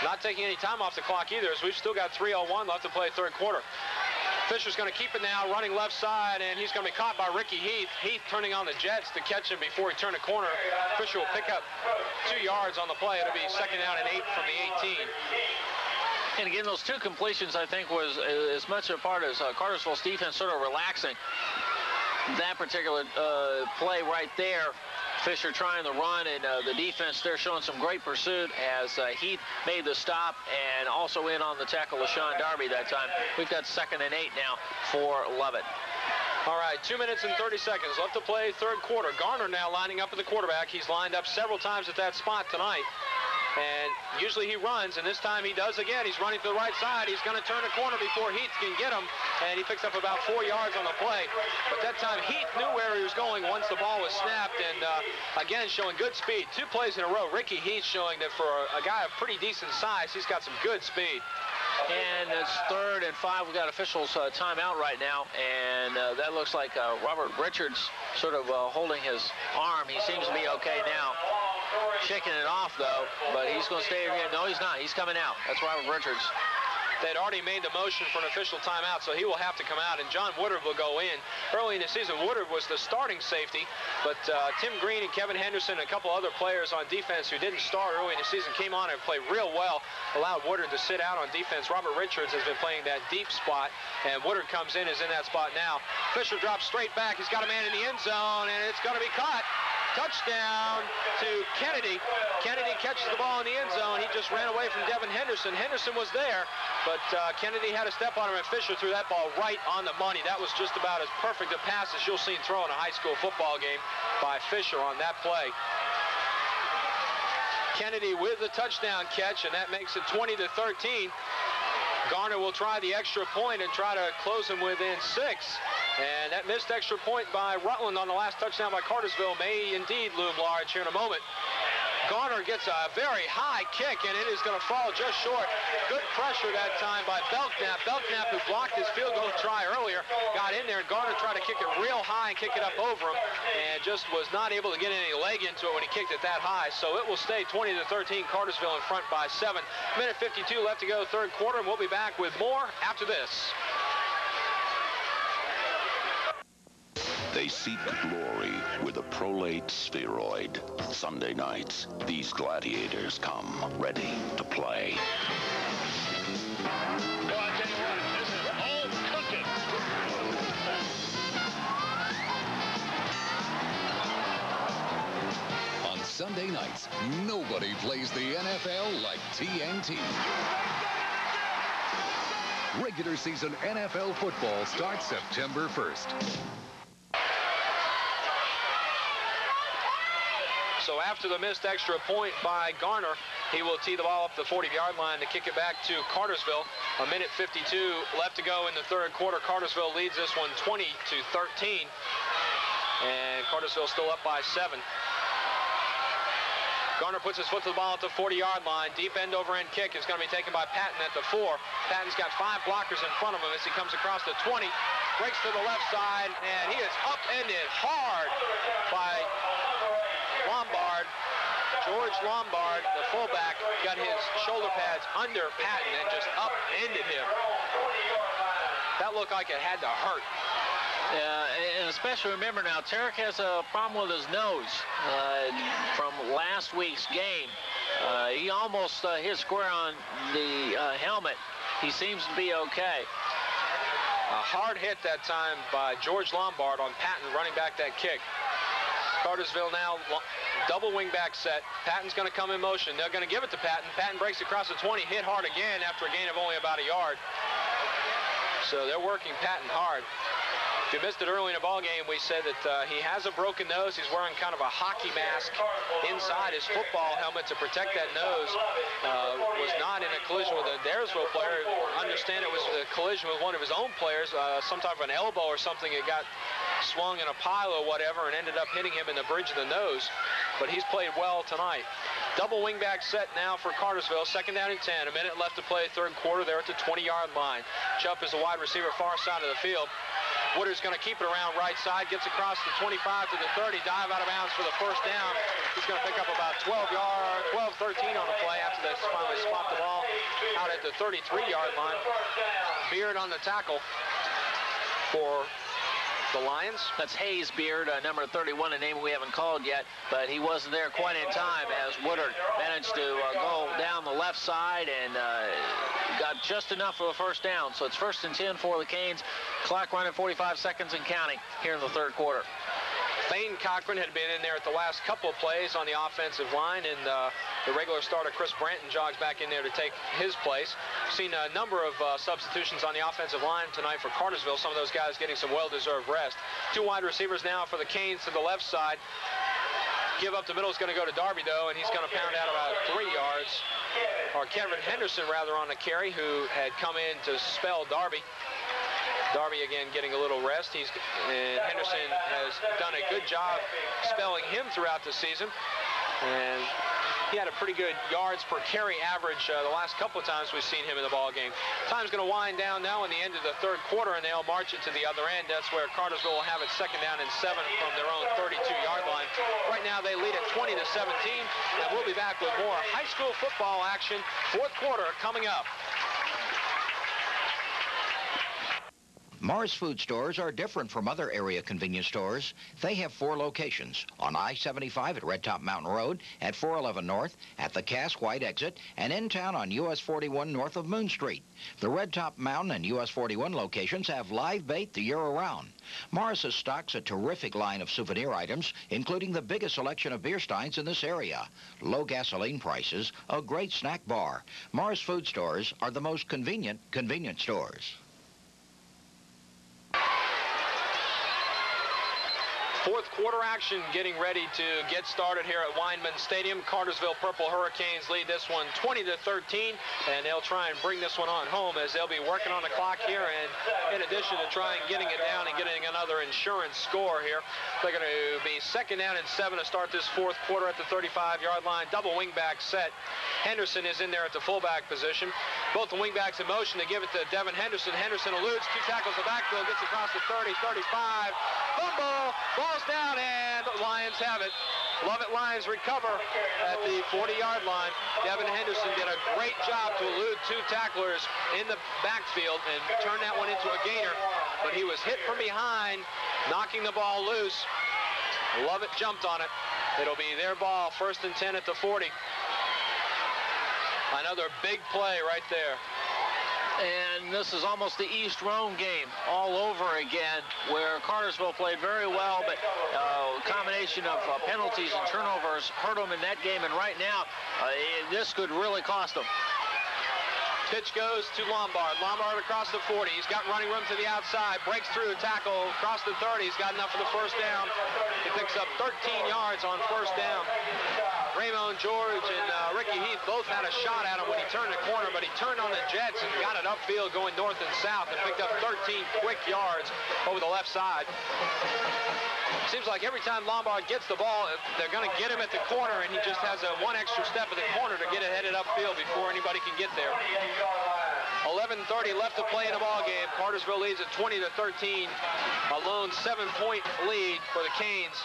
not taking any time off the clock either, as we've still got 3:01 left to play third quarter. Fisher's going to keep it now, running left side, and he's going to be caught by Ricky Heath. Heath turning on the jets to catch him before he turned a corner. Fisher will pick up 2 yards on the play. It'll be second down and 8 from the 18. And again, those two completions, I think, was as much a part as Cartersville's defense sort of relaxing. That particular play right there, Fisher trying to run, and the defense there showing some great pursuit as Heath made the stop and also in on the tackle of Sean Darby that time. We've got second and 8 now for Lovett. All right, 2 minutes and 30 seconds left to play third quarter. Garner now lining up at the quarterback. He's lined up several times at that spot tonight. And usually he runs, and this time he does again. He's running to the right side. He's going to turn a corner before Heath can get him, and he picks up about 4 yards on the play. But that time Heath knew where he was going once the ball was snapped, and again showing good speed. 2 plays in a row. Ricky Heath showing that for a guy of pretty decent size, he's got some good speed. And it's 3rd and 5. We've got officials timeout right now, and that looks like Robert Richards sort of holding his arm. He seems to be okay now. Shaking it off, though, but he's going to stay here. No, he's not. He's coming out. That's Robert Richards. They'd already made the motion for an official timeout, so he will have to come out, and John Woodard will go in. Early in the season, Woodard was the starting safety, but Tim Green and Kevin Henderson and a couple other players on defense who didn't start early in the season came on and played real well, allowed Woodard to sit out on defense. Robert Richards has been playing that deep spot, and Woodard comes in, is in that spot now. Fisher drops straight back. He's got a man in the end zone, and it's going to be caught. Touchdown to Kennedy. Kennedy catches the ball in the end zone. He just ran away from Devin Henderson. Henderson was there, but Kennedy had a step on him, and Fisher threw that ball right on the money. That was just about as perfect a pass as you'll see throw in a high school football game by Fisher on that play. Kennedy with the touchdown catch, and that makes it 20-13. Garner will try the extra point and try to close him within 6. And that missed extra point by Rutland on the last touchdown by Cartersville may indeed loom large here in a moment. Garner gets a very high kick, and it is going to fall just short. Good pressure that time by Belknap. Belknap, who blocked his field goal try earlier, got in there, and Garner tried to kick it real high and kick it up over him, and just was not able to get any leg into it when he kicked it that high. So it will stay 20-13, Cartersville in front by 7. Minute 52 left to go, third quarter, and we'll be back with more after this. They seek glory with a prolate spheroid. Sunday nights, these gladiators come ready to play. Well, I tell you what, this is all cooking. On Sunday nights, nobody plays the NFL like TNT. Regular season NFL football starts September 1st. So after the missed extra point by Garner, He will tee the ball up the 40-yard line to kick it back to Cartersville. 1:52 left to go in the third quarter. Cartersville leads this one 20-13. And Cartersville still up by 7. Garner puts his foot to the ball at the 40-yard line. Deep end over end kick is going to be taken by Patton at the 4. Patton's got 5 blockers in front of him as he comes across the 20. Breaks to the left side, and he is upended hard by Lombard. George Lombard, the fullback, got his shoulder pads under Patton and just upended him. That looked like it had to hurt. And especially remember now, Tarek has a problem with his nose from last week's game. He almost hit square on the helmet. He seems to be okay. A hard hit that time by George Lombard on Patton running back that kick. Cartersville now double wingback set. Patton's going to come in motion. They're going to give it to Patton. Patton breaks across the 20, hit hard again after a gain of only about a yard. So they're working Patton hard. If you missed it early in the ball game, we said that he has a broken nose. He's wearing kind of a hockey mask inside his football helmet to protect that nose. Was not in a collision with a Daresville player. I understand it was a collision with one of his own players, some type of an elbow or something. It got swung in a pile or whatever and ended up hitting him in the bridge of the nose. But he's played well tonight. Double wingback set now for Cartersville. 2nd down and 10. A minute left to play third quarter. They're at the 20-yard line. Chubb is the wide receiver far side of the field. Woodard's going to keep it around right side, gets across the 25 to the 30, dive out of bounds for the first down. He's going to pick up about 12, 13 on the play after they finally spot the ball out at the 33-yard line. Beard on the tackle for the Lions. That's Hayes Beard, number 31, a name we haven't called yet, but he wasn't there quite in time as Woodard managed to go down the left side and got just enough for a first down. So it's 1st and 10 for the Canes. Clock running 45 seconds and counting here in the third quarter. Thane Cochran had been in there at the last couple of plays on the offensive line, and the regular starter Chris Branton jogs back in there to take his place. We've seen a number of substitutions on the offensive line tonight for Cartersville. Some of those guys getting some well-deserved rest. 2 wide receivers now for the Canes to the left side. Give up the middle is going to go to Darby, though, and he's going to pound out about 3 yards. Or Kevin Henderson, rather, on the carry, who had come in to spell Darby. Darby again getting a little rest. And Henderson has done a good job spelling him throughout the season. And he had a pretty good yards per carry average the last couple of times we've seen him in the ball game. Time's going to wind down now in the end of the third quarter, and they'll march it to the other end. That's where Cartersville will have it 2nd down and 7 from their own 32-yard line. Right now they lead at 20-17, and we'll be back with more high school football action. Fourth quarter coming up. Mars Food Stores are different from other area convenience stores. They have 4 locations: on I-75 at Red Top Mountain Road, at 411 North, at the Cass White exit, and in town on US 41 north of Moon Street. The Red Top Mountain and US 41 locations have live bait the year around. Mars stocks a terrific line of souvenir items, including the biggest selection of beer steins in this area. Low gasoline prices, a great snack bar. Mars Food Stores are the most convenient convenience stores. Fourth quarter action getting ready to get started here at Weinman Stadium. Cartersville Purple Hurricanes lead this one 20-13, and they'll try and bring this one on home as they'll be working on the clock here, and in addition to trying getting it down and getting another insurance score here, they're going to be 2nd down and 7 to start this fourth quarter at the 35-yard line. Double wingback set. Henderson is in there at the fullback position. Both the wingbacks in motion. They give it to Devin Henderson. Henderson eludes 2 tackles the backfield, gets across the 30, 35. Fumble. Ball's down, and the Lions have it. Lovett Lions recover at the 40-yard line. Devin Henderson did a great job to elude 2 tacklers in the backfield and turn that one into a gainer, but he was hit from behind, knocking the ball loose. Lovett jumped on it. It'll be their ball, 1st and 10 at the 40. Another big play right there. And this is almost the East Rome game all over again, where Cartersville played very well, but a combination of penalties and turnovers hurt them in that game. And right now, this could really cost them. Pitch goes to Lombard. Lombard across the 40. He's got running room to the outside. Breaks through, tackle across the 30. He's got enough for the first down. He picks up 13 yards on first down. Raymond George and Ricky Heath both had a shot at him when he turned the corner, but he turned on the jets and got it upfield going north and south and picked up 13 quick yards over the left side. Seems like every time Lombard gets the ball, they're going to get him at the corner, and he just has one extra step at the corner to get it headed upfield before anybody can get there. 11:30 left to play in the ball game. Cartersville leads at 20-13. A lone 7-point lead for the Canes.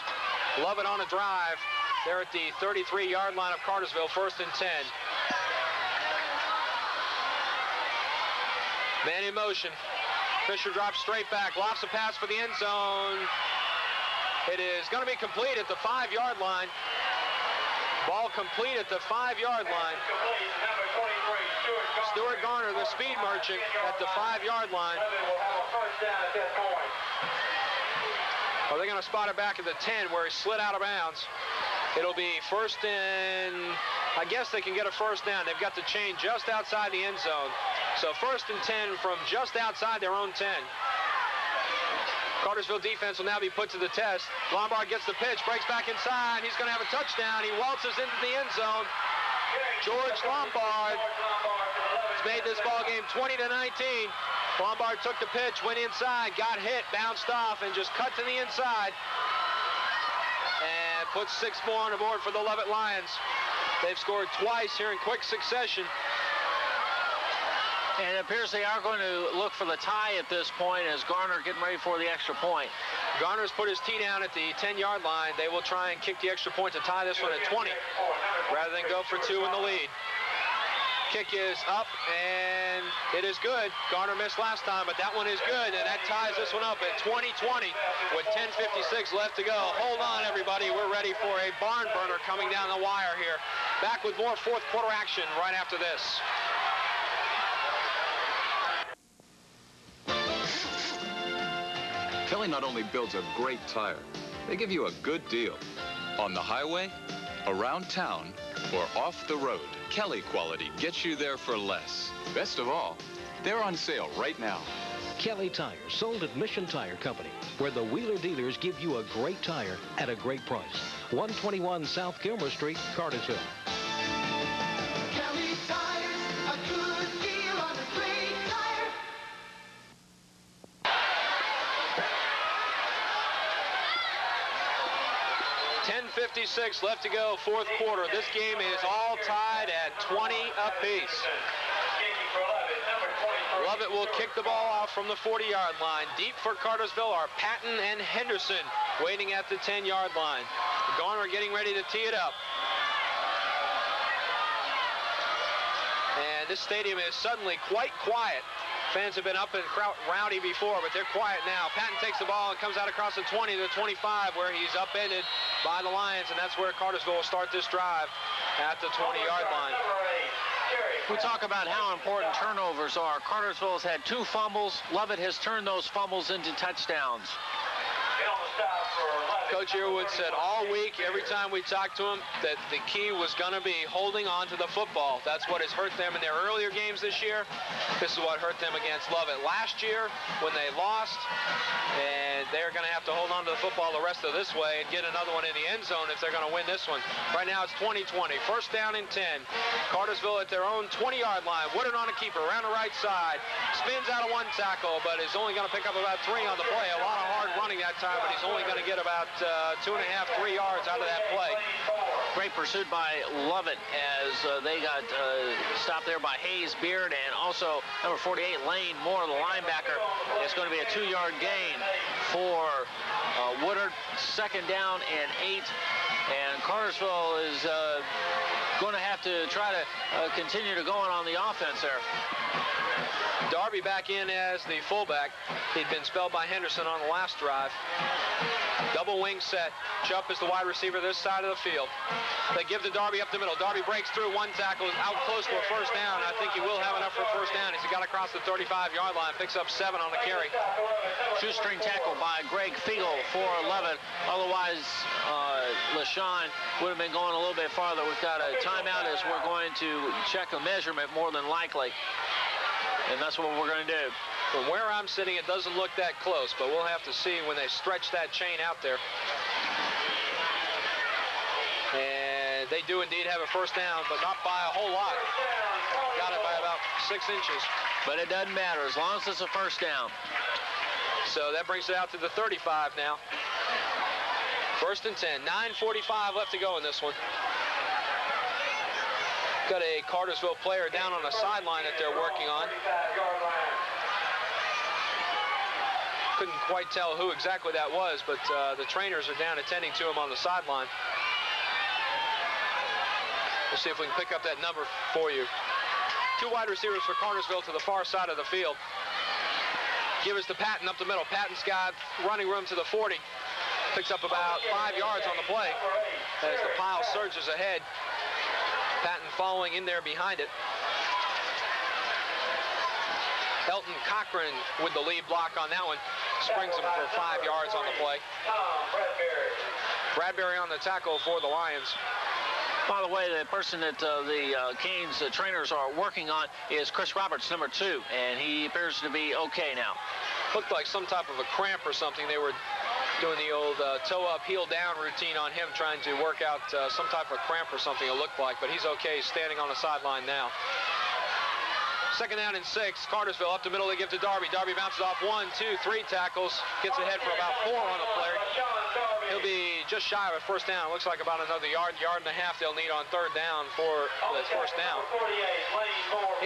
Lovett on a drive. They're at the 33-yard line of Cartersville, 1st and 10. Man in motion. Fisher drops straight back, lofts a pass for the end zone. It is going to be complete at the 5-yard line. Ball complete at the 5-yard line. Stuart Garner, the speed merchant, at the 5-yard line. Are they going to spot it back at the 10 where he slid out of bounds? It'll be 1st and, I guess they can get a 1st down. They've got the chain just outside the end zone. So 1st and 10 from just outside their own 10. Cartersville defense will now be put to the test. Lombard gets the pitch, breaks back inside. He's going to have a touchdown. He waltzes into the end zone. George Lombard has made this ball game 20-19. Lombard took the pitch, went inside, got hit, bounced off, and just cut to the inside. And puts 6 more on the board for the Lovett Lions. They've scored twice here in quick succession. And it appears they are going to look for the tie at this point as Garner getting ready for the extra point. Garner's put his tee down at the 10-yard line. They will try and kick the extra point to tie this one at 20 rather than go for 2 in the lead. Kick is up, and it is good. Garner missed last time, but that one is good, and that ties this one up at 20-20 with 10:56 left to go. Hold on, everybody. We're ready for a barn burner coming down the wire here. Back with more fourth quarter action right after this. Kelly not only builds a great tire, they give you a good deal. On the highway, around town, or off the road, Kelly quality gets you there for less. Best of all, they're on sale right now. Kelly Tires, sold at Mission Tire Company, where the Wheeler dealers give you a great tire at a great price. 121 South Gilmer Street, Cartersville. Kelly Tires, a good deal on a great tire. 10:56 left to go, fourth quarter. This game is all tied at 20 apiece. Lovett will kick the ball off from the 40-yard line. Deep for Cartersville are Patton and Henderson waiting at the 10-yard line. Garner getting ready to tee it up. And this stadium is suddenly quite quiet. Fans have been up and rowdy before, but they're quiet now. Patton takes the ball and comes out across the 20 to the 25 where he's upended by the Lions, and that's where Cartersville will start this drive at the 20-yard line. We talk about how important turnovers are. Cartersville has had 2 fumbles. Lovett has turned those fumbles into touchdowns. Coach Earwood said all week, every time we talked to him, that the key was going to be holding on to the football. That's what has hurt them in their earlier games this year. This is what hurt them against Lovett last year when they lost. And they're going to have to hold on to the football the rest of this way and get another one in the end zone if they're going to win this one. Right now it's 20-20. First down and 10. Cartersville at their own 20-yard line. Woodard on a keeper around the right side. Spins out of 1 tackle, but is only going to pick up about 3 on the play. A lot of hard running that time, but he's only going to get about 2.5, 3 yards out of that play. Great pursuit by Lovett as they got stopped there by Hayes Beard and also number 48 Lane Moore, the linebacker. It's going to be a 2-yard gain for Woodard. Second down and 8, and Cartersville is going to have to try to continue to go on the offense there. Darby back in as the fullback. He'd been spelled by Henderson on the last drive. Double wing set. Chubb is the wide receiver this side of the field. They give to Darby up the middle. Darby breaks through 1 tackle, out close for a first down. I think he will have enough for a first down as he got across the 35-yard line. Picks up 7 on the carry. Shoestring tackle by Greg Fiegel for Lovett. Otherwise, LaShawn would have been going a little bit farther. We've got a timeout as we're going to check a measurement more than likely. And that's what we're going to do. From where I'm sitting, it doesn't look that close, but we'll have to see when they stretch that chain out there. And And they do indeed have a first down, but not by a whole lot. Got it by about 6 inches. But it doesn't matter as long as it's a first down. So that brings it out to the 35 now. First and 10. 9:45 left to go in this one. Got a Cartersville player down on the sideline that they're working on. Couldn't quite tell who exactly that was, but the trainers are down attending to him on the sideline. We'll see if we can pick up that number for you. 2 wide receivers for Cartersville to the far side of the field. Give us to Patton up the middle. Patton's got running room to the 40. Picks up about 5 yards on the play as the pile surges ahead. Patton following in there behind it. Elton Cochran with the lead block on that one. Springs him for 5 yards on the play. Bradbury on the tackle for the Lions. By the way, the person that the Canes trainers are working on is Chris Roberts, number 2, and he appears to be okay now. Looked like some type of a cramp or something. They were doing the old toe up, heel down routine on him, trying to work out some type of cramp or something it looked like, but he's okay, standing on the sideline now. Second down and 6. Cartersville up the middle. They give to Darby. Darby bounces off 1, 2, 3 tackles. Gets ahead for about 4 on the play. He'll be just shy of a first down. Looks like about another yard and a half they'll need on third down for the first down.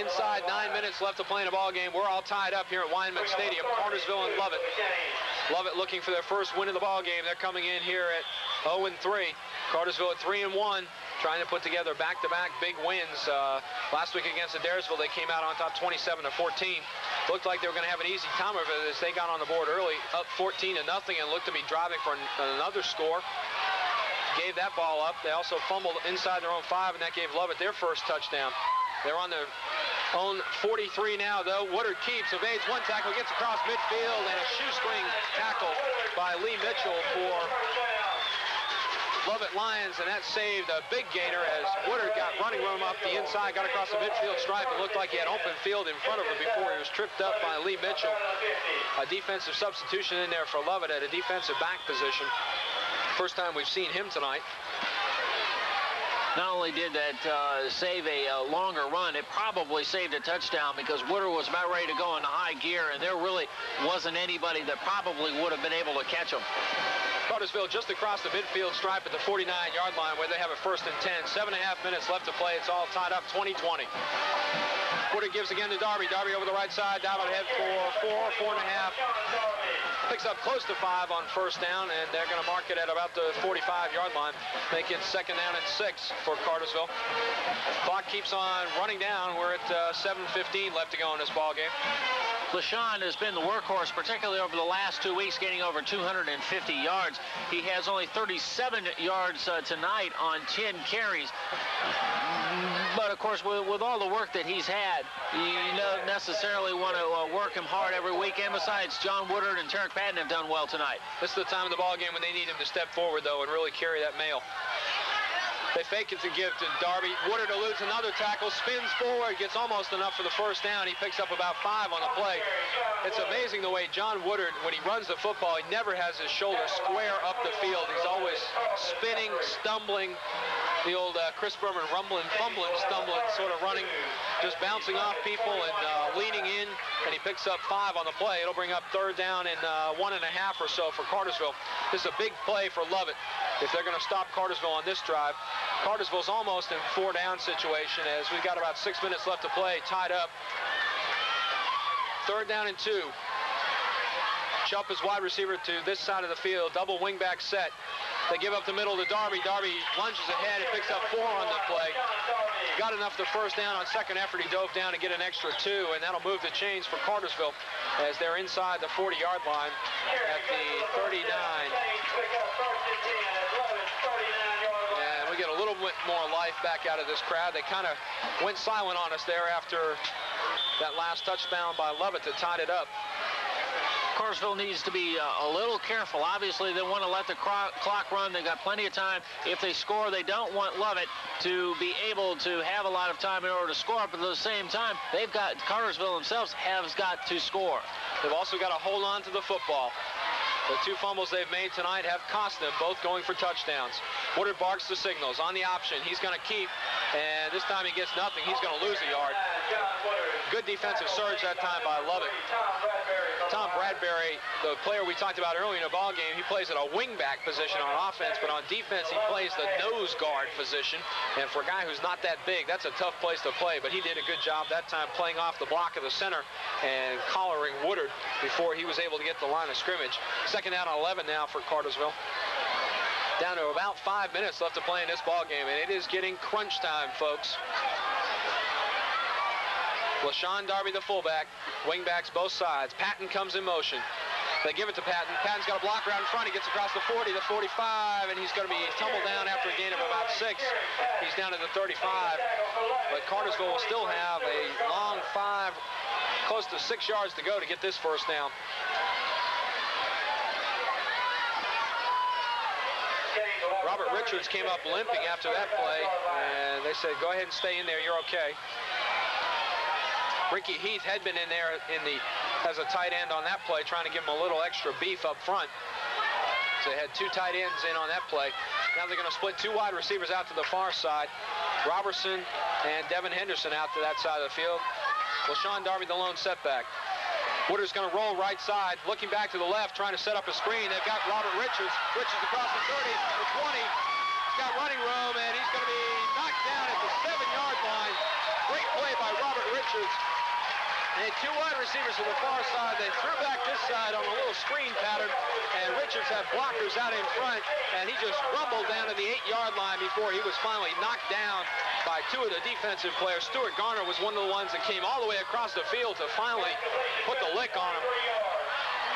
Inside 9 minutes left to play in a ball game. We're all tied up here at Weinman Stadium. Cartersville and Lovett. Lovett looking for their first win of the ball game. They're coming in here at 0-3. Cartersville at 3-1. Trying to put together back-to-back big wins. Last week against Adairsville, they came out on top 27-14. Looked like they were going to have an easy time of it as they got on the board early, up 14-0, and looked to be driving for another score. Gave that ball up. They also fumbled inside their own 5, and that gave Lovett their first touchdown. They're on their own 43 now, though. Woodard keeps, evades 1 tackle, gets across midfield, and a shoestring tackle by Lee Mitchell for Lovett Lions, and that saved a big gainer as Woodard got running room up the inside, got across the midfield stripe, and looked like he had open field in front of him before he was tripped up by Lee Mitchell. A defensive substitution in there for Lovett at a defensive back position. First time we've seen him tonight. Not only did that save a longer run, it probably saved a touchdown because Woodard was about ready to go into high gear, and there really wasn't anybody that probably would have been able to catch him. Cartersville just across the midfield stripe at the 49-yard line where they have a first and 10. 7.5 minutes left to play. It's all tied up 20-20. Woodard gives again to Darby. Darby over the right side. Dive ahead for 4.5. Picks up close to 5 on first down, and they're going to mark it at about the 45-yard line. Make it second down and 6 for Cartersville. Clock keeps on running down. We're at 7:15 left to go in this ball game. LaShawn has been the workhorse, particularly over the last 2 weeks, gaining over 250 yards. He has only 37 yards tonight on 10 carries. But, of course, with all the work that he's had, you don't necessarily want to work him hard every week. And besides, John Woodard and Tarek Patton have done well tonight. This is the time of the ball game when they need him to step forward, though, and really carry that mail. They fake it to give to Darby. Woodard eludes another tackle, spins forward, gets almost enough for the first down. He picks up about 5 on the play. It's amazing the way John Woodard, when he runs the football, he never has his shoulder square up the field. He's always spinning, stumbling, the old Chris Berman rumbling, fumbling, stumbling, sort of running, just bouncing off people and leaning in, and he picks up 5 on the play. It'll bring up third down and 1.5 or so for Cartersville. This is a big play for Lovett if they're going to stop Cartersville on this drive. Cartersville's almost in 4-down situation as we've got about 6 minutes left to play, tied up. Third down and 2. Chupp is wide receiver to this side of the field, double wingback set. They give up the middle to Darby. Darby lunges ahead and picks up 4 on the play. Got enough the first down on second effort. He dove down to get an extra 2, and that'll move the chains for Cartersville as they're inside the 40-yard line at the 39. And we get a little bit more life back out of this crowd. They kind of went silent on us there after that last touchdown by Lovett that tied it up. Cartersville needs to be a little careful. Obviously, they want to let the clock run. They've got plenty of time. If they score, they don't want Lovett to be able to have a lot of time in order to score. But at the same time, they've got Cartersville themselves has got to score. They've also got to hold on to the football. The 2 fumbles they've made tonight have cost them, both going for touchdowns. Woodard barks the signals on the option. He's going to keep, and this time he gets nothing. He's going to lose a yard. Good defensive surge that time by Lovett. Tom Bradbury, the player we talked about earlier in the ball game, he plays at a wingback position on offense, but on defense he plays the nose guard position. And for a guy who's not that big, that's a tough place to play. But he did a good job that time playing off the block of the center and collaring Woodard before he was able to get the line of scrimmage. Second down and 11 now for Cartersville. Down to about 5 minutes left to play in this ball game, and it is getting crunch time, folks. LaShawn Darby, the fullback, wingbacks both sides. Patton comes in motion. They give it to Patton. Patton's got a blocker out in front. He gets across the 40, the 45, and he's going to be tumbled down after a gain of about 6. He's down to the 35. But Cartersville will still have a long 5, close to 6 yards to go to get this first down. Robert Richards came up limping after that play, and they said, go ahead and stay in there. You're okay. Ricky Heath had been in there as a tight end on that play, trying to give him a little extra beef up front. So they had 2 tight ends in on that play. Now they're going to split 2 wide receivers out to the far side. Robertson and Devin Henderson out to that side of the field. LaShawn Darby, the lone setback. Woodard's going to roll right side, looking back to the left, trying to set up a screen. They've got Robert Richards. Richards across the 30, the 20. He's got running room, and he's going to be knocked down at the 7-yard line. Great play by Robert Richards. They had 2 wide receivers to the far side. They threw back this side on a little screen pattern, and Richards had blockers out in front, and he just rumbled down to the 8-yard line before he was finally knocked down by 2 of the defensive players. Stuart Garner was one of the ones that came all the way across the field to finally put the lick on him.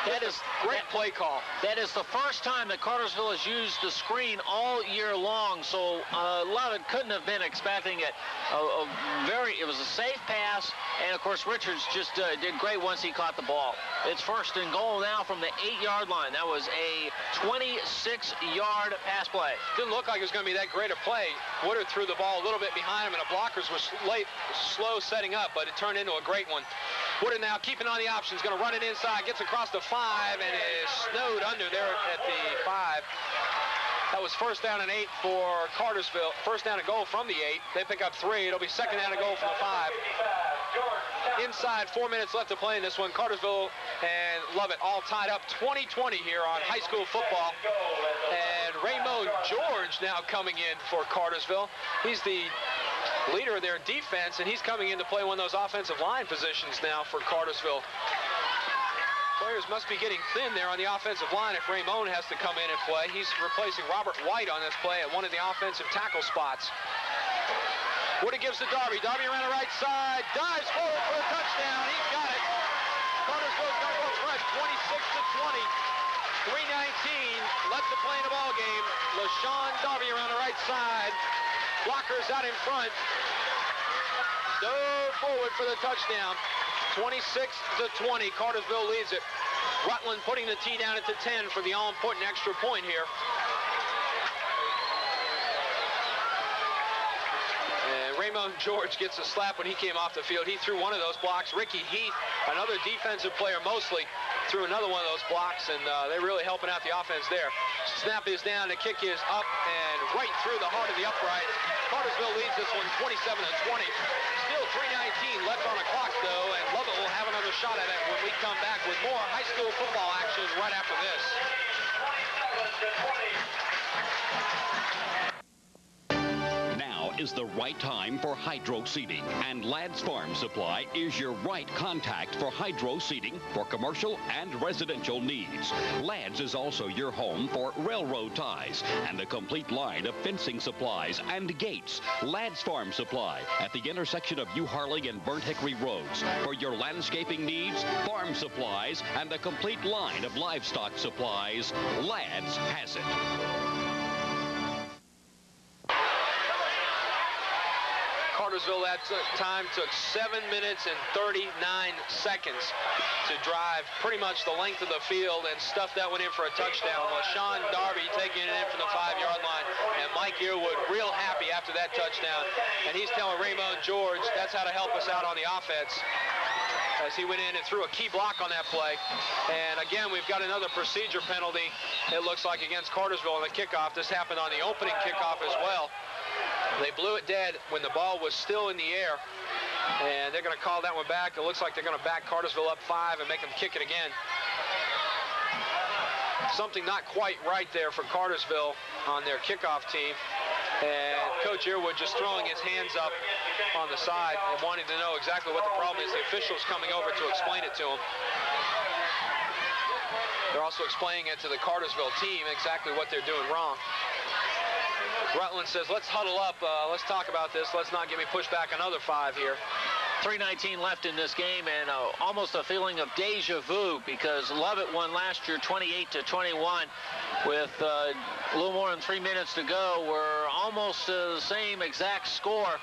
That is great play call. That is the first time that Cartersville has used the screen all year long, so Lovett couldn't have been expecting it. It was a safe pass, and of course Richards just did great once he caught the ball. It's first and goal now from the 8-yard line. That was a 26-yard pass play. Didn't look like it was going to be that great a play. Woodard threw the ball a little bit behind him, and the blockers were slow setting up, but it turned into a great one. Woodard now keeping on the options, going to run it inside, gets across the 5, and is snowed under there at the 5. That was first down and 8 for Cartersville. First down and goal from the 8. They pick up 3. It'll be second down and goal from the 5. Inside 4 minutes left to play in this one. Cartersville and Lovett all tied up 20-20 here on high school football. And Raymond George now coming in for Cartersville. He's the leader of their defense, and he's coming in to play one of those offensive line positions now for Cartersville. Players must be getting thin there on the offensive line if Raymond has to come in and play. He's replacing Robert White on this play at one of the offensive tackle spots. Woodard gives to Darby. Darby around the right side, dives forward for a touchdown. He's got it. Cartersville's going to go front, 26-20. 3:19 left to play in the ball game. LaShawn Darby around the right side. Blockers out in front. Dove forward for the touchdown. 26-20. Cartersville leads it. Rutland putting the tee down at the 10 for the all-important extra point here. And Raymond George gets a slap when he came off the field. He threw one of those blocks. Ricky Heath, another defensive player mostly, threw another one of those blocks, and they're really helping out the offense there. Snap is down, the kick is up and right through the heart of the upright. Cartersville leads this one 27-20. Still 3:19 left on the clock, though, and Lovett will have another shot at it when we come back with more high school football action right after this. Now is the right time for hydro seeding, and Ladd's Farm Supply is your right contact for hydro seeding for commercial and residential needs. Ladd's is also your home for railroad ties and a complete line of fencing supplies and gates. Ladd's Farm Supply at the intersection of U Harley and Burnt Hickory Roads for your landscaping needs, farm supplies, and a complete line of livestock supplies. Ladd's has it. Cartersville that time took 7 minutes and 39 seconds to drive pretty much the length of the field and stuff that went in for a touchdown. LaShawn Darby taking it in from the 5-yard line, and Mike Earwood real happy after that touchdown. And he's telling Raymond George that's how to help us out on the offense, as he went in and threw a key block on that play. And again, we've got another procedure penalty, it looks like, against Cartersville on the kickoff. This happened on the opening kickoff as well. They blew it dead when the ball was still in the air, and they're going to call that one back. It looks like they're going to back Cartersville up 5 and make them kick it again. Something not quite right there for Cartersville on their kickoff team. And Coach Earwood just throwing his hands up on the side and wanting to know exactly what the problem is. The official's coming over to explain it to him. They're also explaining it to the Cartersville team exactly what they're doing wrong. Rutland says, let's huddle up, let's talk about this, let's not get me pushed back another 5 here. 3:19 left in this game, and almost a feeling of deja vu, because Lovett won last year 28-21 with a little more than 3 minutes to go. We're almost the same exact score.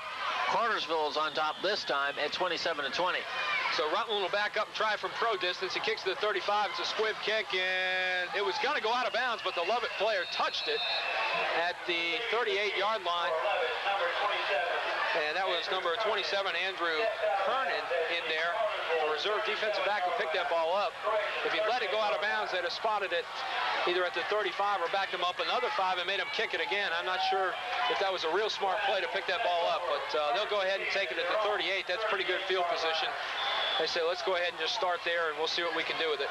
Cartersville is on top this time at 27-20. So Rutland will back up and try from pro distance. He kicks to the 35. It's a squib kick, and it was going to go out of bounds, but the Lovett player touched it at the 38-yard line. And that was number 27, Andrew Kernan, in there. A reserve defensive back who picked that ball up. If he'd let it go out of bounds, they'd have spotted it either at the 35 or backed him up another 5 and made him kick it again. I'm not sure if that was a real smart play to pick that ball up, but they'll go ahead and take it at the 38. That's pretty good field position. They say, let's go ahead and just start there, and we'll see what we can do with it.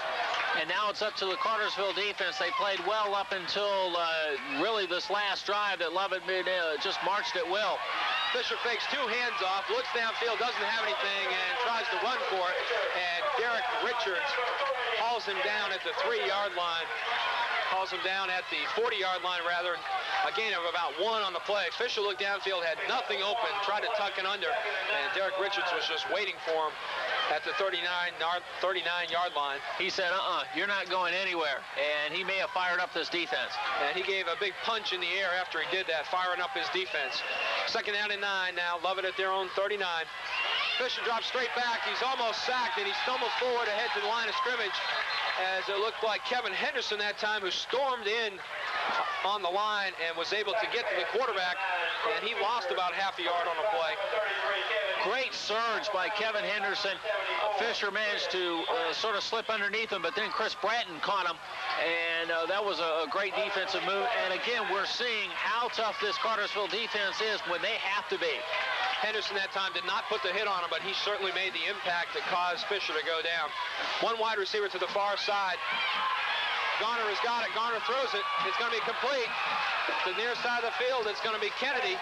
And now it's up to the Cartersville defense. They played well up until really this last drive that Lovett just marched at will. Fisher fakes 2 hands off, looks downfield, doesn't have anything, and tries to run for it. And Derek Richards hauls him down at the 3-yard line. Hauls him down at the 40-yard line, rather. A gain of about 1 on the play. Fisher looked downfield, had nothing open, tried to tuck it under, and Derek Richards was just waiting for him at the 39-yard line. He said, you're not going anywhere. And he may have fired up this defense. And he gave a big punch in the air after he did that, firing up his defense. 2nd down and 9 now. Lovett at their own 39. Fisher drops straight back. He's almost sacked, and he stumbles forward ahead to the line of scrimmage, as it looked like Kevin Henderson that time, who stormed in on the line and was able to get to the quarterback, and he lost about half a yard on the play. Great surge by Kevin Henderson. Fisher managed to sort of slip underneath him, but then Chris Bratton caught him, and that was a great defensive move. And again, we're seeing how tough this Cartersville defense is when they have to be. Henderson that time did not put the hit on him, but he certainly made the impact that caused Fisher to go down. 1 wide receiver to the far side. Garner has got it. Garner throws it. It's going to be complete. To the near side of the field, it's going to be Kennedy.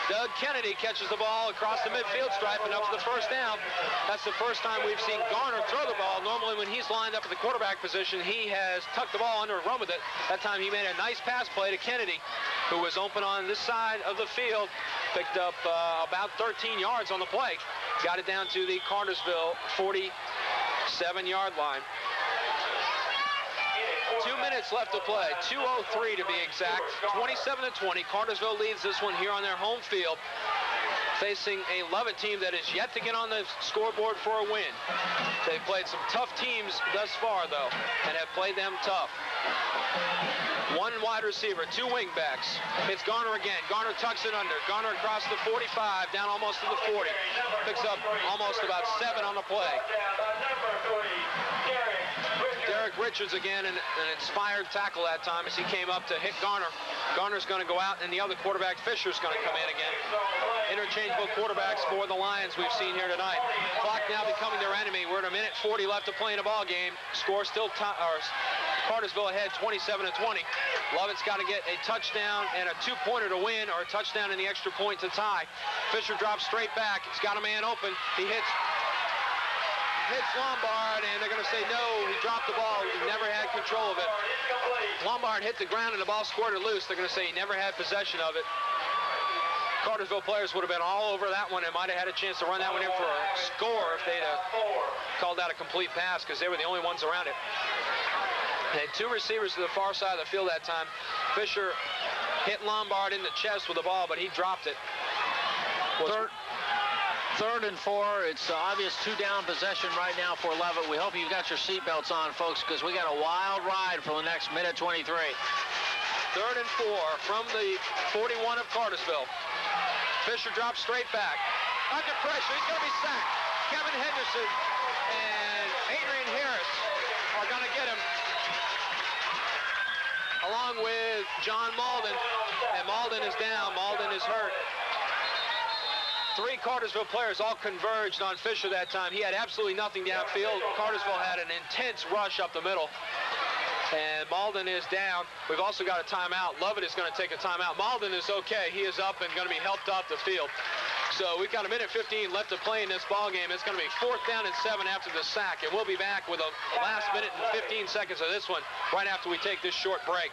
Doug Kennedy catches the ball across the midfield stripe and up to the 1st down. That's the first time we've seen Garner throw the ball. Normally when he's lined up at the quarterback position, he has tucked the ball under and run with it. That time he made a nice pass play to Kennedy, who was open on this side of the field. Picked up about 13 yards on the play. Got it down to the Cartersville 47-yard line. 2 minutes left to play, 2:03 to be exact, 27-20. Cartersville leads this one here on their home field, facing a Lovett team that is yet to get on the scoreboard for a win. They've played some tough teams thus far, though, and have played them tough. 1 wide receiver, 2 wingbacks. It's Garner again. Garner tucks it under. Garner across the 45, down almost to the 40. Picks up almost about 7 on the play. Derek Richards again, an inspired tackle that time as he came up to hit Garner. Garner's going to go out, and the other quarterback, Fisher's going to come in again. Interchangeable quarterbacks for the Lions we've seen here tonight. Clock now becoming their enemy. We're at 1:40 left to play in a ball game. Score still Cartersville ahead 27-20. Lovett's got to get a touchdown and a 2-pointer to win, or a touchdown and the extra point to tie. Fisher drops straight back. He's got a man open. He hits Lombard, and they're going to say no, he dropped the ball. He never had control of it. Lombard hit the ground and the ball squirted loose. They're going to say he never had possession of it. Cartersville players would have been all over that one and might have had a chance to run that one in for a score if they'd called that a complete pass, because they were the only ones around it. They had 2 receivers to the far side of the field that time. Fisher hit Lombard in the chest with the ball, but he dropped it. Third and 4. It's obvious 2-down possession right now for Lovett. We hope you got your seatbelts on, folks, because we got a wild ride for the next minute 23. 3rd and 4 from the 41 of Cartersville. Fisher drops straight back. Under pressure, he's going to be sacked. Kevin Henderson and Adrian Harris are going to get him, along with John Malden. And Malden is down. Malden is hurt. 3 Cartersville players all converged on Fisher that time. He had absolutely nothing downfield. Cartersville had an intense rush up the middle. And Malden is down. We've also got a timeout. Lovett is going to take a timeout. Malden is okay. He is up and going to be helped off the field. So we've got a minute 15 left to play in this ball game. It's going to be 4th down and 7 after the sack. And we'll be back with the last minute and 15 seconds of this one right after we take this short break.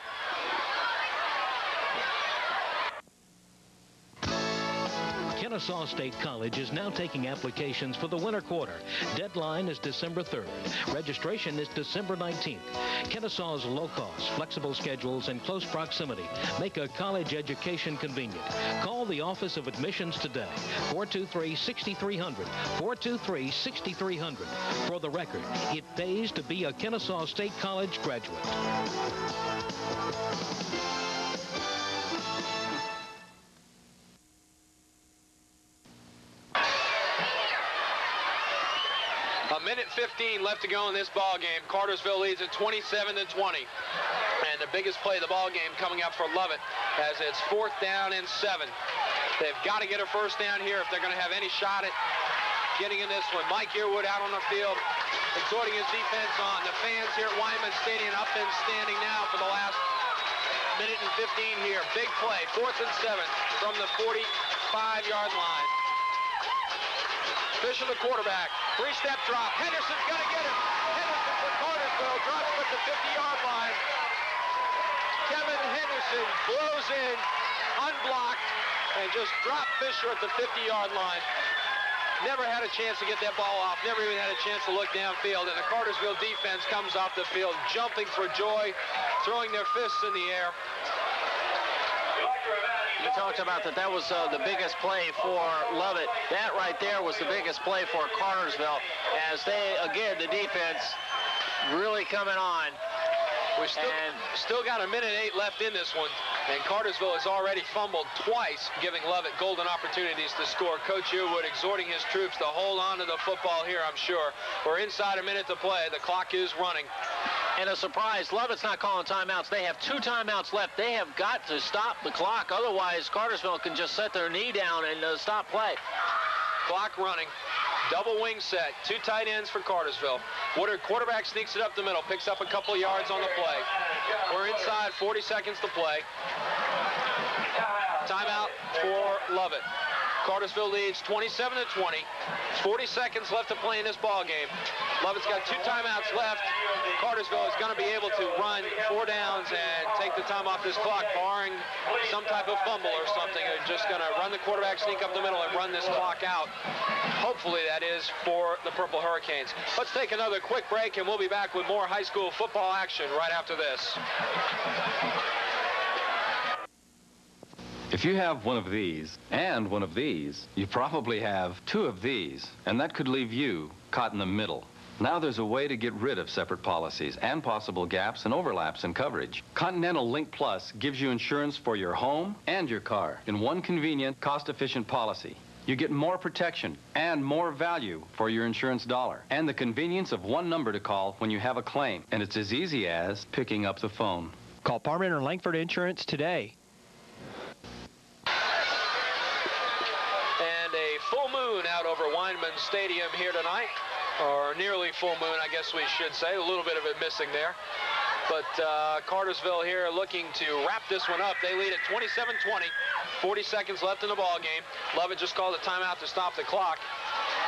Kennesaw State College is now taking applications for the winter quarter. Deadline is December 3rd. Registration is December 19th. Kennesaw's low-cost, flexible schedules, and close proximity make a college education convenient. Call the Office of Admissions today, 423-6300, 423-6300. For the record, it pays to be a Kennesaw State College graduate. A minute 15 left to go in this ball game. Cartersville leads at 27-20. And the biggest play of the ball game coming up for Lovett as it's 4th down and 7. They've got to get a first down here if they're going to have any shot at getting in this one. Mike Earwood out on the field, exhorting his defense on. The fans here at Weinman Stadium up and standing now for the last minute and 15 here. Big play, 4th and 7 from the 45-yard line. Fisher, the quarterback. 3-step drop. Henderson's going to get him. Henderson for Cartersville drops at the 50-yard line. Kevin Henderson blows in, unblocked, and just dropped Fisher at the 50-yard line. Never had a chance to get that ball off. Never even had a chance to look downfield. And the Cartersville defense comes off the field, jumping for joy, throwing their fists in the air. You talked about that was the biggest play for Lovett. That right there was the biggest play for Cartersville as they, again, the defense really coming on. We still got a minute 8 left in this one, and Cartersville has already fumbled twice, giving Lovett golden opportunities to score. Coach Earwood exhorting his troops to hold on to the football here, I'm sure. We're inside a minute to play. The clock is running. And a surprise, Lovett's not calling timeouts. They have 2 timeouts left. They have got to stop the clock. Otherwise, Cartersville can just set their knee down and stop play. Clock running. Double wing set. 2 tight ends for Cartersville. Woodard, quarterback, sneaks it up the middle. Picks up a couple yards on the play. We're inside 40 seconds to play. Timeout for Lovett. Cartersville leads 27-20. 40 seconds left to play in this ball game. Lovett's got 2 timeouts left. Cartersville is going to be able to run 4 downs and take the time off this clock, barring some type of fumble or something. They're just going to run the quarterback, sneak up the middle, and run this clock out. Hopefully that is for the Purple Hurricanes. Let's take another quick break, and we'll be back with more high school football action right after this. If you have one of these and one of these, you probably have 2 of these, and that could leave you caught in the middle. Now there's a way to get rid of separate policies and possible gaps and overlaps in coverage. Continental Link Plus gives you insurance for your home and your car in one convenient, cost-efficient policy. You get more protection and more value for your insurance dollar, and the convenience of one number to call when you have a claim, and it's as easy as picking up the phone. Call Parman or Langford Insurance today. And a full moon out over Weinman Stadium here tonight, or nearly full moon, I guess we should say. A little bit of it missing there. But Cartersville here looking to wrap this one up. They lead at 27-20. 40 seconds left in the ball game. Lovett just called a timeout to stop the clock.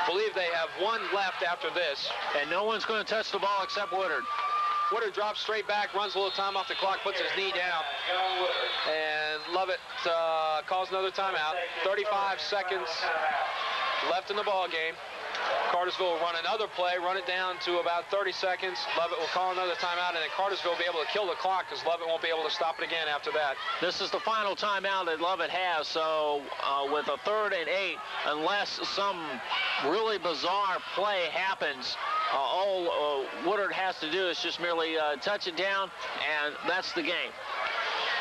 Believe they have 1 left after this. And no one's going to touch the ball except Woodard. Woodard drops straight back, runs a little time off the clock, puts his knee down. And Lovett calls another timeout. 35 seconds left in the ball game. Cartersville will run another play, run it down to about 30 seconds. Lovett will call another timeout, and then Cartersville will be able to kill the clock because Lovett won't be able to stop it again after that. This is the final timeout that Lovett has, so with a 3rd and 8, unless some really bizarre play happens, all Woodard has to do is just merely touch it down, and that's the game.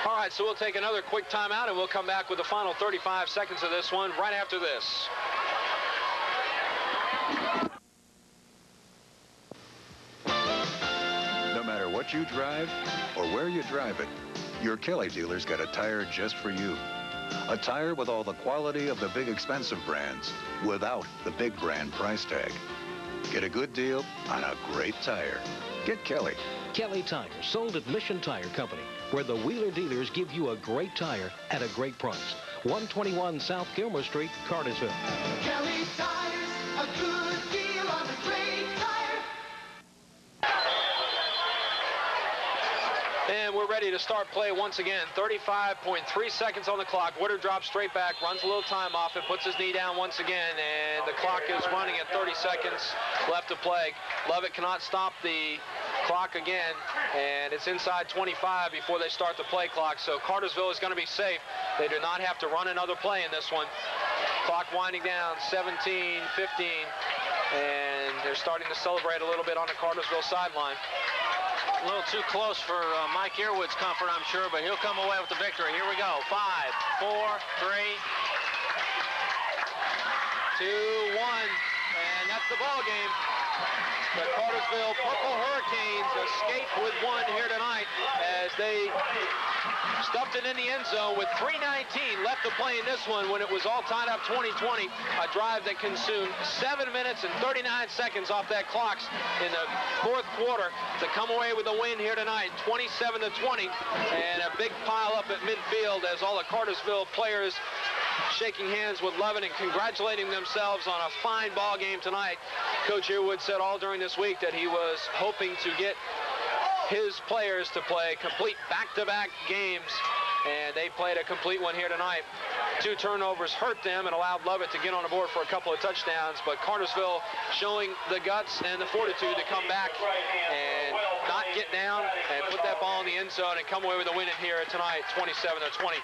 All right, so we'll take another quick timeout, and we'll come back with the final 35 seconds of this one right after this. No matter what you drive or where you drive it, your Kelly dealer's got a tire just for you. A tire with all the quality of the big expensive brands without the big brand price tag. Get a good deal on a great tire. Get Kelly. Kelly Tires, sold at Mission Tire Company, where the Wheeler dealers give you a great tire at a great price. 121 South Gilmer Street, Cartersville. Kelly Tires, a good deal on a great tire. And we're ready to start play once again. 35.3 seconds on the clock. Woodard drops straight back, runs a little time off, and puts his knee down once again. And the clock is running at 30 seconds left to play. Lovett cannot stop the clock again, and it's inside 25 before they start the play clock. So Cartersville is going to be safe. They do not have to run another play in this one. Clock winding down, 17, 15, and they're starting to celebrate a little bit on the Cartersville sideline. A little too close for Mike Earwood's comfort, I'm sure, but he'll come away with the victory. Here we go. 5, 4, 3, 2, 1, and that's the ball game. The Cartersville Purple Hurricanes escape with one here tonight as they stuffed it in the end zone with 3:19 left to play in this one when it was all tied up 20-20. A drive that consumed 7 minutes and 39 seconds off that clock in the 4th quarter to come away with a win here tonight, 27-20, and a big pile up at midfield as all the Cartersville players shaking hands with Lovett and congratulating themselves on a fine ball game tonight. Coach Earwood said all during this week that he was hoping to get his players to play complete back-to-back games, and they played a complete one here tonight. 2 turnovers hurt them and allowed Lovett to get on the board for a couple of touchdowns, but Cartersville showing the guts and the fortitude to come back and not get down and put that ball in the end zone and come away with a win in here tonight, 27-20.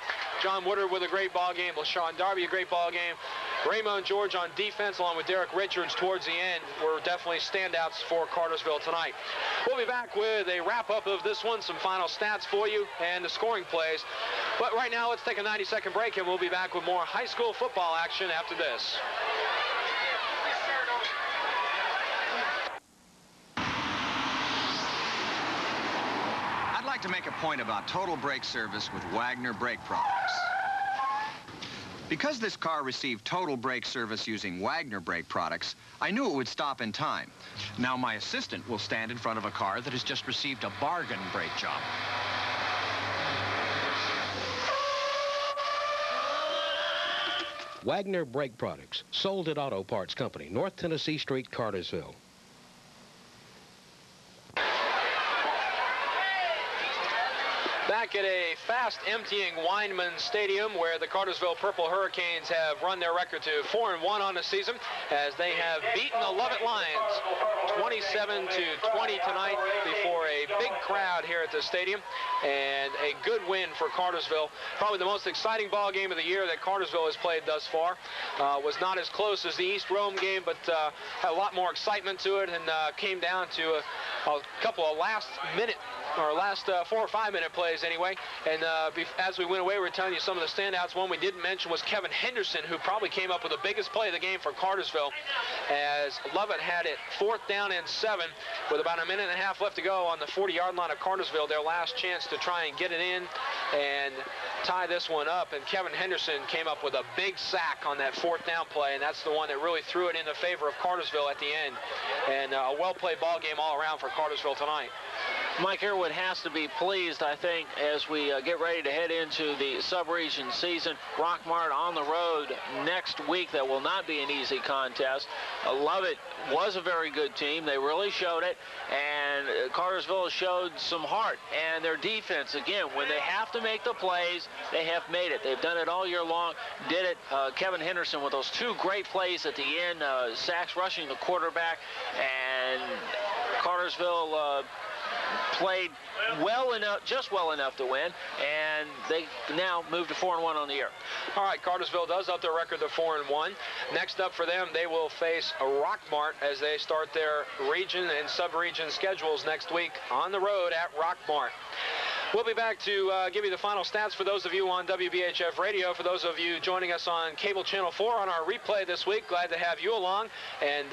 John Woodard with a great ball game. LaShawn Darby, a great ball game. Raymond George on defense, along with Derek Richards towards the end, were definitely standouts for Cartersville tonight. We'll be back with a wrap-up of this one, some final stats for you, and the scoring plays. But right now, let's take a 90-second break, and we'll be back with more high school football action after this. I'd like to make a point about total brake service with Wagner brake products. Because this car received total brake service using Wagner brake products, I knew it would stop in time. Now my assistant will stand in front of a car that has just received a bargain brake job. Wagner Brake Products, sold at Auto Parts Company, North Tennessee Street, Cartersville. Back at a fast emptying Weinman Stadium where the Cartersville Purple Hurricanes have run their record to 4-1 on the season as they have beaten the Lovett Lions 27-20 tonight before a big crowd here at the stadium, and a good win for Cartersville. Probably the most exciting ball game of the year that Cartersville has played thus far. Was not as close as the East Rome game, but had a lot more excitement to it, and came down to a couple of last 4 or 5 minute plays anyway. And as we went away, we were telling you some of the standouts. One we didn't mention was Kevin Henderson, who probably came up with the biggest play of the game for Cartersville, as Lovett had it 4th down and 7 with about a minute and a half left to go on the 40-yard line of Cartersville, their last chance to try and get it in and tie this one up. And Kevin Henderson came up with a big sack on that 4th down play, and that's the one that really threw it in the favor of Cartersville at the end. And a well-played ball game all around for Cartersville tonight. Mike Earwood has to be pleased, I think, as we get ready to head into the sub-region season. Rockmart on the road next week. That will not be an easy contest. Lovett was a very good team. They really showed it, and Cartersville showed some heart. And their defense, again, when they have to make the plays, they have made it. They've done it all year long. Did it. Kevin Henderson with those 2 great plays at the end, sacks rushing the quarterback, and Cartersville played well enough, just well enough to win, and they now move to 4-1 on the year. All right, Cartersville does up their record to 4-1. Next up for them, they will face Rockmart as they start their region and sub-region schedules next week on the road at Rockmart. We'll be back to give you the final stats for those of you on WBHF Radio. For those of you joining us on Cable Channel 4 on our replay this week, glad to have you along. And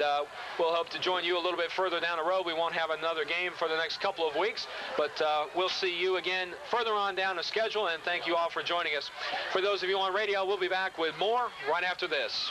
we'll hope to join you a little bit further down the road. We won't have another game for the next couple of weeks, but we'll see you again further on down the schedule. And thank you all for joining us. For those of you on radio, we'll be back with more right after this.